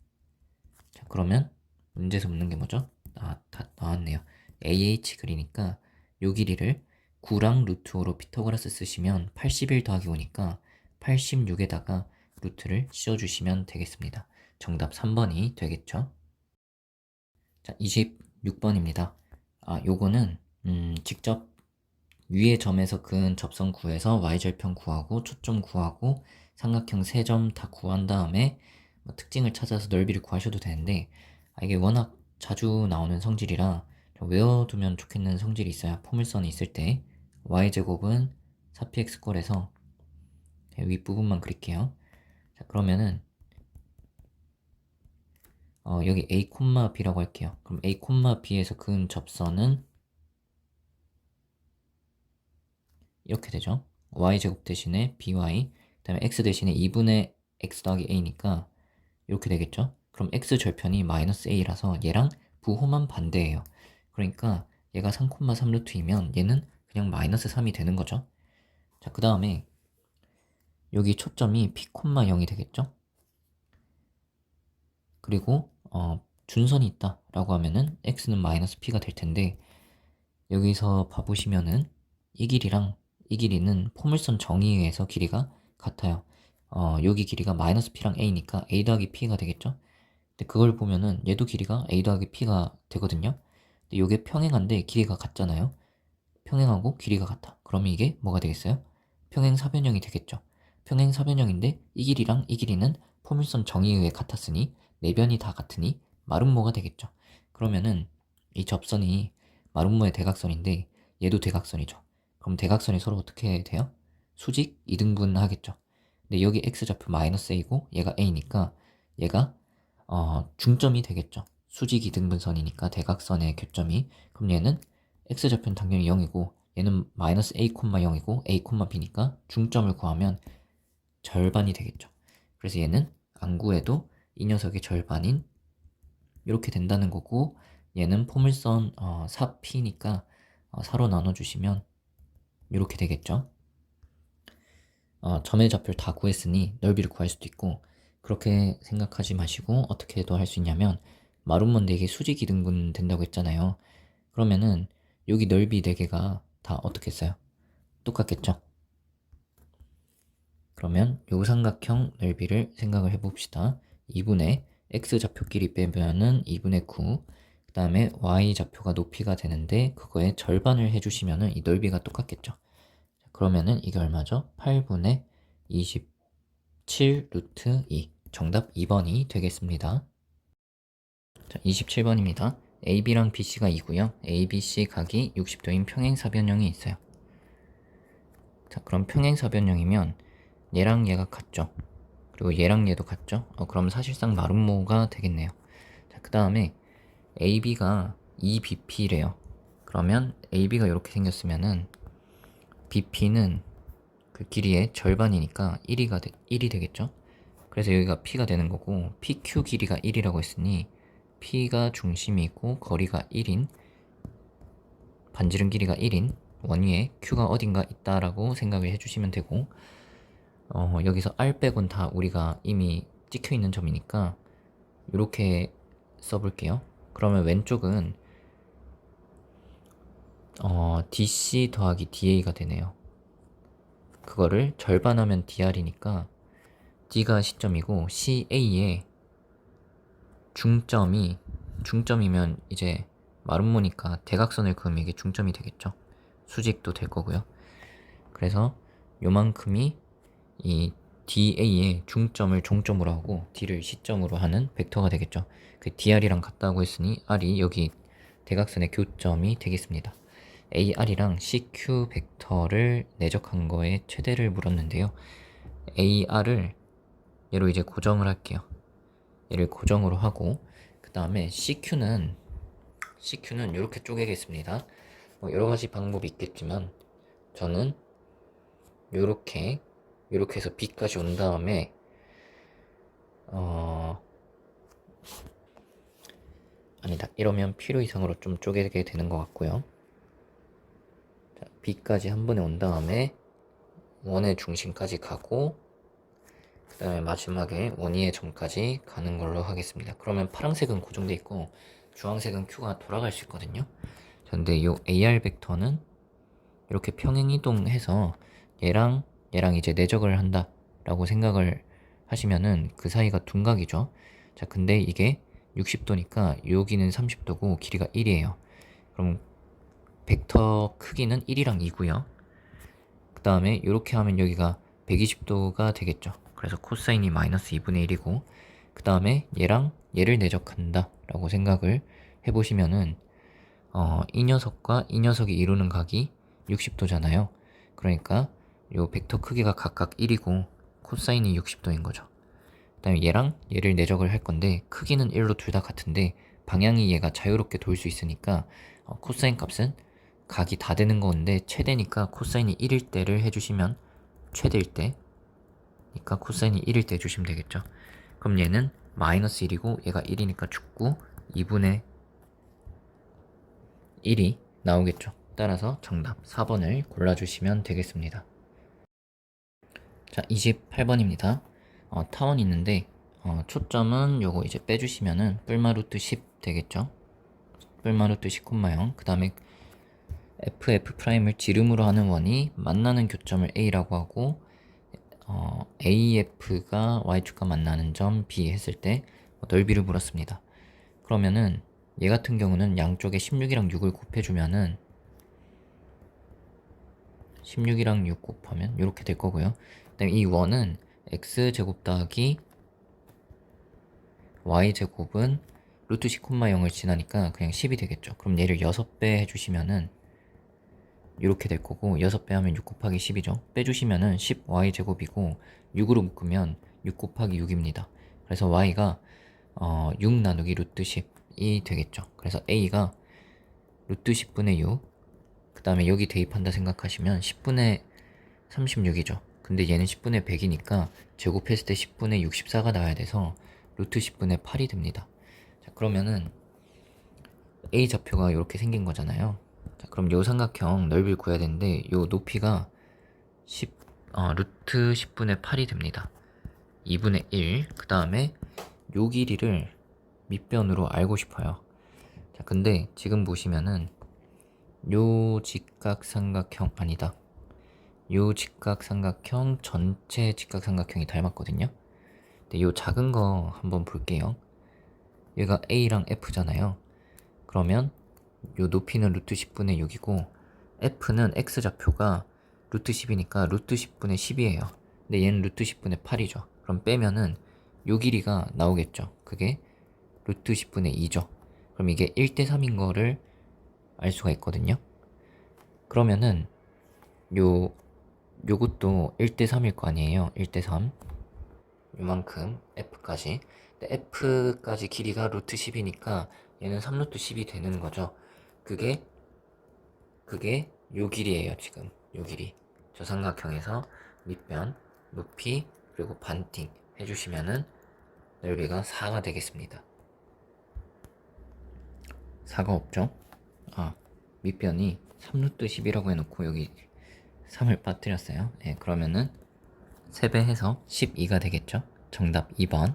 자, 그러면 문제에서 묻는 게 뭐죠? 다 나왔네요. AH 그리니까 요 길이를 9랑 루트 5로 피타고라스 쓰시면 81 더하기 5니까 86에다가 루트를 씌워주시면 되겠습니다. 정답 3번이 되겠죠. 자, 26번입니다. 요거는 직접 위의 점에서 그은 접선 구해서 y절편 구하고 초점 구하고 삼각형 3점 다 구한 다음에 뭐 특징을 찾아서 넓이를 구하셔도 되는데 이게 워낙 자주 나오는 성질이라 좀 외워두면 좋겠는 성질이 있어요. 포물선이 있을 때 y제곱은 4px꼴에서 윗부분만 그릴게요. 자, 그러면은 여기 a, b라고 할게요. 그럼 a, b에서 그은 접선은 이렇게 되죠. y제곱 대신에 by, 그 다음에 x 대신에 2분의 x 더하기 a니까 이렇게 되겠죠. 그럼 x 절편이 마이너스 a라서 얘랑 부호만 반대예요. 그러니까 얘가 3,3 루트이면 얘는 그냥 마이너스 3이 되는 거죠. 자, 그 다음에 여기 초점이 p, 0이 되겠죠. 그리고 준선이 있다 라고 하면은 x는 마이너스 p가 될 텐데 여기서 봐보시면은 이 길이랑 이 길이는 포물선 정의에 의해서 길이가 같아요. 여기 길이가 마이너스 p랑 a니까 a 더하기 p가 되겠죠. 근데 그걸 보면은 얘도 길이가 a 더하기 p가 되거든요. 근데 이게 평행한데 길이가 같잖아요. 평행하고 길이가 같아. 그러면 이게 뭐가 되겠어요? 평행사변형이 되겠죠. 평행사변형인데 이 길이랑 이 길이는 포물선 정의에 의해 같았으니 네 변이 다 같으니 마름모가 되겠죠. 그러면은 이 접선이 마름모의 대각선인데 얘도 대각선이죠. 그럼 대각선이 서로 어떻게 돼요? 수직 이등분 하겠죠. 근데 여기 x좌표 마이너스 a고 얘가 a니까 얘가 중점이 되겠죠. 수직 이등분선이니까 대각선의 교점이. 그럼 얘는 x좌표는 당연히 0이고 얘는 마이너스 a, 0이고 a, b니까 중점을 구하면 절반이 되겠죠. 그래서 얘는 안 구해도 이 녀석의 절반인 이렇게 된다는 거고 얘는 포물선 4p니까 4로 나눠주시면 이렇게 되겠죠. 점의 좌표를 다 구했으니 넓이를 구할 수도 있고 그렇게 생각하지 마시고 어떻게도 할 수 있냐면 마름모인데 이게 수직 이등분 된다고 했잖아요. 그러면은 여기 넓이 4개가 다 어떻게 써요? 똑같겠죠? 그러면 요 삼각형 넓이를 생각을 해봅시다. 2분의 x좌표끼리 빼면은 2분의 9, 그 다음에 y좌표가 높이가 되는데 그거의 절반을 해주시면은 이 넓이가 똑같겠죠. 그러면은 이게 얼마죠? 8분의 27 루트 2. 정답 2번이 되겠습니다. 자, 27번입니다. AB랑 BC가 2고요. ABC 각이 60도인 평행사변형이 있어요. 자, 그럼 평행사변형이면 얘랑 얘가 같죠. 그리고 얘랑 얘도 같죠. 그럼 사실상 마름모가 되겠네요. 자, 그 다음에 AB가 2BP래요. 그러면 AB가 이렇게 생겼으면은 BP는 그 길이의 절반이니까 1이 되겠죠. 그래서 여기가 P가 되는 거고, PQ 길이가 1이라고 했으니 P가 중심이고 거리가 1인, 반지름 길이가 1인 원위에 Q가 어딘가 있다라고 생각을 해주시면 되고, 여기서 R 빼곤 다 우리가 이미 찍혀있는 점이니까 이렇게 써볼게요. 그러면 왼쪽은 DC 더하기 DA가 되네요. 그거를 절반하면 DR이니까 D가 시점이고 CA의 중점이면 이제 마름모니까 대각선을 그으면 이게 중점이 되겠죠. 수직도 될 거고요. 그래서 요만큼이 이 DA의 중점을 종점으로 하고 D를 시점으로 하는 벡터가 되겠죠. 그 DR이랑 같다고 했으니 R이 여기 대각선의 교점이 되겠습니다. AR이랑 CQ 벡터를 내적한 거에 최대를 물었는데요. AR을 얘로 이제 고정을 할게요. 얘를 고정으로 하고, 그 다음에 CQ는 이렇게 쪼개겠습니다. 여러 가지 방법이 있겠지만 저는 요렇게 해서 B까지 온 다음에 아니다, 이러면 필요 이상으로 좀 쪼개게 되는 것 같고요. 자, B까지 한 번에 온 다음에 원의 중심까지 가고, 그 다음에 마지막에 원위의 점까지 가는 걸로 하겠습니다. 그러면 파란색은 고정돼 있고 주황색은 Q가 돌아갈 수 있거든요. 근데 이 AR 벡터는 이렇게 평행이동해서 얘랑 이제 내적을 한다 라고 생각을 하시면은 그 사이가 둔각이죠. 자, 근데 이게 60도니까 여기는 30도고 길이가 1이에요. 그럼 벡터 크기는 1이랑 2고요. 그 다음에 이렇게 하면 여기가 120도가 되겠죠. 그래서 코사인이 마이너스 2분의 1이고, 그 다음에 얘랑 얘를 내적한다 라고 생각을 해보시면은 이 녀석과 이 녀석이 이루는 각이 60도잖아요. 그러니까 요 벡터 크기가 각각 1이고 코사인이 60도인 거죠. 그 다음에 얘랑 얘를 내적을 할 건데 크기는 1로 둘 다 같은데 방향이 얘가 자유롭게 돌 수 있으니까 코사인 값은 각이 다 되는 건데 최대니까 코사인이 1일 때를 해주시면 최대일 때니까 코사인이 1일 때 해주시면 되겠죠. 그럼 얘는 마이너스 1이고 얘가 1이니까 죽고 2분의 1이 나오겠죠. 따라서 정답 4번을 골라주시면 되겠습니다. 자, 28번입니다. 타원이 있는데 초점은 요거 이제 빼주시면은 뿔마 루트 10 되겠죠. 뿔마 루트 10, 0. 그 다음에 FF'을 지름으로 하는 원이 만나는 교점을 A라고 하고 AF가 Y축과 만나는 점 B 했을 때 넓이를 물었습니다. 그러면은 얘 같은 경우는 양쪽에 16이랑 6을 곱해주면은 16이랑 6 곱하면 이렇게 될 거고요. 그 다음에 이 원은 x제곱 더하기 y제곱은 루트 10, 0을 지나니까 그냥 10이 되겠죠. 그럼 얘를 6배 해주시면은 이렇게 될 거고, 6배 하면 6 곱하기 10이죠. 빼주시면은 10y제곱이고 6으로 묶으면 6 곱하기 6입니다. 그래서 y가 6 나누기 루트 10이 되겠죠. 그래서 a가 루트 10분의 6, 그 다음에 여기 대입한다 생각하시면 10분의 36이죠. 근데 얘는 10분의 100이니까 제곱했을 때 10분의 64가 나와야 돼서 루트 10분의 8이 됩니다. 자, 그러면은 A 좌표가 이렇게 생긴 거잖아요. 자, 그럼 요 삼각형 넓이를 구해야 되는데 요 높이가 루트 10분의 8이 됩니다. 2분의 1, 그 다음에 요 길이를 밑변으로 알고 싶어요. 자, 근데 지금 보시면은 요 직각삼각형 아니다. 요 직각삼각형 전체 직각삼각형이 닮았거든요. 근데 요 작은 거 한번 볼게요. 얘가 A랑 F잖아요. 그러면 요 높이는 루트 10분의 6이고 F는 X좌표가 루트 10이니까 루트 10분의 10이에요. 근데 얘는 루트 10분의 8이죠. 그럼 빼면은 요 길이가 나오겠죠. 그게 루트 10분의 2죠. 그럼 이게 1대 3인 거를 알 수가 있거든요. 그러면은 요것도 1대 3일 거 아니에요. 1대 3. 요만큼 F까지. 근데 F까지 길이가 루트 10이니까 얘는 3루트 10이 되는 거죠. 그게 요 길이에요. 지금 요 길이. 저 삼각형에서 밑변, 높이, 그리고 반팅 해주시면은 넓이가 4가 되겠습니다. 4가 없죠? 밑변이 3루트 10이라고 해놓고 여기 3을 빠뜨렸어요. 예, 그러면은 3배 해서 12가 되겠죠? 정답 2번.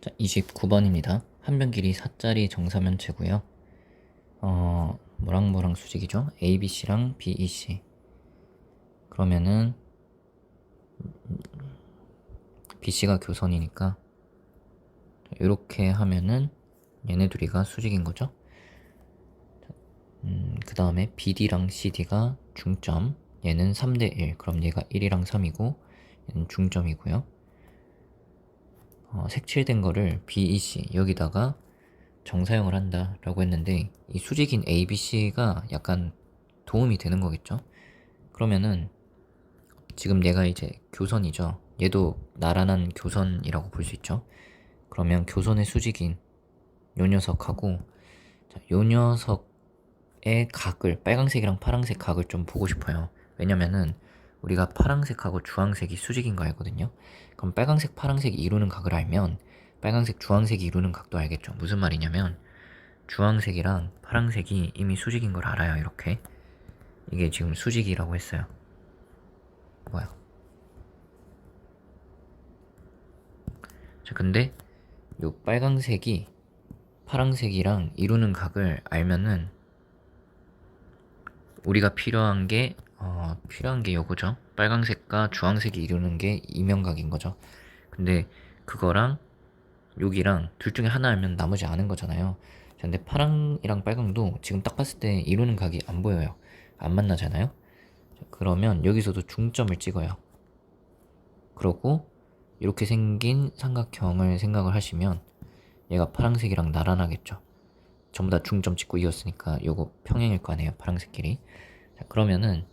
자, 29번입니다. 한 변 길이 4짜리 정사면체고요. 뭐랑 수직이죠? ABC랑 BEC. 그러면은 BC가 교선이니까 이렇게 하면은 얘네 둘이가 수직인 거죠. 그 다음에 BD랑 CD가 중점. 얘는 3대 1. 그럼 얘가 1이랑 3이고 얘는 중점이고요. 색칠된 거를 BEC 여기다가 정사용을 한다 라고 했는데 이 수직인 ABC가 약간 도움이 되는 거겠죠. 그러면은 지금 얘가 이제 교선이죠. 얘도 나란한 교선이라고 볼 수 있죠. 그러면 교선의 수직인 요 녀석하고 요 녀석의 각을 빨강색이랑 파란색 각을 좀 보고 싶어요. 왜냐면은 우리가 파란색하고 주황색이 수직인 거 알거든요. 그럼 빨강색 파란색이 이루는 각을 알면 빨강색 주황색이 이루는 각도 알겠죠. 무슨 말이냐면 주황색이랑 파란색이 이미 수직인 걸 알아요. 이렇게 이게 지금 수직이라고 했어요. 뭐야? 자, 근데 요 빨강색이 파란색이랑 이루는 각을 알면은 우리가 필요한 게 요거죠. 빨강색과 주황색이 이루는 게 이면각인 거죠. 근데 그거랑 여기랑 둘 중에 하나 알면 나머지 아는 거잖아요. 근데 파랑이랑 빨강도 지금 딱 봤을 때 이루는 각이 안 보여요. 안 만나잖아요. 그러면 여기서도 중점을 찍어요. 그러고 이렇게 생긴 삼각형을 생각을 하시면 얘가 파란색이랑 나란하겠죠. 전부 다 중점 찍고 이었으니까 요거 평행일 거 아니에요. 파란색끼리. 자, 그러면은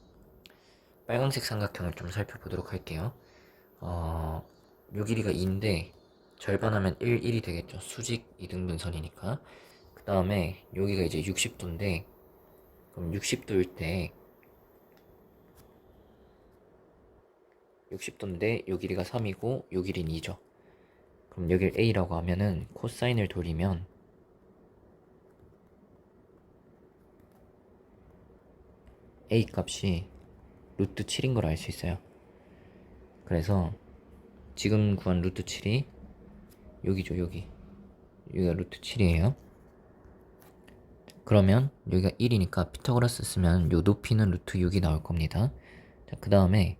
빨간색 삼각형을 좀 살펴보도록 할게요. 요 길이가 2인데 절반하면 1, 1이 되겠죠. 수직 이등분선이니까. 그 다음에 여기가 이제 60도인데 그럼 60도일 때 60도인데 요 길이가 3이고 요 길이는 2죠. 그럼 여길 A라고 하면은 코사인을 돌리면 A 값이 루트 7인 걸 알 수 있어요. 그래서 지금 구한 루트 7이 여기죠. 여기가 루트 7이에요. 그러면 여기가 1이니까 피타고라스 쓰면 요 높이는 루트 6이 나올 겁니다. 자, 그 다음에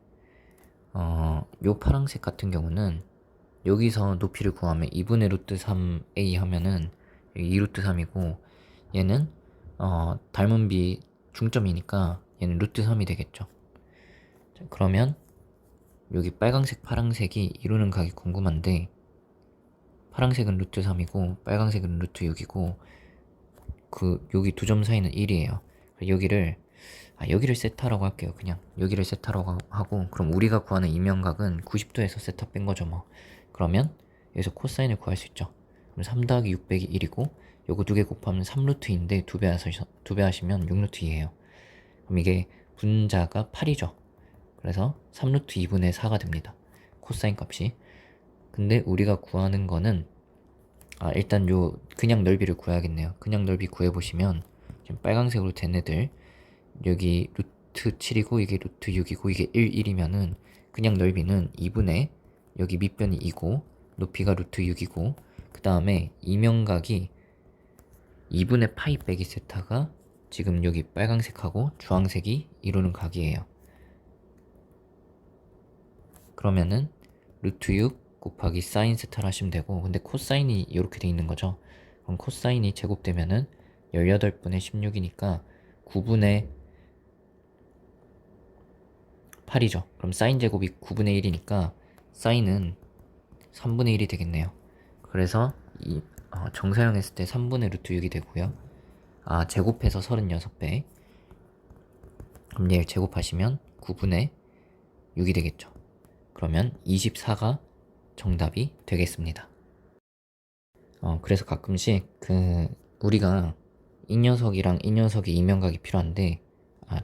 요 파란색 같은 경우는 여기서 높이를 구하면 2분의 루트 3a 하면은 2 루트 3이고 얘는 닮은 비 중점이니까 얘는 루트 3이 되겠죠. 자, 그러면 여기 빨강색 파란색이 이루는 각이 궁금한데 파란색은 루트 3이고 빨강색은 루트 6이고 여기 두 점 사이는 1이에요. 여기를 세타라고 할게요. 그냥 여기를 세타라고 하고 그럼 우리가 구하는 이면각은 90도에서 세타 뺀 거죠 뭐. 그러면 여기서 코사인을 구할 수 있죠. 그럼 3 더하기 6 빼기 1이고 요거 두 개 곱하면 3루트인데 두 배 하시면 6루트이에요. 그럼 이게 분자가 8이죠. 그래서 3루트 2분의 4가 됩니다. 코사인 값이. 근데 우리가 구하는 거는 일단 그냥 넓이를 구해야겠네요. 그냥 넓이 구해보시면 지금 빨강색으로 된 애들 여기 루트 7이고 이게 루트 6이고 이게 1, 1이면은 그냥 넓이는 2분의 여기 밑변이 2고 높이가 루트 6이고 그 다음에 이면각이 2분의 파이 빼기 세타가 지금 여기 빨강색하고 주황색이 이루는 각이에요. 그러면은 루트 6 곱하기 사인 세타를 하시면 되고, 근데 코사인이 이렇게 돼 있는 거죠. 그럼 코사인이 제곱되면은 18분의 16이니까 9분의 8이죠. 그럼 사인 제곱이 9분의 1이니까 사인은 3분의 1이 되겠네요. 그래서 정사용했을 때 3분의 루트 6이 되고요. 제곱해서 36배. 그럼 얘를 제곱하시면 9분의 6이 되겠죠. 그러면 24가 정답이 되겠습니다. 그래서 가끔씩 우리가 이 녀석이랑 이 녀석의 이면각이 필요한데,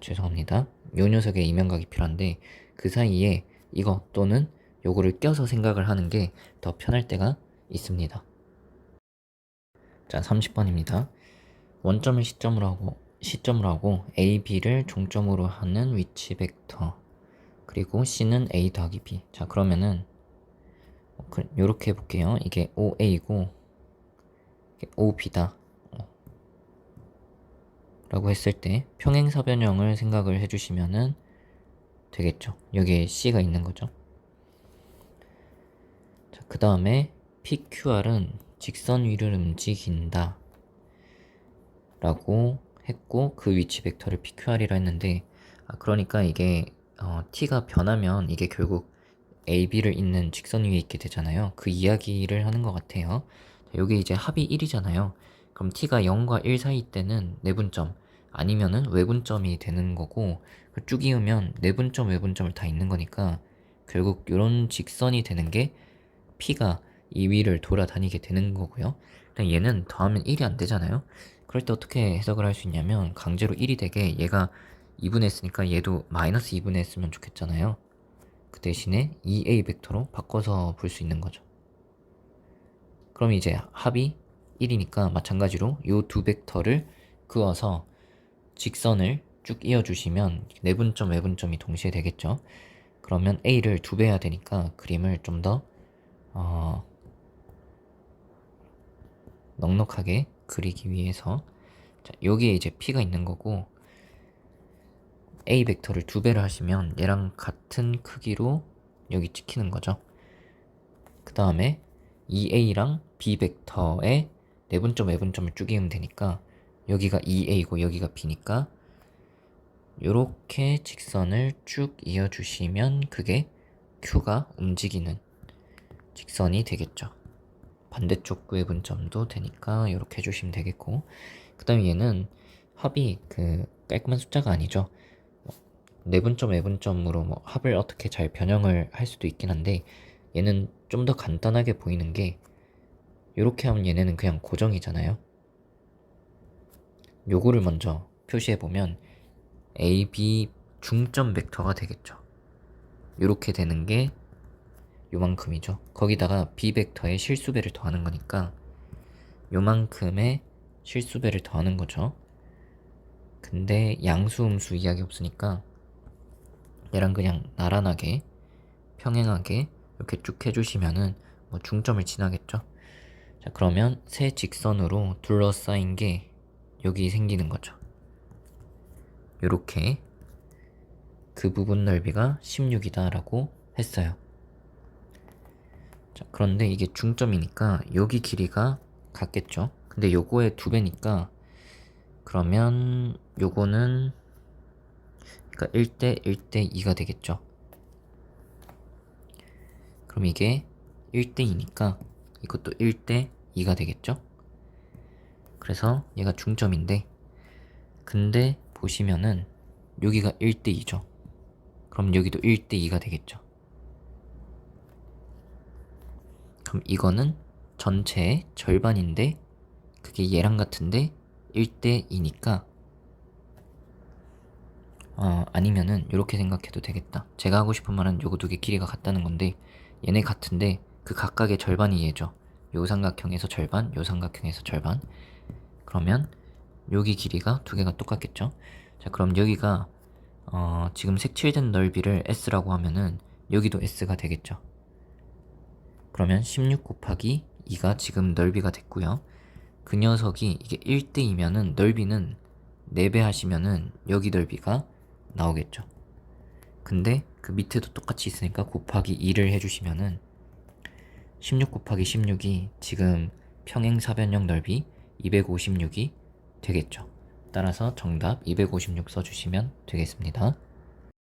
죄송합니다. 요 녀석의 이면각이 필요한데, 그 사이에 이거 또는 요거를 껴서 생각을 하는 게 더 편할 때가 있습니다. 자, 30번입니다. 원점을 시점으로 하고 A, B를 종점으로 하는 위치 벡터, 그리고 C는 A 더하기 B. 자, 그러면은 요렇게 해볼게요. 이게 OA고 OB다 라고 했을 때 평행사변형을 생각을 해주시면은 되겠죠. 여기에 C가 있는 거죠. 자, 그 다음에 PQR은 직선 위를 움직인다 라고 했고, 그 위치 벡터를 PQR이라 했는데, 그러니까 이게 T가 변하면 이게 결국 AB를 잇는 직선 위에 있게 되잖아요. 그 이야기를 하는 것 같아요. 자, 여기 이제 합이 1이잖아요. 그럼 T가 0과 1 사이 때는 내분점, 아니면은 외분점이 되는 거고, 쭉 이으면 내분점, 외분점을 다 있는 거니까 결국 이런 직선이 되는 게 P가 이 위를 돌아다니게 되는 거고요. 얘는 더하면 1이 안 되잖아요. 그럴 때 어떻게 해석을 할 수 있냐면, 강제로 1이 되게 얘가 2분했으니까 얘도 마이너스 2분했으면 좋겠잖아요. 그 대신에 2a 벡터로 바꿔서 볼 수 있는 거죠. 그럼 이제 합이 1이니까 마찬가지로 이 두 벡터를 그어서 직선을 쭉 이어주시면 내분점, 외분점이 동시에 되겠죠. 그러면 a를 2배 해야 되니까 그림을 좀 더 넉넉하게 그리기 위해서, 자, 여기에 이제 p가 있는 거고, a 벡터를 2배를 하시면 얘랑 같은 크기로 여기 찍히는 거죠. 그 다음에 2a랑 b 벡터의 내분점, 외분점을 쭉 이으면 되니까 여기가 2a고 여기가 b니까 요렇게 직선을 쭉 이어주시면 그게 q가 움직이는 직선이 되겠죠. 반대쪽 외분점도 되니까 이렇게 해주시면 되겠고, 그 다음에 얘는 합이 깔끔한 숫자가 아니죠. 내분점, 외분점으로 합을 어떻게 잘 변형을 할 수도 있긴 한데, 얘는 좀 더 간단하게 보이는 게, 이렇게 하면 얘네는 그냥 고정이잖아요. 요거를 먼저 표시해보면 A, B 중점 벡터가 되겠죠. 요렇게 되는 게 요만큼이죠. 거기다가 B 벡터의 실수배를 더하는 거니까 요만큼의 실수배를 더하는 거죠. 근데 양수, 음수 이야기 없으니까 얘랑 그냥 나란하게 평행하게 이렇게 쭉 해주시면은 중점을 지나겠죠. 자, 그러면 세 직선으로 둘러싸인 게 여기 생기는 거죠. 요렇게 그 부분 넓이가 16이다 라고 했어요. 자, 그런데 이게 중점이니까 여기 길이가 같겠죠. 근데 요거의 2배니까 그러면 요거는 그러니까 1대 1대 2가 되겠죠. 그럼 이게 1대 2니까 이것도 1대 2가 되겠죠. 그래서 얘가 중점인데, 근데 보시면은 여기가 1대 2죠. 그럼 여기도 1대 2가 되겠죠. 그럼 이거는 전체의 절반인데 그게 얘랑 같은데 1대 2니까 아니면은 이렇게 생각해도 되겠다. 제가 하고 싶은 말은 요거 두 개 길이가 같다는 건데, 얘네 같은데 그 각각의 절반이 얘죠. 요 삼각형에서 절반, 요 삼각형에서 절반. 그러면 여기 길이가 두 개가 똑같겠죠. 자, 그럼 여기가 지금 색칠된 넓이를 S라고 하면은 여기도 S가 되겠죠. 그러면 16 곱하기 2가 지금 넓이가 됐고요. 그 녀석이 이게 1대2면은 넓이는 4배 하시면은 여기 넓이가 나오겠죠. 근데 그 밑에도 똑같이 있으니까 곱하기 2를 해주시면은 16 곱하기 16이 지금 평행사변형 넓이 256이 되겠죠. 따라서 정답 256 써주시면 되겠습니다.